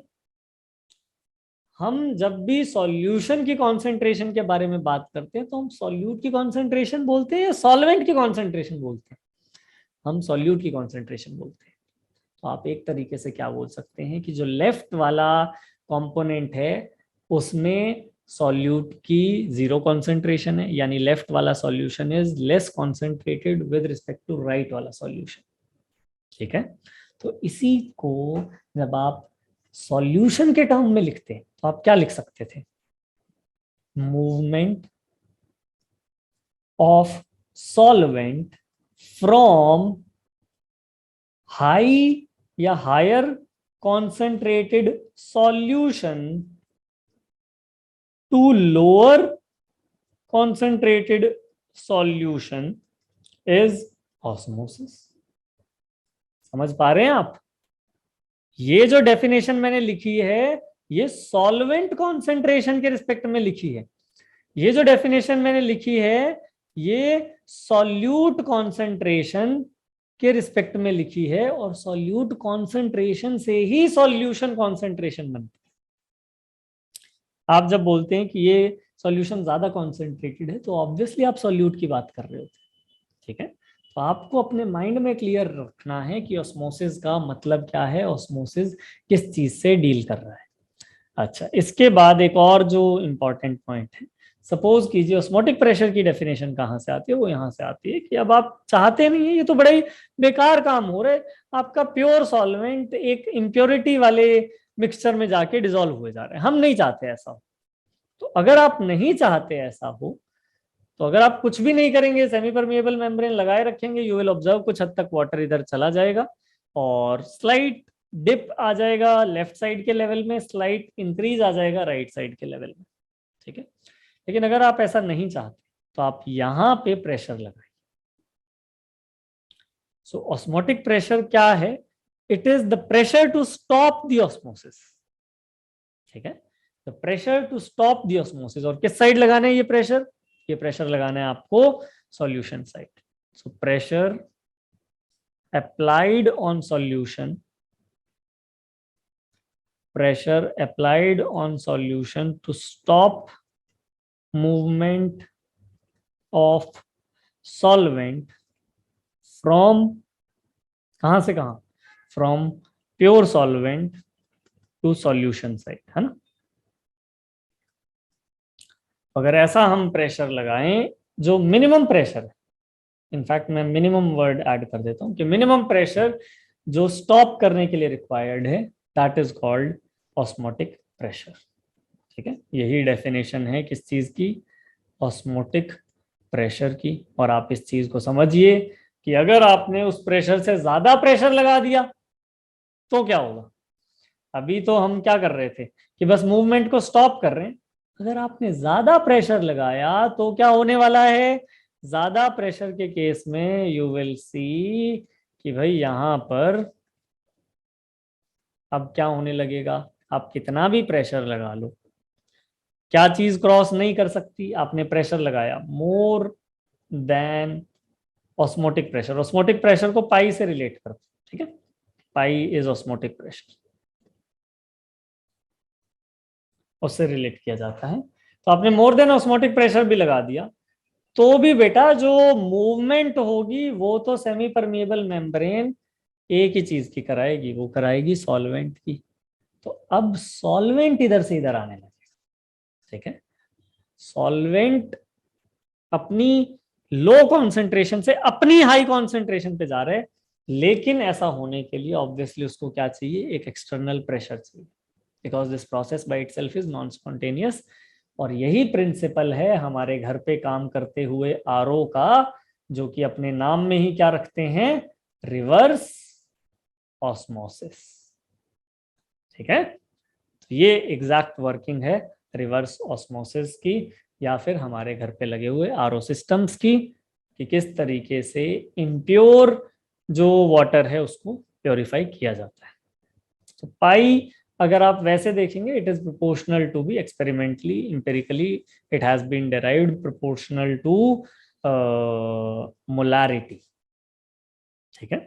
हम जब भी सॉल्यूशन की कॉन्सेंट्रेशन के बारे में बात करते हैं तो हम सॉल्यूट की कॉन्सेंट्रेशन बोलते हैं या सॉल्वेंट की कॉन्सेंट्रेशन बोलते हैं, हम सॉल्यूट की कॉन्सेंट्रेशन बोलते हैं। तो आप एक तरीके से क्या बोल सकते हैं कि जो लेफ्ट वाला कंपोनेंट है उसमें सॉल्यूट की जीरो कॉन्सेंट्रेशन है, यानी लेफ्ट वाला solution is less concentrated with respect to right वाला सॉल्यूशन। ठीक है, तो इसी को जब आप सॉल्यूशन के टर्म में लिखते हैं तो आप क्या लिख सकते थे, movement of solvent from high या higher concentrated solution to lower concentrated solution is osmosis. समझ पा रहे हैं आप, ये जो डेफिनेशन मैंने लिखी है ये सॉल्वेंट कॉन्सेंट्रेशन के रिस्पेक्ट में लिखी है, ये जो डेफिनेशन मैंने लिखी है ये सॉल्यूट कॉन्सेंट्रेशन के रिस्पेक्ट में लिखी है, और सॉल्यूट कॉन्सेंट्रेशन से ही सॉल्यूशन कॉन्सेंट्रेशन बनती है। आप जब बोलते हैं कि ये सॉल्यूशन ज्यादा कॉन्सेंट्रेटेड है तो ऑब्वियसली आप सॉल्यूट की बात कर रहे होते हैं। ठीक है, तो आपको अपने माइंड में क्लियर रखना है कि ऑस्मोसिस का मतलब क्या है, ऑस्मोसिस किस चीज से डील कर रहा है। अच्छा, इसके बाद एक और जो इंपॉर्टेंट पॉइंट है, सपोज कीजिए ऑस्मोटिक प्रेशर की डेफिनेशन कहाँ से आती है, वो यहाँ से आती है कि अब आप चाहते नहीं है, ये तो बड़ा ही बेकार काम हो रहा है, आपका प्योर सॉल्वेंट एक इम्प्योरिटी वाले मिक्सचर में जाके डिजोल्व हुए जा रहे हैं, हम नहीं चाहते ऐसा हो। तो अगर आप नहीं चाहते ऐसा हो तो अगर आप कुछ भी नहीं करेंगे, सेमी परमिएबल मेम्ब्रेन लगाए रखेंगे, यू विल ऑब्जर्व कुछ हद तक वाटर इधर चला जाएगा और स्लाइट डिप आ जाएगा लेफ्ट साइड के लेवल में, स्लाइट इंक्रीज आ जाएगा राइट साइड के लेवल में। ठीक है, लेकिन अगर आप ऐसा नहीं चाहते तो आप यहां पे प्रेशर लगाइए। सो ऑस्मोटिक प्रेशर क्या है, it is the pressure to stop the osmosis. ठीक है, the pressure to stop the osmosis. और किस साइड लगाना है ये प्रेशर लगाना है आपको solution side. So pressure applied on solution, pressure applied on solution to stop movement of solvent from कहां से कहां, from pure solvent to solution side, है ना। अगर ऐसा हम प्रेशर लगाएं जो मिनिमम प्रेशर है, इनफैक्ट मैं मिनिमम वर्ड ऐड कर देता हूं कि मिनिमम प्रेशर जो स्टॉप करने के लिए रिक्वायर्ड है, that is called osmotic pressure. ठीक है, यही डेफिनेशन है किस चीज की, ऑस्मोटिक प्रेशर की। और आप इस चीज को समझिए कि अगर आपने उस प्रेशर से ज्यादा प्रेशर लगा दिया तो क्या होगा। अभी तो हम क्या कर रहे थे कि बस मूवमेंट को स्टॉप कर रहे हैं, अगर आपने ज्यादा प्रेशर लगाया तो क्या होने वाला है, ज्यादा प्रेशर के केस में यू विल सी कि भाई यहां पर अब क्या होने लगेगा, आप कितना भी प्रेशर लगा लो, क्या चीज क्रॉस नहीं कर सकती, आपने प्रेशर लगाया more than osmotic pressure. Osmotic pressure को पाई से रिलेट करते हैं। ठीक है, पाई इज ऑस्मोटिक प्रेशर। उससे रिलेट किया जाता है। तो आपने मोर देन ऑस्मोटिक प्रेशर भी लगा दिया, तो भी बेटा जो मूवमेंट होगी वो तो सेमी परमिएबल मेम्ब्रेन एक ही चीज की कराएगी, वो कराएगी सॉल्वेंट की। तो अब सॉल्वेंट इधर से इधर आने लगे, ठीक है। सॉल्वेंट अपनी लो कॉन्सेंट्रेशन से अपनी हाई कॉन्सेंट्रेशन पे जा रहे हैं, लेकिन ऐसा होने के लिए ऑब्वियसली उसको क्या चाहिए, एक एक्सटर्नल प्रेशर चाहिए, because this process by itself is non spontaneous. और यही प्रिंसिपल है हमारे घर पे काम करते हुए आरओ का, जो कि अपने नाम में ही क्या रखते हैं, रिवर्स ऑस्मोसिस, ठीक है। तो ये एग्जैक्ट वर्किंग है रिवर्स ऑस्मोसिस की, या फिर हमारे घर पे लगे हुए आरओ सिस्टम्स की, कि किस तरीके से इम्प्योर जो वाटर है उसको प्योरीफाई किया जाता है। तो पाई अगर आप वैसे देखेंगे, it is proportional to be experimentally empirically it has been derived proportional to molarity, ठीक है।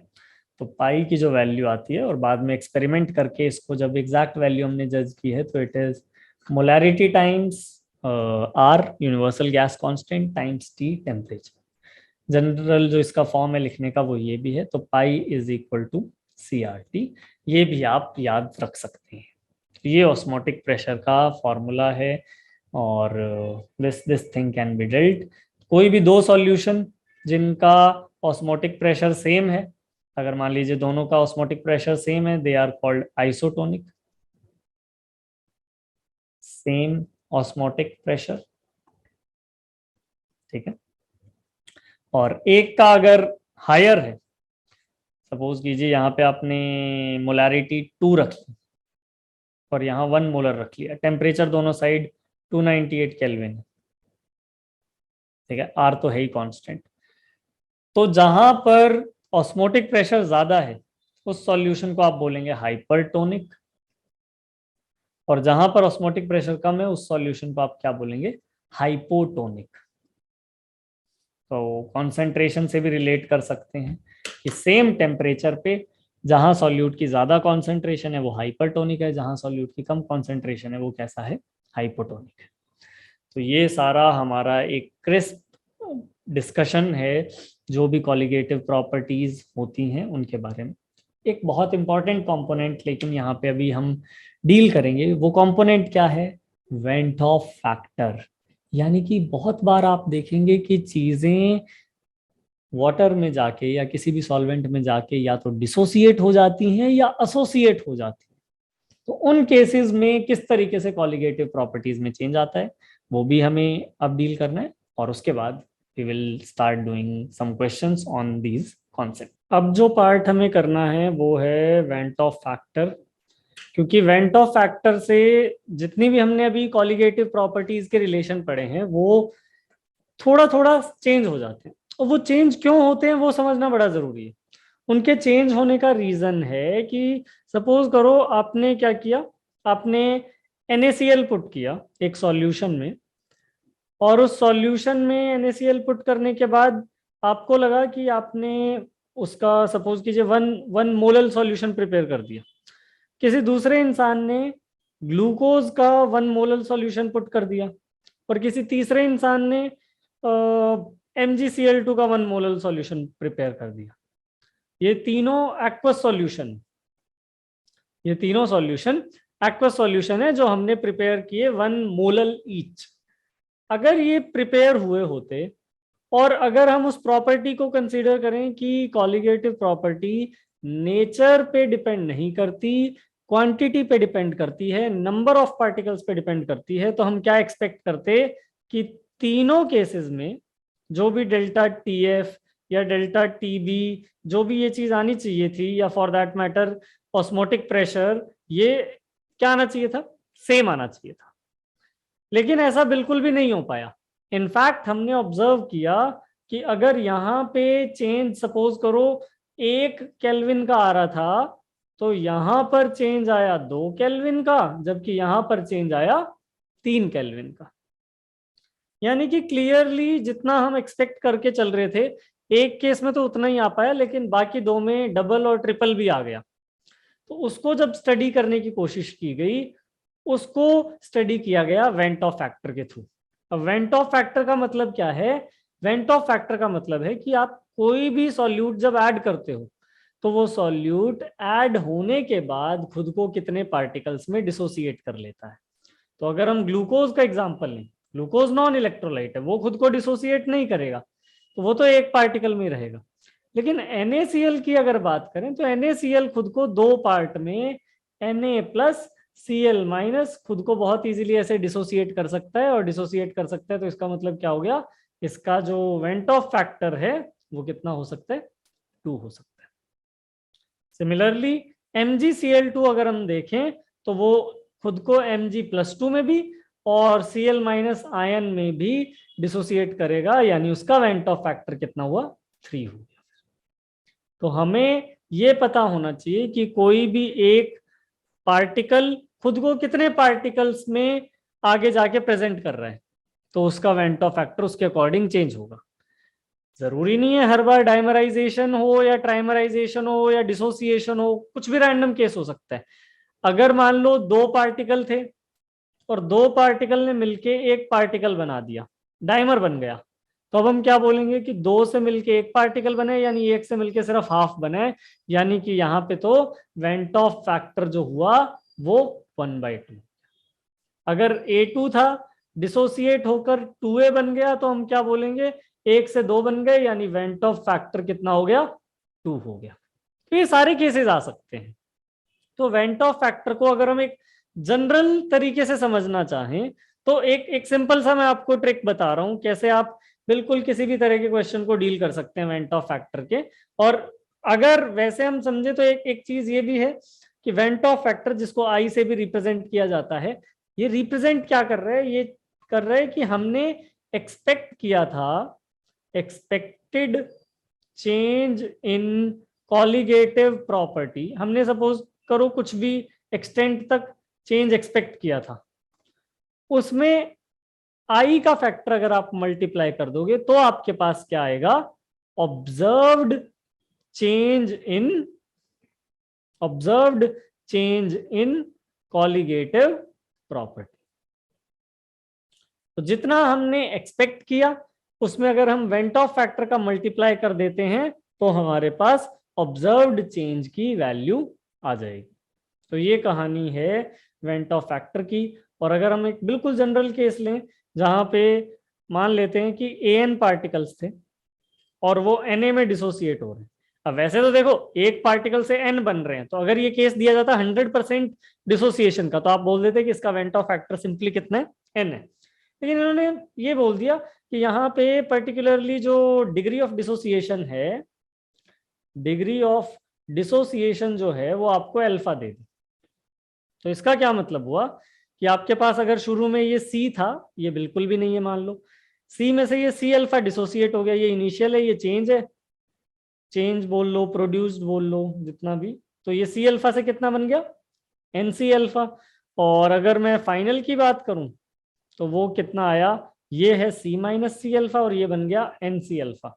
तो पाई की जो वैल्यू आती है, और बाद में एक्सपेरिमेंट करके इसको जब एग्जैक्ट वैल्यू हमने जज की है, तो it is molarity times R universal gas constant times T temperature. General जो इसका फॉर्म है लिखने का वो ये भी है, तो pi is equal to C R T, ये भी आप याद रख सकते हैं। ये ऑस्मोटिक प्रेशर का फॉर्मूला है, और this thing can be dealt. कोई भी दो सॉल्यूशन जिनका ऑस्मोटिक प्रेशर सेम है, अगर मान लीजिए दोनों का ऑस्मोटिक प्रेशर सेम है, they are called isotonic, same osmotic pressure, ठीक है। और एक का अगर हायर है, सपोज कीजिए यहाँ पे आपने मोलैरिटी 2 रख ली और यहाँ 1 मोलर रख लिया, टेम्परेचर दोनों साइड 298 केल्विन है, ठीक है, आर तो है ही कांस्टेंट। तो जहां पर ऑस्मोटिक प्रेशर ज्यादा है उस सॉल्यूशन को आप बोलेंगे हाइपरटोनिक, और जहां पर ऑस्मोटिक प्रेशर कम है उस सॉल्यूशन को आप क्या बोलेंगे, हाइपोटोनिक। तो कॉन्सेंट्रेशन से भी रिलेट कर सकते हैं कि सेम टेम्परेचर पे जहां सॉल्यूट की ज्यादा कॉन्सेंट्रेशन है वो हाइपरटोनिक है, जहां सॉल्यूट की कम कॉन्सेंट्रेशन है वो कैसा है, हाइपोटोनिक है। तो ये सारा हमारा एक क्रिस्प डिस्कशन है जो भी कॉलिगेटिव प्रॉपर्टीज होती हैं उनके बारे में। एक बहुत इंपॉर्टेंट कंपोनेंट लेकिन यहाँ पे अभी हम डील करेंगे, वो कंपोनेंट क्या है, वेंट ऑफ फैक्टर। यानी कि बहुत बार आप देखेंगे कि चीजें वाटर में जाके या किसी भी सॉल्वेंट में जाके या तो डिसोसिएट हो जाती हैं या एसोसिएट हो जाती हैं। तो उन केसेस में किस तरीके से कॉलिगेटिव प्रॉपर्टीज में चेंज आता है वो भी हमें अब डील करना है, और उसके बाद we will start doing some questions on these concept. अब जो पार्ट हमें करना है वो है वेंट ऑफ फैक्टर, क्योंकि वेंट ऑफ फैक्टर से जितनी भी हमने अभी कॉलिगेटिव प्रॉपर्टीज के रिलेशन पढ़े हैं वो थोड़ा थोड़ा चेंज हो जाते हैं, और वो चेंज क्यों होते हैं वो समझना बड़ा जरूरी है। उनके चेंज होने का रीजन है कि सपोज करो आपने क्या किया, आपने NaCl पुट किया एक सॉल्यूशन में, और उस सॉल्यूशन में NaCl पुट करने के बाद आपको लगा कि आपने उसका सपोज कीजिए वन मोलल सॉल्यूशन प्रिपेयर कर दिया। किसी दूसरे इंसान ने ग्लूकोज का 1 मोलल सॉल्यूशन पुट कर दिया, और किसी तीसरे इंसान ने MgCl2 का 1 मोलल सॉल्यूशन प्रिपेयर कर दिया। ये तीनों एक्वस सॉल्यूशन, ये तीनों सॉल्यूशन एक्वस सॉल्यूशन है जो हमने प्रिपेयर किए 1 मोलल ईच। अगर ये प्रिपेयर हुए होते, और अगर हम उस प्रॉपर्टी को कंसीडर करें कि कॉलिगेटिव प्रॉपर्टी नेचर पे डिपेंड नहीं करती, क्वांटिटी पे डिपेंड करती है, नंबर ऑफ पार्टिकल्स पे डिपेंड करती है, तो हम क्या एक्सपेक्ट करते कि तीनों केसेस में जो भी डेल्टा TF या डेल्टा TB जो भी ये चीज आनी चाहिए थी, या for that matter osmotic pressure, ये क्या आना चाहिए था, सेम आना चाहिए था। लेकिन ऐसा बिल्कुल भी नहीं हो पाया। इनफैक्ट हमने ऑब्जर्व किया कि अगर यहाँ पे चेंज सपोज करो 1 केल्विन का आ रहा था, तो यहाँ पर चेंज आया 2 केल्विन का, जबकि यहाँ पर चेंज आया 3 केल्विन का। यानी कि क्लियरली जितना हम एक्सपेक्ट करके चल रहे थे, एक केस में तो उतना ही आ पाया, लेकिन बाकी दो में डबल और ट्रिपल भी आ गया। तो उसको जब स्टडी करने की कोशिश की गई, उसको स्टडी किया गया वेंट ऑफ फैक्टर के थ्रू। अब वेंट ऑफ फैक्टर का मतलब क्या है? वेंट ऑफ फैक्टर का मतलब है कि आप कोई भी सॉल्यूट जब ऐड करते हो तो वो सॉल्यूट ऐड होने के बाद खुद को कितने पार्टिकल्स में डिसोसिएट कर लेता है। तो अगर हम ग्लूकोज का एग्जांपल लें, ग्लूकोज नॉन इलेक्ट्रोलाइट है, वो खुद को डिसोसिएट नहीं करेगा, तो वो तो एक पार्टिकल में रहेगा। लेकिन NaCl की अगर बात करें तो NaCl खुद को दो पार्ट में Na+Cl- खुद को बहुत इजीली ऐसे डिसोसिएट कर सकता है, और डिसोसिएट कर सकता है तो इसका मतलब क्या हो गया, इसका जो वेंट ऑफ फैक्टर है वो कितना हो सकता है, 2 हो सकता है। सिमिलरली MgCl2 अगर हम देखें तो वो खुद को Mg+2 में भी और Cl- आयन में भी डिसोसिएट करेगा, यानी उसका वेंट ऑफ फैक्टर कितना हुआ, 3 हो गया। तो हमें ये पता होना चाहिए कि कोई भी एक पार्टिकल खुद को कितने पार्टिकल्स में आगे जाके प्रेजेंट कर रहा है, तो उसका वेंट ऑफ फैक्टर उसके अकॉर्डिंग चेंज होगा। जरूरी नहीं है हर बार डाइमराइजेशन हो या ट्राइमराइजेशन हो या डिसोसिएशन हो, कुछ भी रैंडम केस हो सकता है। अगर मान लो दो पार्टिकल थे और दो पार्टिकल ने मिलके एक पार्टिकल बना दिया, डाइमर बन गया, तो अब हम क्या बोलेंगे कि दो से मिलके एक पार्टिकल बने, यानी एक से मिलके सिर्फ हाफ बने, यानी कि यहाँ पे तो वेंट ऑफ फैक्टर जो हुआ वो 1/2। अगर A2 था, डिसोसिएट होकर 2A बन गया, तो हम क्या बोलेंगे, एक से दो बन गए, यानी वेंट ऑफ फैक्टर कितना हो गया, 2 हो गया। तो ये सारे केसेस आ सकते हैं। तो वेंट ऑफ फैक्टर को अगर हम एक जनरल तरीके से समझना चाहें तो एक एक सिंपल सा मैं आपको ट्रिक बता रहा हूं कैसे आप बिल्कुल किसी भी तरह के क्वेश्चन को डील कर सकते हैं वेंट ऑफ फैक्टर के। और अगर वैसे हम समझे तो एक एक चीज ये भी है कि वेंट ऑफ फैक्टर जिसको आई से भी रिप्रेजेंट किया जाता है, ये रिप्रेजेंट क्या कर रहे हैं, ये कर रहे हैं कि हमने एक्सपेक्ट किया था, expected change in colligative property, हमने सपोज करो कुछ भी एक्सटेंट तक चेंज एक्सपेक्ट किया था, उसमें आई का फैक्टर अगर आप मल्टीप्लाई कर दोगे तो आपके पास क्या आएगा, observed change in observed change in colligative property. तो जितना हमने एक्सपेक्ट किया उसमें अगर हम वेंट ऑफ फैक्टर का मल्टीप्लाई कर देते हैं तो हमारे पास ऑब्जर्व्ड चेंज की वैल्यू आ जाएगी। तो ये कहानी है वेंट ऑफ फैक्टर की। और अगर हम एक बिल्कुल जनरल केस लें जहां पे मान लेते हैं कि AN पार्टिकल्स थे और वो Na में डिसोसिएट हो रहे हैं। अब वैसे तो देखो एक पार्टिकल से N बन रहे हैं, तो अगर ये केस दिया जाता 100% डिसोसिएशन का तो आप बोल देते कि इसका वेंट ऑफ फैक्टर सिंपली कितना है, N है। लेकिन इन्होंने ये बोल दिया कि यहाँ पे पर्टिकुलरली जो डिग्री ऑफ डिसोसिएशन है, डिग्री ऑफ डिसोसिएशन जो है वो आपको अल्फा दे दी। तो इसका क्या मतलब हुआ कि आपके पास अगर शुरू में ये C था, ये बिल्कुल भी नहीं है, मान लो C में से ये C अल्फा डिसोसिएट हो गया, ये इनिशियल है, ये चेंज है, चेंज बोल लो, प्रोड्यूस्ड बोल लो, जितना भी, तो ये C अल्फा से कितना बन गया, NC अल्फा। और अगर मैं फाइनल की बात करूं तो वो कितना आया, ये है C-C अल्फा और ये बन गया NC अल्फा।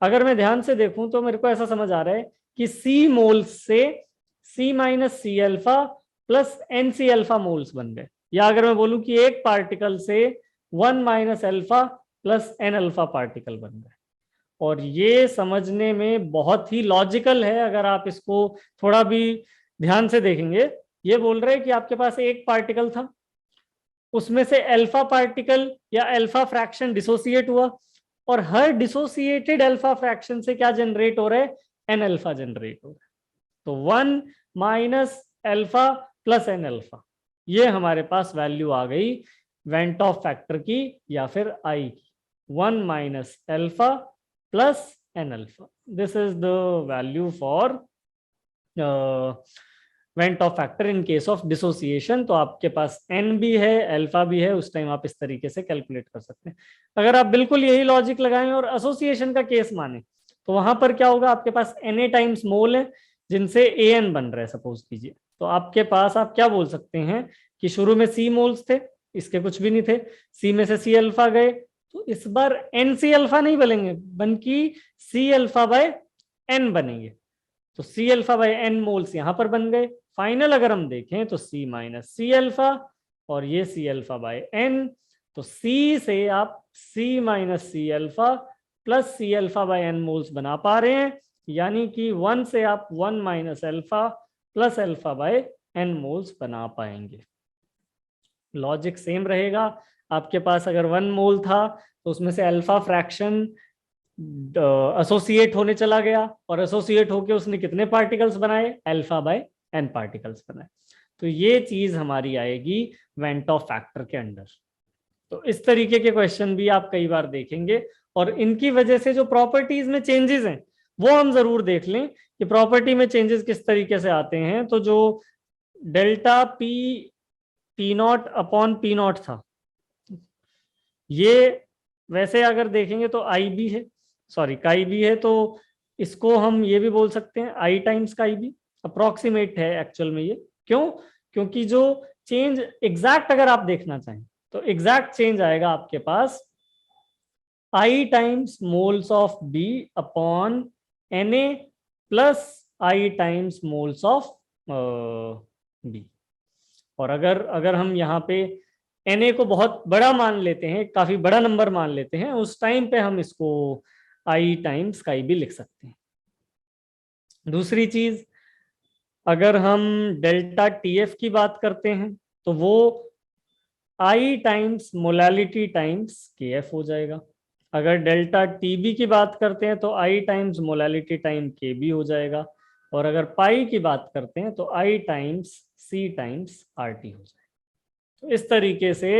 अगर मैं ध्यान से देखूं तो मेरे को ऐसा समझ आ रहा है कि C मोल्स से C-C alpha plus NC alpha moles बन गए, या अगर मैं बोलूं कि एक पार्टिकल से 1 - alpha plus N alpha particle बन गए। और ये समझने में बहुत ही लॉजिकल है अगर आप इसको थोड़ा भी ध्यान से देखेंगे। ये बोल रहे हैं कि आपके पास एक पार्टिकल था, उसमें से अल्फा पार्टिकल या अल्फा फ्रैक्शन डिसोसिएट हुआ, और हर डिसोसिएटेड अल्फा फ्रैक्शन से क्या जनरेट हो रहा है, एन अल्फा जनरेट हो रहा है। तो 1 - अल्फा प्लस एन अल्फा, ये हमारे पास वैल्यू आ गई वेंट ऑफ फैक्टर की या फिर आई की, 1 - alpha plus n alpha. This is the value for van't Hoff factor in case of dissociation. तो आपके पास एन भी है, अल्फा भी है, उस टाइम आप इस तरीके से कैलकुलेट कर सकते हैं। अगर आप बिल्कुल यही लॉजिक लगाएं और एसोसिएशन का केस माने तो वहां पर क्या होगा, आपके पास Na टाइम्स मोल है जिनसे An बन रहा है सपोज कीजिए, तो आपके पास आप क्या बोल सकते हैं कि शुरू में C मोल्स थे, इसके कुछ भी नहीं थे, C में से C अल्फा गए, तो इस बार NC अल्फा नहीं बनेंगे बल्कि C अल्फा बाय N बनेंगे। तो C alpha by N moles यहां पर बन गए। फाइनल अगर हम देखें तो C - C अल्फा और ये सी अल्फा बाय एन। तो सी से आप C minus C alpha plus C alpha by N moles बना पा रहे हैं, यानी कि 1 से आप 1 minus alpha plus alpha by N moles बना पाएंगे। लॉजिक सेम रहेगा। आपके पास अगर 1 मोल था तो उसमें से अल्फा फ्रैक्शन एसोसिएट होने चला गया, और एसोसिएट होके उसने कितने पार्टिकल्स बनाए, अल्फा बाय एन पार्टिकल्स बनाए। तो ये चीज हमारी आएगी वेंट ऑफ फैक्टर के अंडर। तो इस तरीके के क्वेश्चन भी आप कई बार देखेंगे, और इनकी वजह से जो प्रॉपर्टीज में चेंजेस हैं वो हम जरूर देख लें कि प्रॉपर्टी में चेंजेस किस तरीके से आते हैं। तो जो delta P P not upon P not था, ये वैसे अगर देखेंगे तो आई बी है, सॉरी काई बी है, तो इसको हम ये भी बोल सकते हैं आई टाइम्स काई बी। अप्रोक्सीमेट है एक्चुअल में ये, क्यों? क्योंकि जो चेंज एग्जैक्ट अगर आप देखना चाहें तो एग्जैक्ट चेंज आएगा आपके पास I times moles of B upon N A plus I times moles of B. और अगर अगर हम यहाँ पे Na को बहुत बड़ा मान लेते हैं, काफी बड़ा नंबर मान लेते हैं, उस टाइम पे हम इसको I टाइम्स काई भी लिख सकते हैं। दूसरी चीज, अगर हम डेल्टा TF की बात करते हैं तो वो I times molality times KF हो जाएगा। अगर डेल्टा TB की बात करते हैं तो I times molality time KB हो जाएगा। और अगर पाई की बात करते हैं तो I times C times RT हो जाएगा। तो इस तरीके से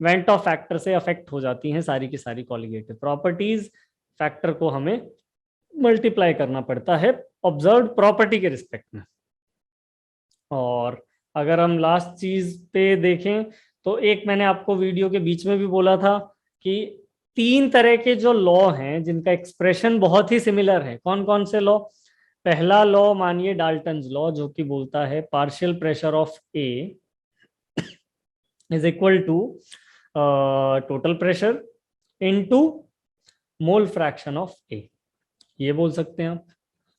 वेंट ऑफ फैक्टर से अफेक्ट हो जाती हैं सारी की सारी कॉलिगेटिव प्रॉपर्टीज। फैक्टर को हमें मल्टीप्लाई करना पड़ता है ऑब्जर्व्ड प्रॉपर्टी के रिस्पेक्ट में। और अगर हम लास्ट चीज पे देखें तो एक मैंने आपको वीडियो के बीच में भी बोला था कि 3 तरह के जो लॉ हैं जिनका एक्सप्रेशन बहुत ही सिमिलर है। कौन कौन से लॉ? पहला लॉ मानिए डाल्टन्स लॉ, जो कि बोलता है partial pressure of A is equal to total pressure into mole fraction of A, ये बोल सकते हैं आप।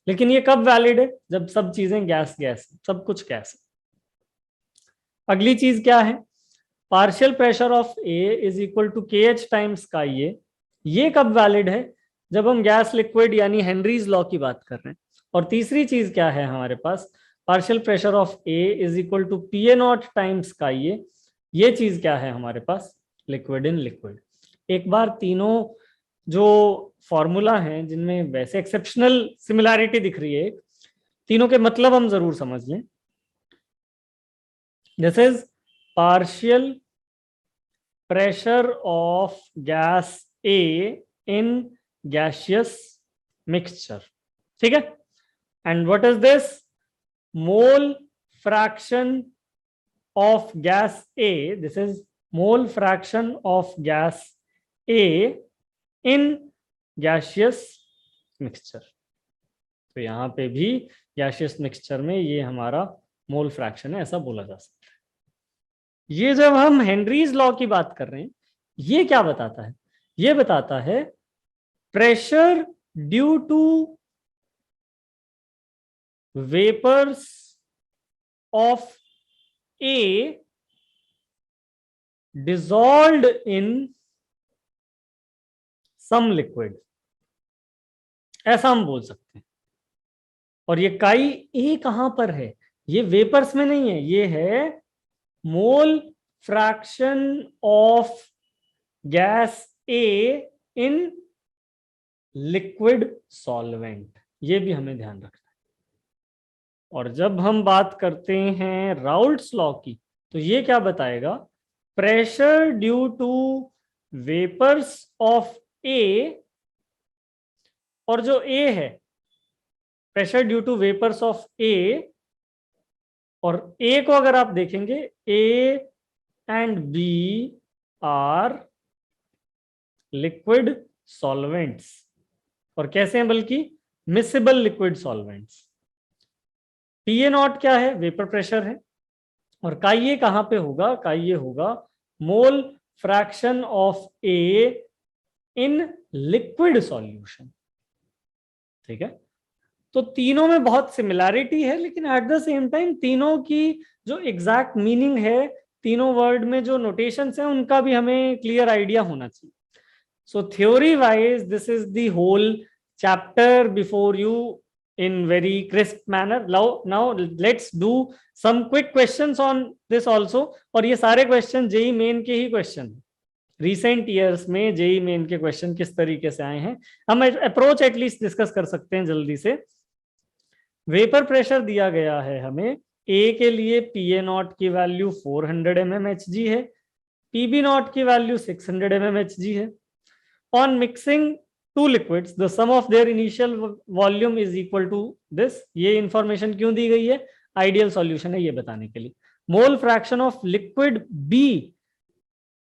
लेकिन ये कब वैलिड है? जब सब चीजें गैस गैस, सब कुछ गैस है। अगली चीज क्या है? Partial pressure of A is equal to K H times का ये कब वैलिड है? जब हम गैस लिक्विड यानी हेनरीज लॉ की बात कर रहे हैं। और तीसरी चीज क्या है हमारे पास? Partial pressure of A is equal to P A not times का ये चीज क्या है हमारे पास? Liquid in liquid. एक बार तीनों जो फॉर्मूला हैं जिनमें वैसे एक्सेप्शनल सिमिलैरिटी दिख रही है, तीनों के मतलब हम जरूर समझ लें। This is partial pressure of gas A in gaseous mixture, ठीक है? And what is this? Mole fraction of gas A, this is mole fraction of gas A in gaseous mixture। तो यहां पे भी gaseous mixture में ये हमारा mole fraction है, ऐसा बोला जा सकता है। ये जब हम हेनरीज लॉ की बात कर रहे हैं, ये क्या बताता है? ये बताता है pressure due to vapours of A dissolved in some liquid, ऐसा हम बोल सकते हैं। और ये काई ए कहां पर है? ये वेपर्स में नहीं है, ये है मोल fraction of gas A in liquid solvent. ये भी हमें ध्यान रखना है। और जब हम बात करते हैं राउल्ट्स लॉ की, तो ये क्या बताएगा? Pressure due to vapours of A, और जो ए है pressure due to vapours of A, और ए को अगर आप देखेंगे A and B are liquid solvents. और कैसे हैं? बल्कि miscible liquid solvents. P A not क्या है? वेपर प्रेशर है। और काई ए कहां पे होगा? काई ए होगा मोल fraction of A in liquid solution, ठीक है? तो तीनों में बहुत सिमिलैरिटी है, लेकिन एट द सेम टाइम तीनों की जो एग्जैक्ट मीनिंग है तीनों वर्ड में जो नोटेशंस हैं उनका भी हमें क्लियर आइडिया होना चाहिए. So theory wise, this is the whole chapter before you in very crisp manner. Now let's do some quick questions on this also. और ये सारे क्वेश्चन जेई मेन के ही क्वेश्चन, रिसेंट ईयर्स में JEE Main के question किस तरीके से आए हैं हम अप्रोच एटलीस्ट डिस्कस कर सकते हैं जल्दी से. वेपर प्रेशर दिया गया है हमें. ए के लिए पीए नॉट की वैल्यू 400 mmHg है, पीबी नॉट की वैल्यू 600 mmHg है. On mixing two liquids, the sum of their initial volume is equal to this. ये इंफॉर्मेशन क्यों दी गई है? आइडियल सॉल्यूशन है ये बताने के लिए. मोल फ्रैक्शन ऑफ लिक्विड B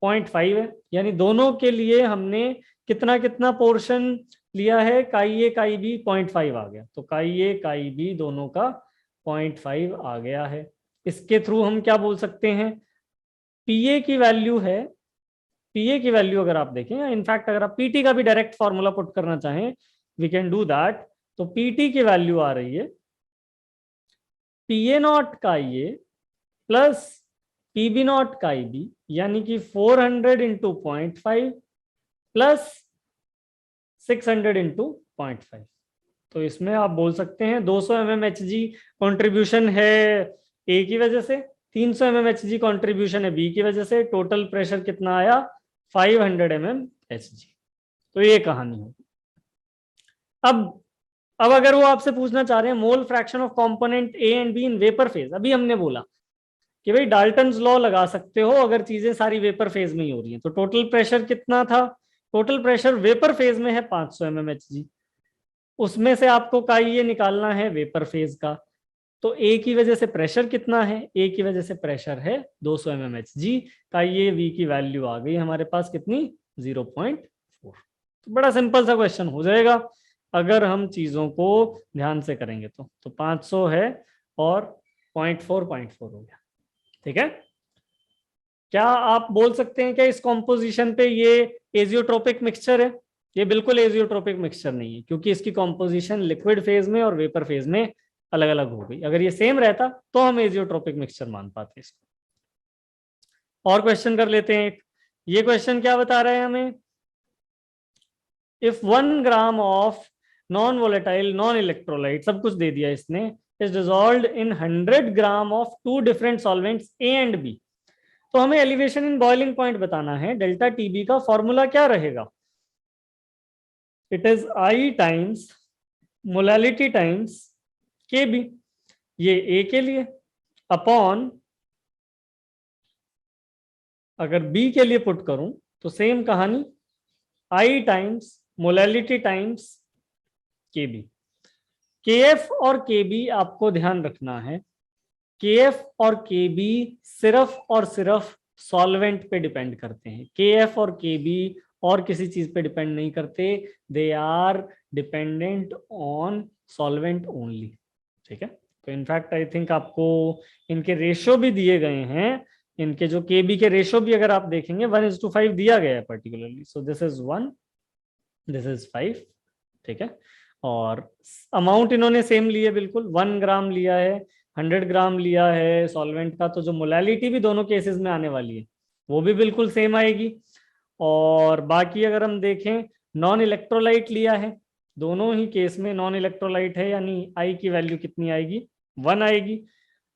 0.5 है, यानी दोनों के लिए हमने कितना कितना पोर्शन लिया है, काई ए काई बी 0.5 आ गया. तो काई ए काई बी दोनों का 0.5 आ गया है. इसके थ्रू हम क्या बोल सकते हैं? पीए की वैल्यू है, पीए की वैल्यू अगर आप देखें, इनफैक्ट अगर आप पीटी का भी डायरेक्ट फॉर्मूला पुट करना चाहें, वी कैन डू दैट. तो पीटी की वैल्यू आ रही है पीए नॉट का ये प्लस पीबी नॉट का बी, यानी कि 400 इंटू 0.5 प्लस 600 इंटू 0.5. तो इसमें आप बोल सकते हैं 200 mmHg कॉन्ट्रीब्यूशन है ए की वजह से, 300 mmHg कॉन्ट्रीब्यूशन है बी की वजह से. टोटल प्रेशर कितना आया? 500 mmHg. तो ये कहानी होगी. अब अगर वो आपसे पूछना चाह रहे हैं मोल fraction of component A and be in vapour phase, अभी हमने बोला कि भाई डाल्टन्स लॉ लगा सकते हो अगर चीजें सारी वेपर फेज में ही हो रही हैं. तो टोटल प्रेशर कितना था? टोटल प्रेशर वेपर फेज में है 500 mmHg. उसमें से आपको का ये निकालना है वेपर फेज का. तो ए की वजह से प्रेशर कितना है? ए की वजह से प्रेशर है 200 mmHg का ये वी की वैल्यू आ गई हमारे पास कितनी? 0.4. तो बड़ा सिंपल सा क्वेश्चन हो जाएगा अगर हम चीजों को ध्यान से करेंगे. तो 500 है और 0.4 हो गया. ठीक है. क्या आप बोल सकते हैं क्या इस कॉम्पोजिशन पे ये एजियोट्रोपिक मिक्सचर है? ये बिल्कुल एजियोट्रोपिक मिक्सचर नहीं है, क्योंकि इसकी कॉम्पोजिशन लिक्विड फेज में और वेपर फेज में अलग अलग हो गई. अगर ये सेम रहता तो हम एजियोट्रोपिक मिक्सचर मान पाते इसको. और क्वेश्चन कर लेते हैं. ये क्वेश्चन क्या बता रहा है हमें? If 1 gram of non volatile non electrolyte, सब कुछ दे दिया इसने, is dissolved in 100 gram of 2 different solvents A and B. तो हमें एलिवेशन इन बॉइलिंग पॉइंट बताना है. डेल्टा टीबी का फॉर्मूला क्या रहेगा? It is I times molality times के बी, ये ए के लिए, अपॉन अगर बी के लिए पुट करूं तो सेम कहानी, आई टाइम्स मोलालिटी टाइम्स के बी. के एफ और के बी आपको ध्यान रखना है, के एफ और के बी सिर्फ और सिर्फ सॉल्वेंट पे डिपेंड करते हैं. के एफ और के बी और किसी चीज पे डिपेंड नहीं करते. They are dependent on solvent only. ठीक है. तो इनफैक्ट आई थिंक आपको इनके रेशियो भी दिए गए हैं. इनके जो के बी के रेशियो भी अगर आप देखेंगे 1:5 दिया गया है particularly. So this is 1, this is 5. ठीक है. और अमाउंट इन्होंने सेम लिए, बिल्कुल 1 ग्राम लिया है, 100 ग्राम लिया है सॉल्वेंट का. तो जो मोलालिटी भी दोनों केसेस में आने वाली है वो भी बिल्कुल सेम आएगी. और बाकी अगर हम देखें नॉन इलेक्ट्रोलाइट लिया है, दोनों ही केस में नॉन इलेक्ट्रोलाइट है, यानी आई की वैल्यू कितनी आएगी? 1 आएगी.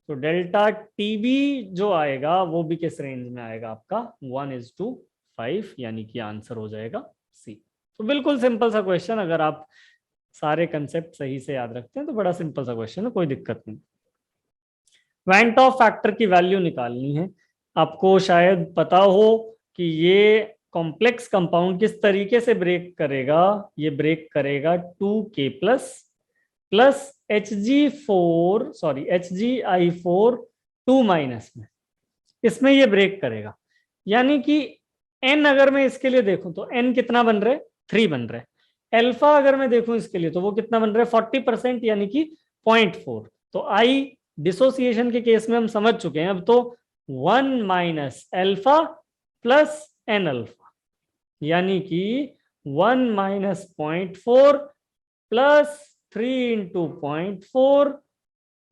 तो डेल्टा टीबी जो आएगा वो भी किस रेंज में आएगा आपका? 1:5, यानी कि आंसर हो जाएगा सी. तो बिल्कुल सिंपल सा क्वेश्चन, अगर आप सारे कंसेप्ट सही से याद रखते हैं तो बड़ा सिंपल सा क्वेश्चन है, कोई दिक्कत नहीं. वैन टॉप फैक्टर की वैल्यू निकालनी है. आपको शायद पता हो कि ये कॉम्प्लेक्स कंपाउंड किस तरीके से ब्रेक करेगा. ये ब्रेक करेगा 2K प्लस HgI4 2 माइनस में, इसमें ये ब्रेक करेगा. यानी कि N अगर मैं इसके लिए देखूं तो N कितना बन रहा है? 3 बन रहा है. अल्फा अगर मैं देखूं इसके लिए तो वो कितना बन रहा है? 40%, यानी कि 0.4. तो I डिसोसिएशन के केस में हम समझ चुके हैं अब. तो 1 minus alpha plus N alpha, यानी कि 1 माइनस 0.4 प्लस 3 इंटू 0.4,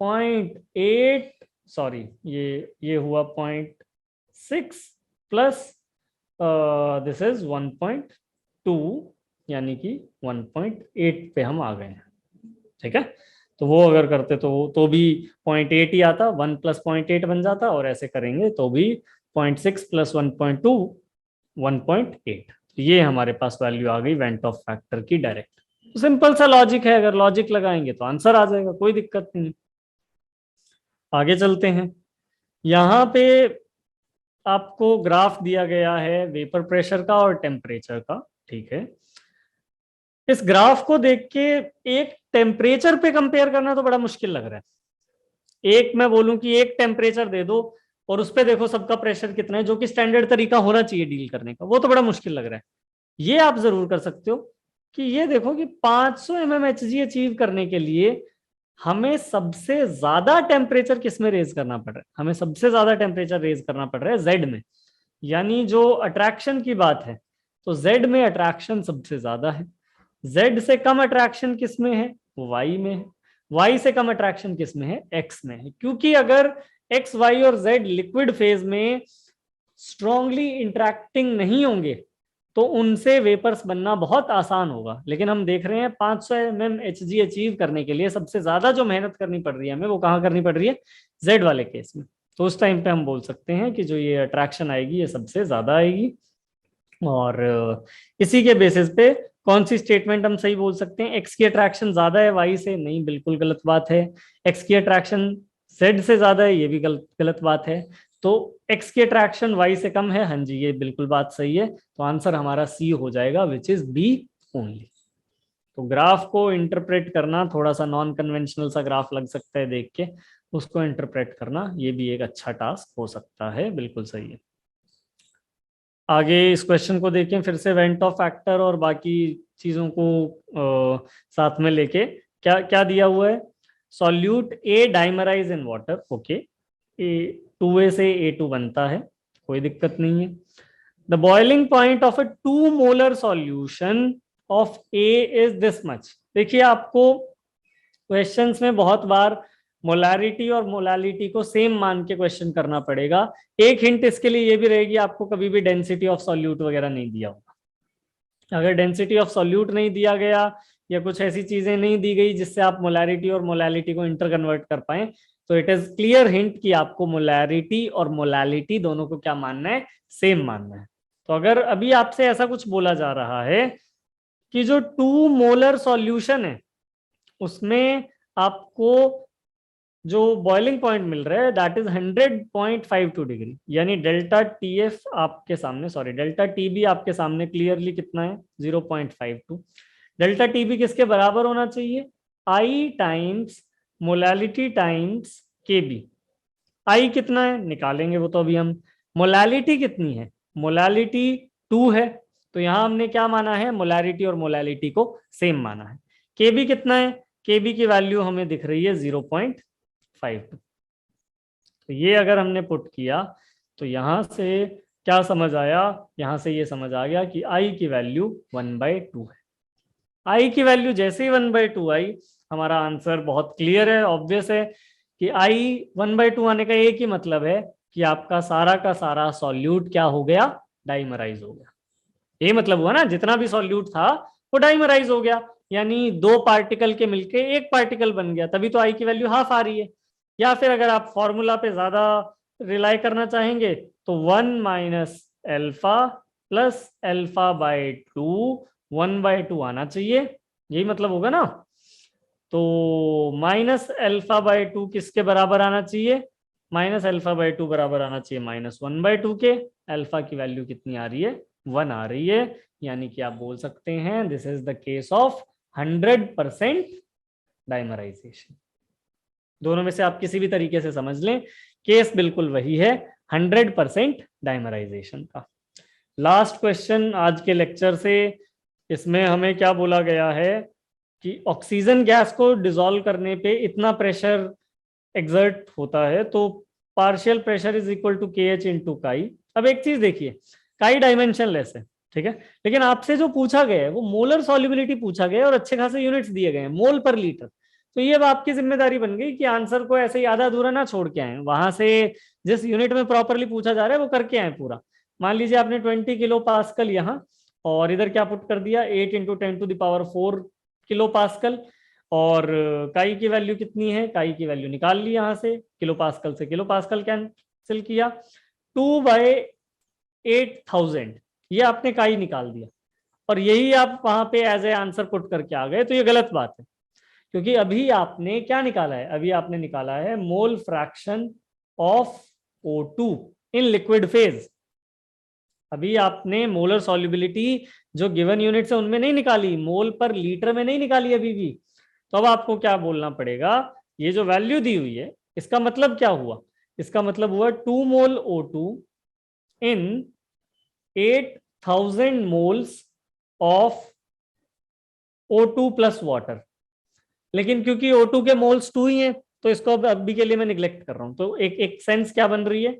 0.8, सॉरी ये हुआ 6 प्लस दिस इज 1.2 यानी कि 1.8 पे हम आ गए हैं। ठीक है, तो वो अगर करते तो भी 0.8 ही आता, 1 प्लस 0.8 बन जाता, और ऐसे करेंगे तो भी 0.6 प्लस 1.2 1.8। ये हमारे पास वैल्यू आ गई वेंट ऑफ फैक्टर की डायरेक्ट। सिंपल सा लॉजिक है, अगर लॉजिक लगाएंगे तो आंसर आ जाएगा, कोई दिक्कत नहीं। आगे चलते हैं। यहाँ पे आपको ग्राफ दिया गया है वेपर प्रेशर का और टेम्परेचर का। ठीक है, इस ग्राफ को देख के एक टेम्परेचर पे कंपेयर करना तो बड़ा मुश्किल लग रहा है। एक मैं बोलूं कि एक टेम्परेचर दे दो और उस पे देखो सबका प्रेशर कितना है, जो कि स्टैंडर्ड तरीका होना चाहिए डील करने का, वो तो बड़ा मुश्किल लग रहा है। ये आप जरूर कर सकते हो कि ये देखो कि 500 mmHg अचीव करने के लिए हमें सबसे ज्यादा टेम्परेचर किस में रेज करना पड़ रहा है? हमें सबसे ज्यादा टेम्परेचर रेज करना पड़ रहा है जेड में, यानी जो अट्रैक्शन की बात है तो जेड में अट्रैक्शन सबसे ज्यादा है। जेड से कम अट्रैक्शन किस में है? वाई में है। वाई से कम अट्रैक्शन किस में है? एक्स में है। क्योंकि अगर एक्स, वाई और जेड लिक्विड फेज में स्ट्रांगली इंटरेक्टिंग नहीं होंगे तो उनसे वेपर्स बनना बहुत आसान होगा। लेकिन हम देख रहे हैं 500 mmHg अचीव करने के लिए सबसे ज्यादा जो मेहनत करनी पड़ रही है हमें, वो कहाँ करनी पड़ रही है? जेड वाले केस में। तो उस टाइम पे हम बोल सकते हैं कि जो ये अट्रैक्शन आएगी ये सबसे ज्यादा आएगी। और इसी के बेसिस पे कौन सी स्टेटमेंट हम सही बोल सकते हैं? एक्स की अट्रैक्शन ज्यादा है वाई से, नहीं, बिल्कुल गलत बात है। एक्स की अट्रैक्शन जेड से ज्यादा है, ये भी गलत बात है। तो एक्स की अट्रैक्शन वाई से कम है, हाँ जी, ये बिल्कुल बात सही है। तो आंसर हमारा सी हो जाएगा, विच इज बी ओनली। तो ग्राफ को इंटरप्रेट करना, थोड़ा सा नॉन कन्वेंशनल सा ग्राफ लग सकता है देख के, उसको इंटरप्रेट करना ये भी एक अच्छा टास्क हो सकता है, बिल्कुल सही है। आगे इस क्वेश्चन को देखें फिर से, वेंट ऑफ फैक्टर और बाकी चीजों को साथ में लेके, क्या क्या दिया हुआ है? Solute A dimerise in water, okay, A 2A से A2 बनता है, कोई दिक्कत नहीं है। The boiling point of a 2 molar solution of A is this much. देखिए, आपको क्वेश्चंस में बहुत बार मोलारिटी और मोलालिटी को सेम मान के क्वेश्चन करना पड़ेगा। एक हिंट इसके लिए ये भी रहेगी, आपको कभी भी डेंसिटी ऑफ सॉल्यूट वगैरह नहीं दिया होगा। अगर डेंसिटी ऑफ सॉल्यूट नहीं दिया गया या कुछ ऐसी चीजें नहीं दी गई जिससे आप मोलारिटी और मोलालिटी को इंटर कन्वर्ट कर पाए, तो इट इज क्लियर हिंट कि आपको मोलारिटी और मोलालिटी दोनों को क्या मानना है? सेम मानना है। तो अगर अभी आपसे ऐसा कुछ बोला जा रहा है कि जो 2 मोलर सॉल्यूशन है उसमें आपको जो बॉइलिंग पॉइंट मिल रहा है दैट इज 100.52 डिग्री, यानी डेल्टा टी एफ आपके सामने, सॉरी डेल्टा टी बी आपके सामने क्लियरली कितना है? 0.52। डेल्टा टी बी किसके बराबर होना चाहिए? आई टाइम्स मोलालिटी टाइम्स के बी। आई कितना है निकालेंगे वो तो अभी हम। मोलालिटी कितनी है? मोलालिटी 2 है, तो यहां हमने क्या माना है? मोलारिटी और मोलालिटी को सेम माना है। के बी कितना है? के बी की वैल्यू हमें दिख रही है 0.52। तो ये अगर हमने पुट किया तो यहां से क्या समझ आया? यहां से ये समझ आ गया कि आई की वैल्यू 1/2 है। आई की वैल्यू जैसे ही 1/2 आई, हमारा आंसर बहुत क्लियर है, ऑब्वियस है कि आई 1/2 आने का एक ही मतलब है कि आपका सारा का सारा सॉल्यूट क्या हो गया? डाइमराइज हो गया। ये मतलब हुआ ना, जितना भी सॉल्यूट था वो डाइमराइज हो गया, यानी 2 पार्टिकल के मिलके एक पार्टिकल बन गया, तभी तो आई की वैल्यू हाफ आ रही है। या फिर अगर आप फॉर्मूला पे ज्यादा रिलाई करना चाहेंगे तो 1 minus alpha plus alpha by 2 1/2 आना चाहिए, यही मतलब होगा ना। तो माइनस एल्फा बाई 2 किसके बराबर आना चाहिए? माइनस एल्फा बाई 2 बराबर आना चाहिए -1/2 के। अल्फा की वैल्यू कितनी आ रही है? 1 आ रही है, यानी कि आप बोल सकते हैं this is the case of 100% dimerisation. दोनों में से आप किसी भी तरीके से समझ लें, केस बिल्कुल वही है, 100% डाइमराइजेशन का। लास्ट क्वेश्चन आज के लेक्चर से, इसमें हमें क्या बोला गया है कि ऑक्सीजन गैस को डिसॉल्व करने पे इतना प्रेशर एक्सर्ट होता है, तो partial pressure is equal to K H into chi. अब एक चीज देखिए, काई डायमेंशन लेस है, ठीक है, लेकिन आपसे जो पूछा गया है वो मोलर सॉल्युबिलिटी पूछा गया है और अच्छे खासे यूनिट्स दिए गए हैं, मोल पर लीटर। तो ये अब आपकी जिम्मेदारी बन गई कि आंसर को ऐसे ही आधा अधूरा ना छोड़ के आए, वहां से जिस यूनिट में प्रॉपरली पूछा जा रहा है वो करके आए पूरा। मान लीजिए आपने 20 किलो पास्कल यहाँ, और इधर क्या पुट कर दिया, 8 × 10⁴ किलो पास्कल। और काई की वैल्यू कितनी है, काई की वैल्यू निकाल ली यहाँ से, किलो पास्कल से किलो पास्कल कैंसिल किया, 2/8000 ये आपने काई निकाल दिया, और यही आप वहां पे एज ए आंसर पुट करके आ गए। तो ये गलत बात है, क्योंकि अभी आपने क्या निकाला है, अभी आपने निकाला है मोल fraction of O2 in liquid phase. अभी आपने मोलर सॉल्युबिलिटी जो गिवन यूनिट्स है उनमें नहीं निकाली, मोल पर लीटर में नहीं निकाली अभी भी। तो अब आपको क्या बोलना पड़ेगा, ये जो वैल्यू दी हुई है इसका मतलब क्या हुआ, इसका मतलब हुआ 2 मोल O2 in 8000 moles of O2 plus water. लेकिन क्योंकि O2 के मोल्स 2 ही हैं, तो इसको अब अभी के लिए मैं निग्लेक्ट कर रहा हूं। तो एक सेंस क्या बन रही है,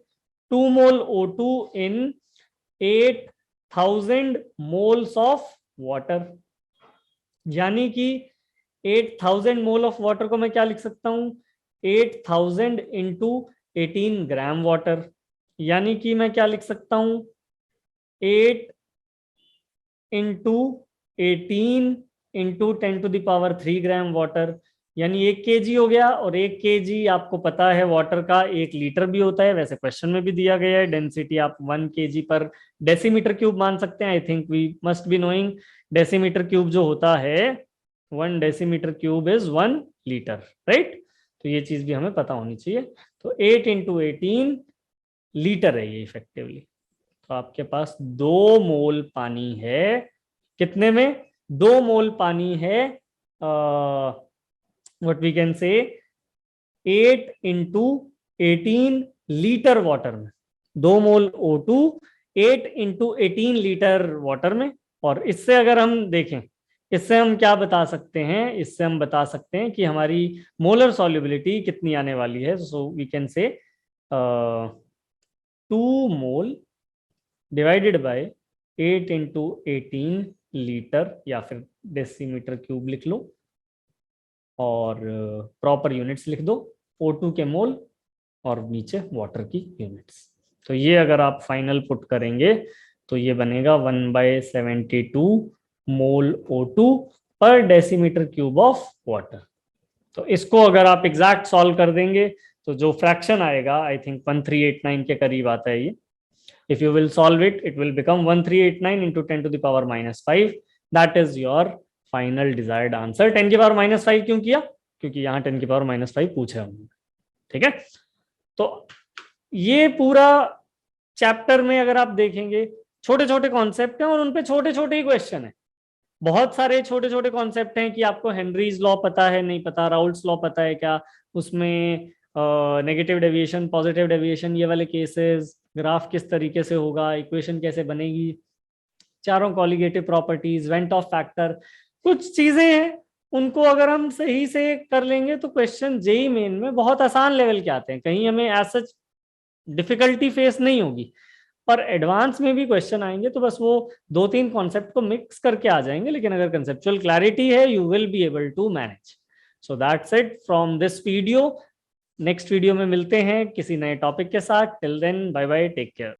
2 मोल O2 in 8000 moles of water, यानी कि 8000 मोल ऑफ वाटर को मैं क्या लिख सकता हूं, 8000 इंटू 18 ग्राम वाटर, यानी कि मैं क्या लिख सकता हूं, 8 इंटू 18 इंटू 10⁻³ ग्राम वाटर, यानी 1 kg हो गया। और 1 kg आपको पता है वाटर का 1 लीटर भी होता है, वैसे क्वेश्चन में भी दिया गया है। डेंसिटी आप 1 kg पर डेसीमीटर क्यूब मान सकते हैं। I think we must be knowing decimetre cube जो होता है, 1 decimetre cube is 1 litre, right. तो ये चीज भी हमें पता होनी चाहिए। तो 8 इंटू 18 लीटर है ये इफेक्टिवली। तो आपके पास 2 मोल पानी है, कितने में, 2 मोल पानी है, व्हाट वी कैन से 8 इंटू 18 लीटर वाटर में। 2 मोल O2 8 इंटू 18 लीटर वाटर में। और इससे अगर हम देखें, इससे हम क्या बता सकते हैं, इससे हम बता सकते हैं कि हमारी मोलर सॉल्युबिलिटी कितनी आने वाली है। So we can say 2 mole divided by 8 into 18 litre, या फिर डेसीमीटर क्यूब लिख लो, और प्रॉपर यूनिट्स लिख दो, O2 के मोल और नीचे वाटर की यूनिट्स। तो ये अगर आप फाइनल पुट करेंगे तो ये बनेगा 1/72 मोल O2 पर डेसीमीटर क्यूब ऑफ वाटर। तो इसको अगर आप एग्जैक्ट सॉल्व कर देंगे तो जो फ्रैक्शन आएगा, आई थिंक 1389 के करीब आता है ये। If you will solve it, it will become 1389 into 10⁻⁵. That is your final desired answer. 10⁻⁵ क्यों किया, क्योंकि यहाँ 10⁻⁵ पूछा हमने, ठीक है। तो ये पूरा चैप्टर में अगर आप देखेंगे छोटे छोटे कॉन्सेप्ट हैं और उनपे छोटे छोटे ही क्वेश्चन है। बहुत सारे छोटे छोटे कॉन्सेप्ट हैं कि आपको हेनरीज लॉ पता है, नहीं पता, राउल्ट्स लॉ पता है क्या, उसमें नेगेटिव डेविएशन, पॉजिटिव डेविएशन, ये वाले केसेस, ग्राफ किस तरीके से होगा, इक्वेशन कैसे बनेगी, चारों colligative properties, went Hoff factor, कुछ चीजें हैं उनको अगर हम सही से कर लेंगे तो क्वेश्चन जेईई मेन में बहुत आसान लेवल के आते हैं। कहीं हमें एज सच डिफिकल्टी फेस नहीं होगी, पर एडवांस में भी क्वेश्चन आएंगे तो बस वो 2-3 कॉन्सेप्ट को मिक्स करके आ जाएंगे। लेकिन अगर कंसेप्चुअल क्लैरिटी है, you will be able to manage. So that's it from this video. Next video में मिलते हैं किसी नए टॉपिक के साथ। Till then, bye bye, take care.